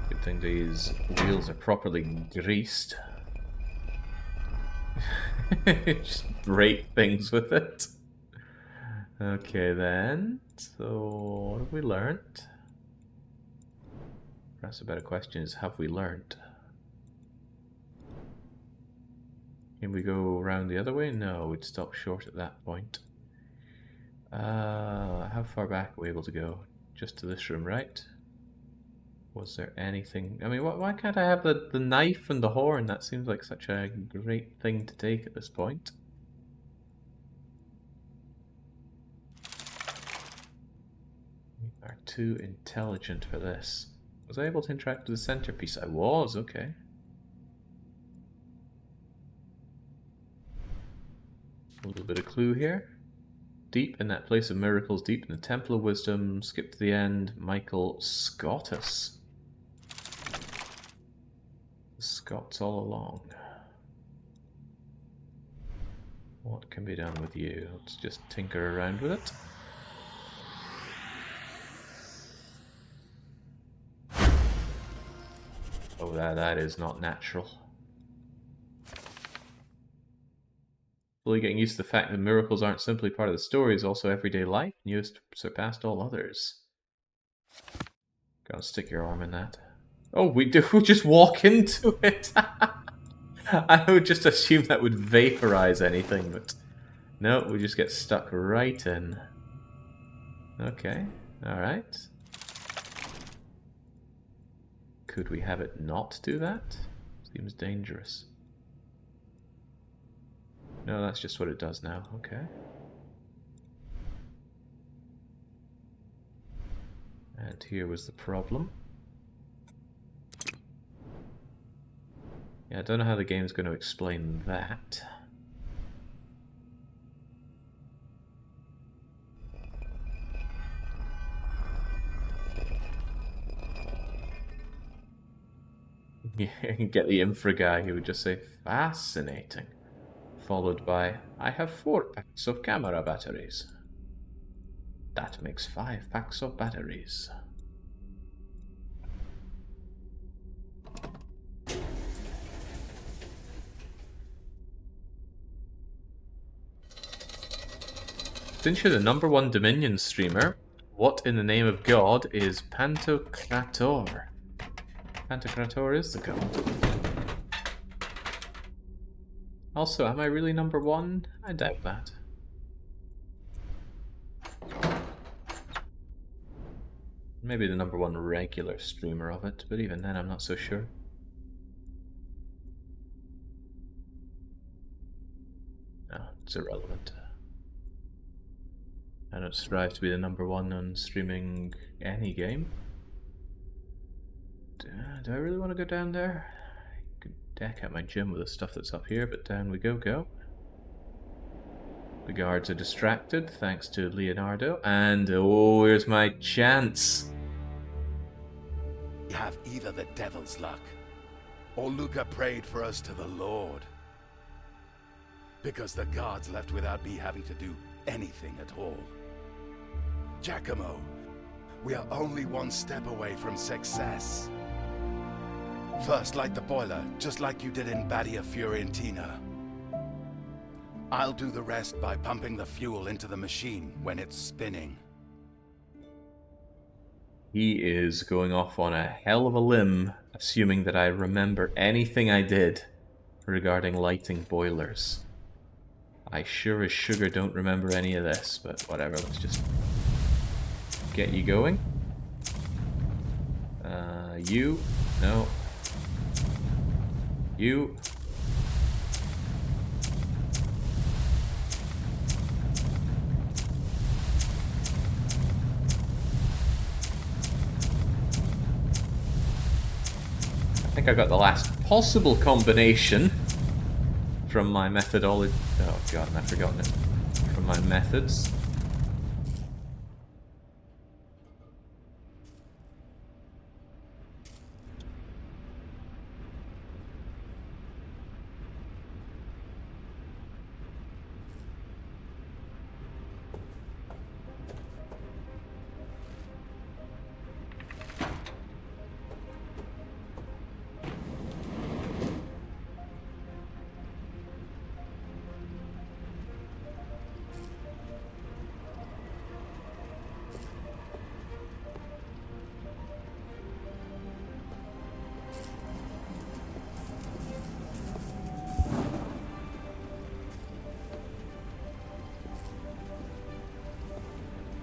Good thing these wheels are properly greased. Just break things with it. Okay then, so what have we learnt? Perhaps a better question is, have we learnt? Can we go around the other way? No, we'd stop short at that point. How far back are we able to go? Just to this room, right? Was there anything... I mean, why can't I have the knife and the horn? That seems like such a great thing to take at this point. Are too intelligent for this. Was I able to interact with the centerpiece? I was, okay. A little bit of clue here. Deep in that place of miracles, deep in the Temple of Wisdom, skip to the end, Michael Scotus. The Scots all along. What can be done with you? Let's just tinker around with it. Oh, that is not natural. Fully getting used to the fact that miracles aren't simply part of the story, is also everyday life, and you have surpassed all others. Gotta stick your arm in that. Oh, we just walk into it! I would just assume that would vaporize anything, but no, we just get stuck right in. Okay, alright. Could we have it not do that? Seems dangerous. No, that's just what it does now. Okay. And here was the problem. Yeah, I don't know how the game's going to explain that. Yeah, you can get the infra guy who would just say, fascinating. Followed by, I have 4 packs of camera batteries. That makes 5 packs of batteries. Since you're the #1 Dominion streamer, what in the name of God is Pantocrator? Pantocrator is the god. Also, am I really #1? I doubt that. Maybe the #1 regular streamer of it, but even then I'm not so sure. No, it's irrelevant. I don't strive to be the #1 on streaming any game. Do I really want to go down there? I could deck out my gym with the stuff that's up here, but down we go. The guards are distracted, thanks to Leonardo, and oh, here's my chance. We have either the devil's luck, or Luca prayed for us to the Lord. Because the guards left without me having to do anything at all. Giacomo, we are only one step away from success. First, light the boiler, just like you did in Badia Fiorentina. I'll do the rest by pumping the fuel into the machine when it's spinning. He is going off on a hell of a limb, assuming that I remember anything I did regarding lighting boilers. I sure as sugar don't remember any of this, but whatever, let's just get you going. You. No. You. I think I got the last possible combination from my methodology. Oh god, I've forgotten it. From my methods.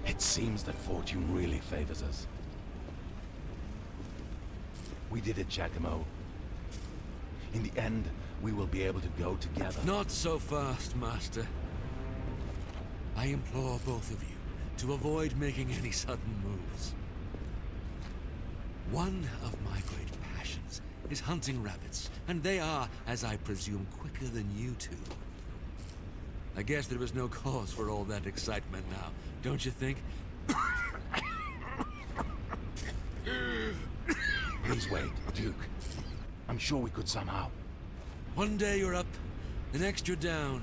It seems that fortune really favors us. We did it, Giacomo. In the end, we will be able to go together. Not so fast, Master. I implore both of you to avoid making any sudden moves. One of my great passions is hunting rabbits, and they are, as I presume, quicker than you two. I guess there is no cause for all that excitement now, don't you think? Please wait, Duke. I'm sure we could somehow. One day you're up, the next you're down.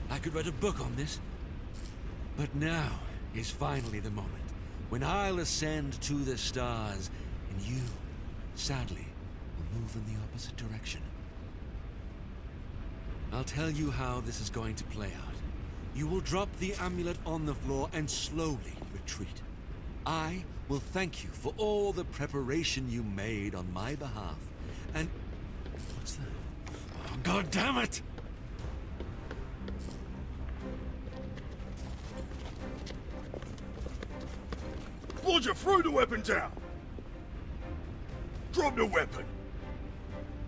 I could write a book on this. But now is finally the moment when I'll ascend to the stars, and you, sadly, will move in the opposite direction. I'll tell you how this is going to play out. You will drop the amulet on the floor and slowly retreat. I will thank you for all the preparation you made on my behalf. And... what's that? Oh, God damn it! Roger, throw the weapon down. Drop the weapon.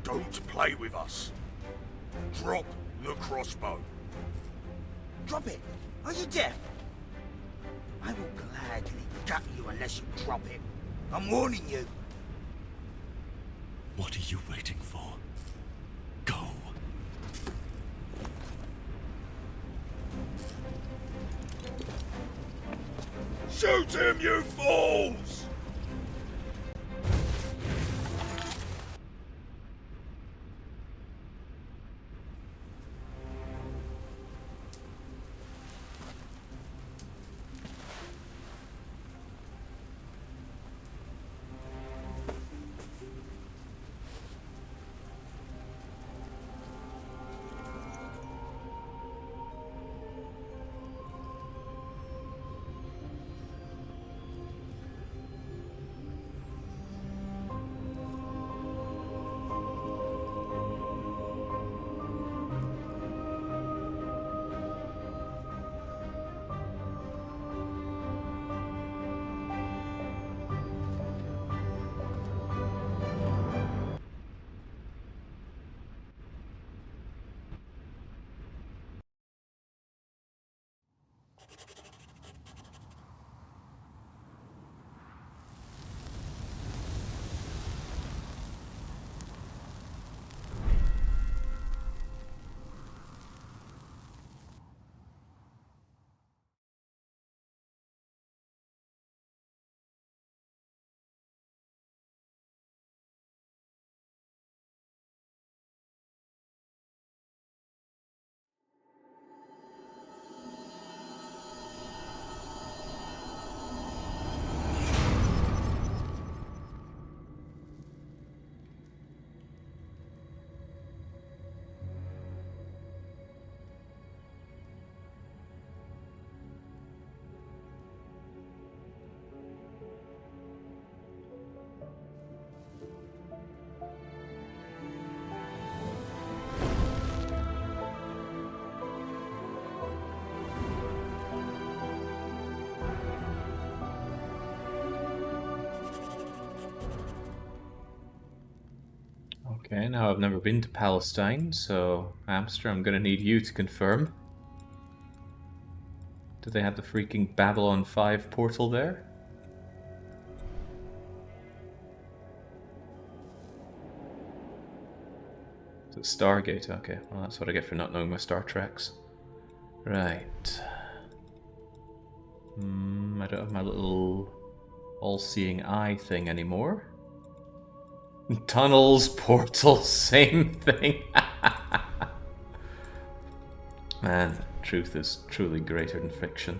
Don't play with us. Drop the crossbow. Drop it. Are you deaf? I will gladly gut you unless you drop it. I'm warning you. What are you waiting for? Go. Shoot him, you fools! Okay, now I've never been to Palestine, so Amster, I'm gonna need you to confirm. Do they have the freaking Babylon 5 portal there? Is it Stargate? Okay, well that's what I get for not knowing my Star Treks. Right. I don't have my little all-seeing eye thing anymore. Tunnels, portals, same thing. Man, truth is truly greater than fiction.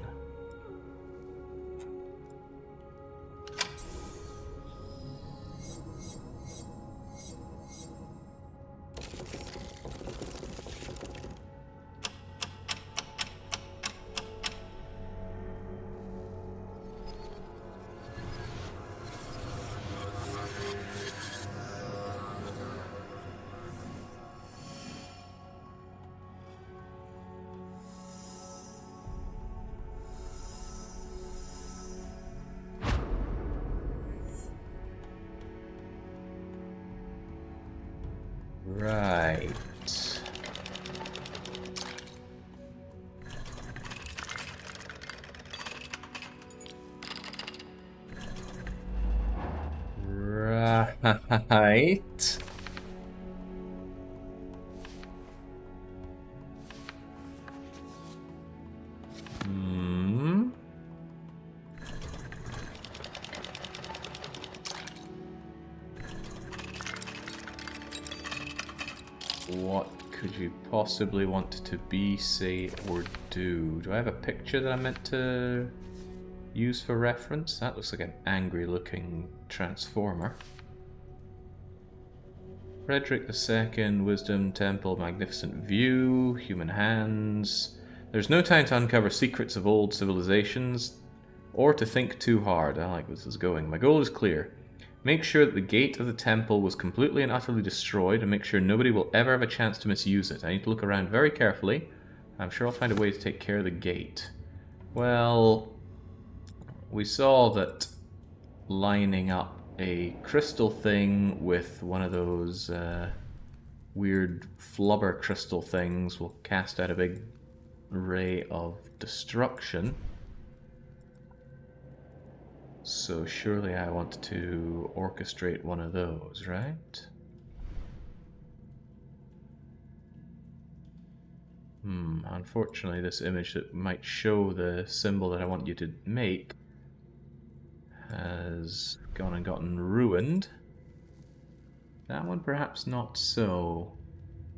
Right. Right. What could you possibly want to be, say, or do? Do I have a picture that I meant to use for reference? That looks like an angry-looking transformer. Frederick II, Wisdom Temple, Magnificent View, Human Hands. There's no time to uncover secrets of old civilizations, or to think too hard. I like where this is going. My goal is clear. Make sure that the gate of the temple was completely and utterly destroyed, and make sure nobody will ever have a chance to misuse it. I need to look around very carefully. I'm sure I'll find a way to take care of the gate. Well, we saw that lining up a crystal thing with one of those weird flubber crystal things will cast out a big ray of destruction. So surely I want to orchestrate one of those, right? Unfortunately, this image that might show the symbol that I want you to make has gone and gotten ruined. That one perhaps not so.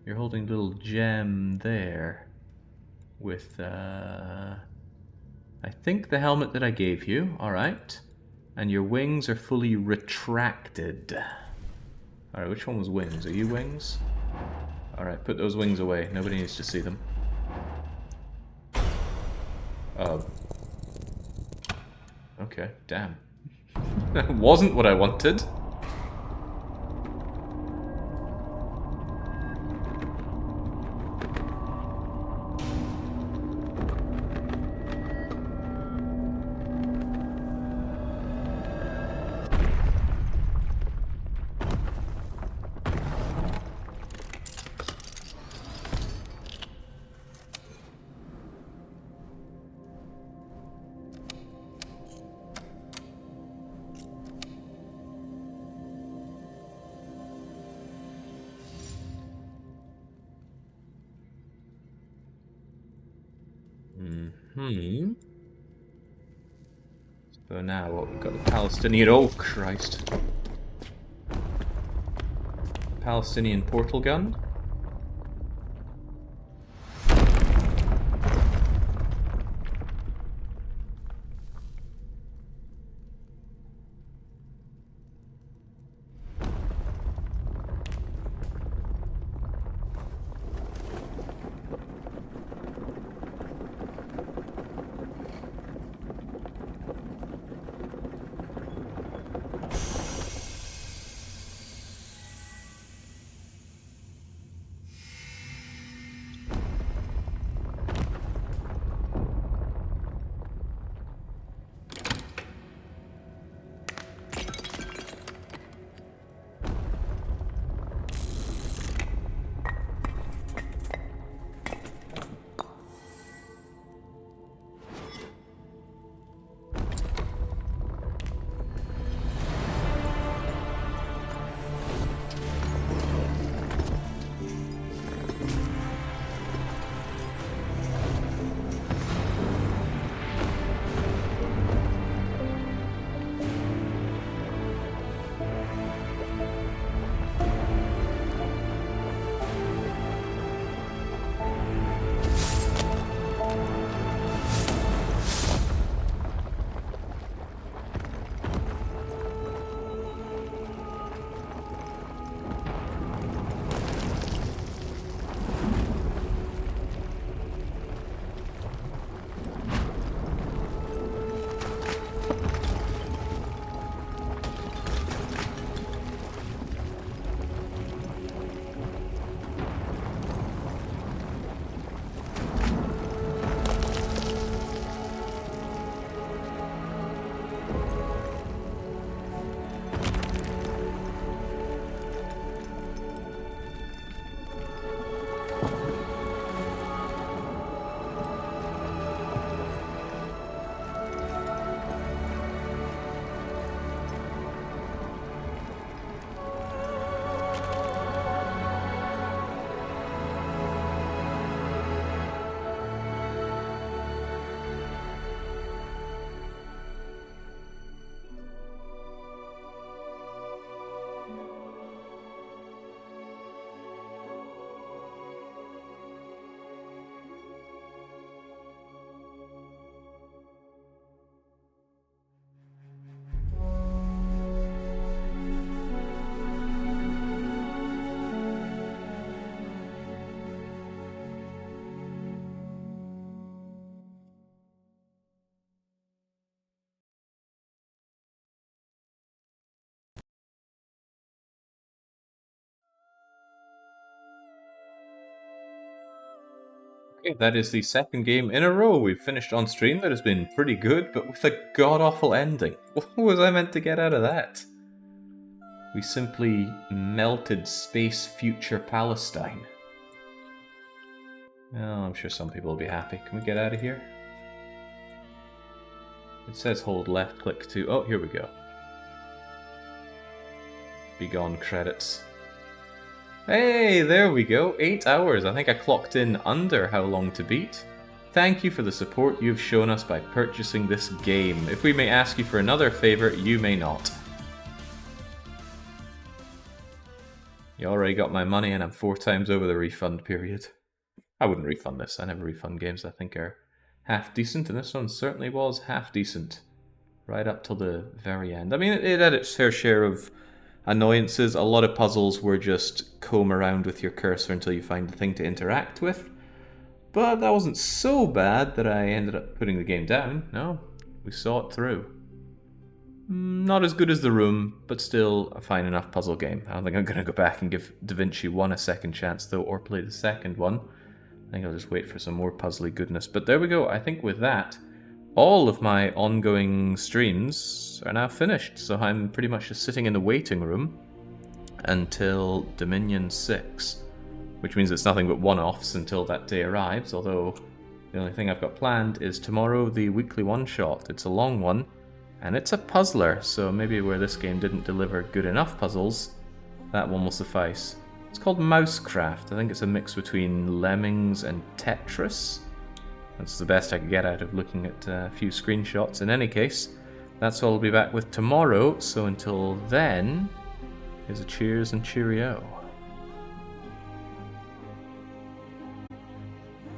You're holding a little gem there with, I think the helmet that I gave you, alright. And your wings are fully retracted. Alright, which one was wings? Are you wings? Alright, put those wings away. Nobody needs to see them. Okay, damn. That wasn't what I wanted. So now what, we've got the Palestinian... Oh, Christ. Palestinian portal gun. Okay, that is the second game in a row we've finished on stream that has been pretty good, but with a god-awful ending. What was I meant to get out of that? We simply melted space future Palestine. Well, I'm sure some people will be happy. Can we get out of here? It says hold left click to... Oh, here we go. Begone credits. Hey, there we go. 8 hours. I think I clocked in under how long to beat. Thank you for the support you've shown us by purchasing this game. If we may ask you for another favor, you may not. You already got my money and I'm 4 times over the refund period. I wouldn't refund this. I never refund games I think are half decent, and this one certainly was half decent. Right up till the very end. I mean, it had its fair share of annoyances. A lot of puzzles were just comb around with your cursor until you find the thing to interact with. But that wasn't so bad that I ended up putting the game down. No, we saw it through. Not as good as The Room, but still a fine enough puzzle game. I don't think I'm going to go back and give Da Vinci 1 a second chance though, or play the second one. I think I'll just wait for some more puzzly goodness. But there we go. I think with that, all of my ongoing streams are now finished, so I'm pretty much just sitting in the waiting room until Dominion 6, which means it's nothing but one-offs until that day arrives, although the only thing I've got planned is tomorrow the weekly one-shot. It's a long one, and it's a puzzler, so maybe where this game didn't deliver good enough puzzles, that one will suffice. It's called Mousecraft. I think it's a mix between Lemmings and Tetris. That's the best I could get out of looking at a few screenshots. In any case, that's all I'll be back with tomorrow, so until then, here's a cheers and cheerio.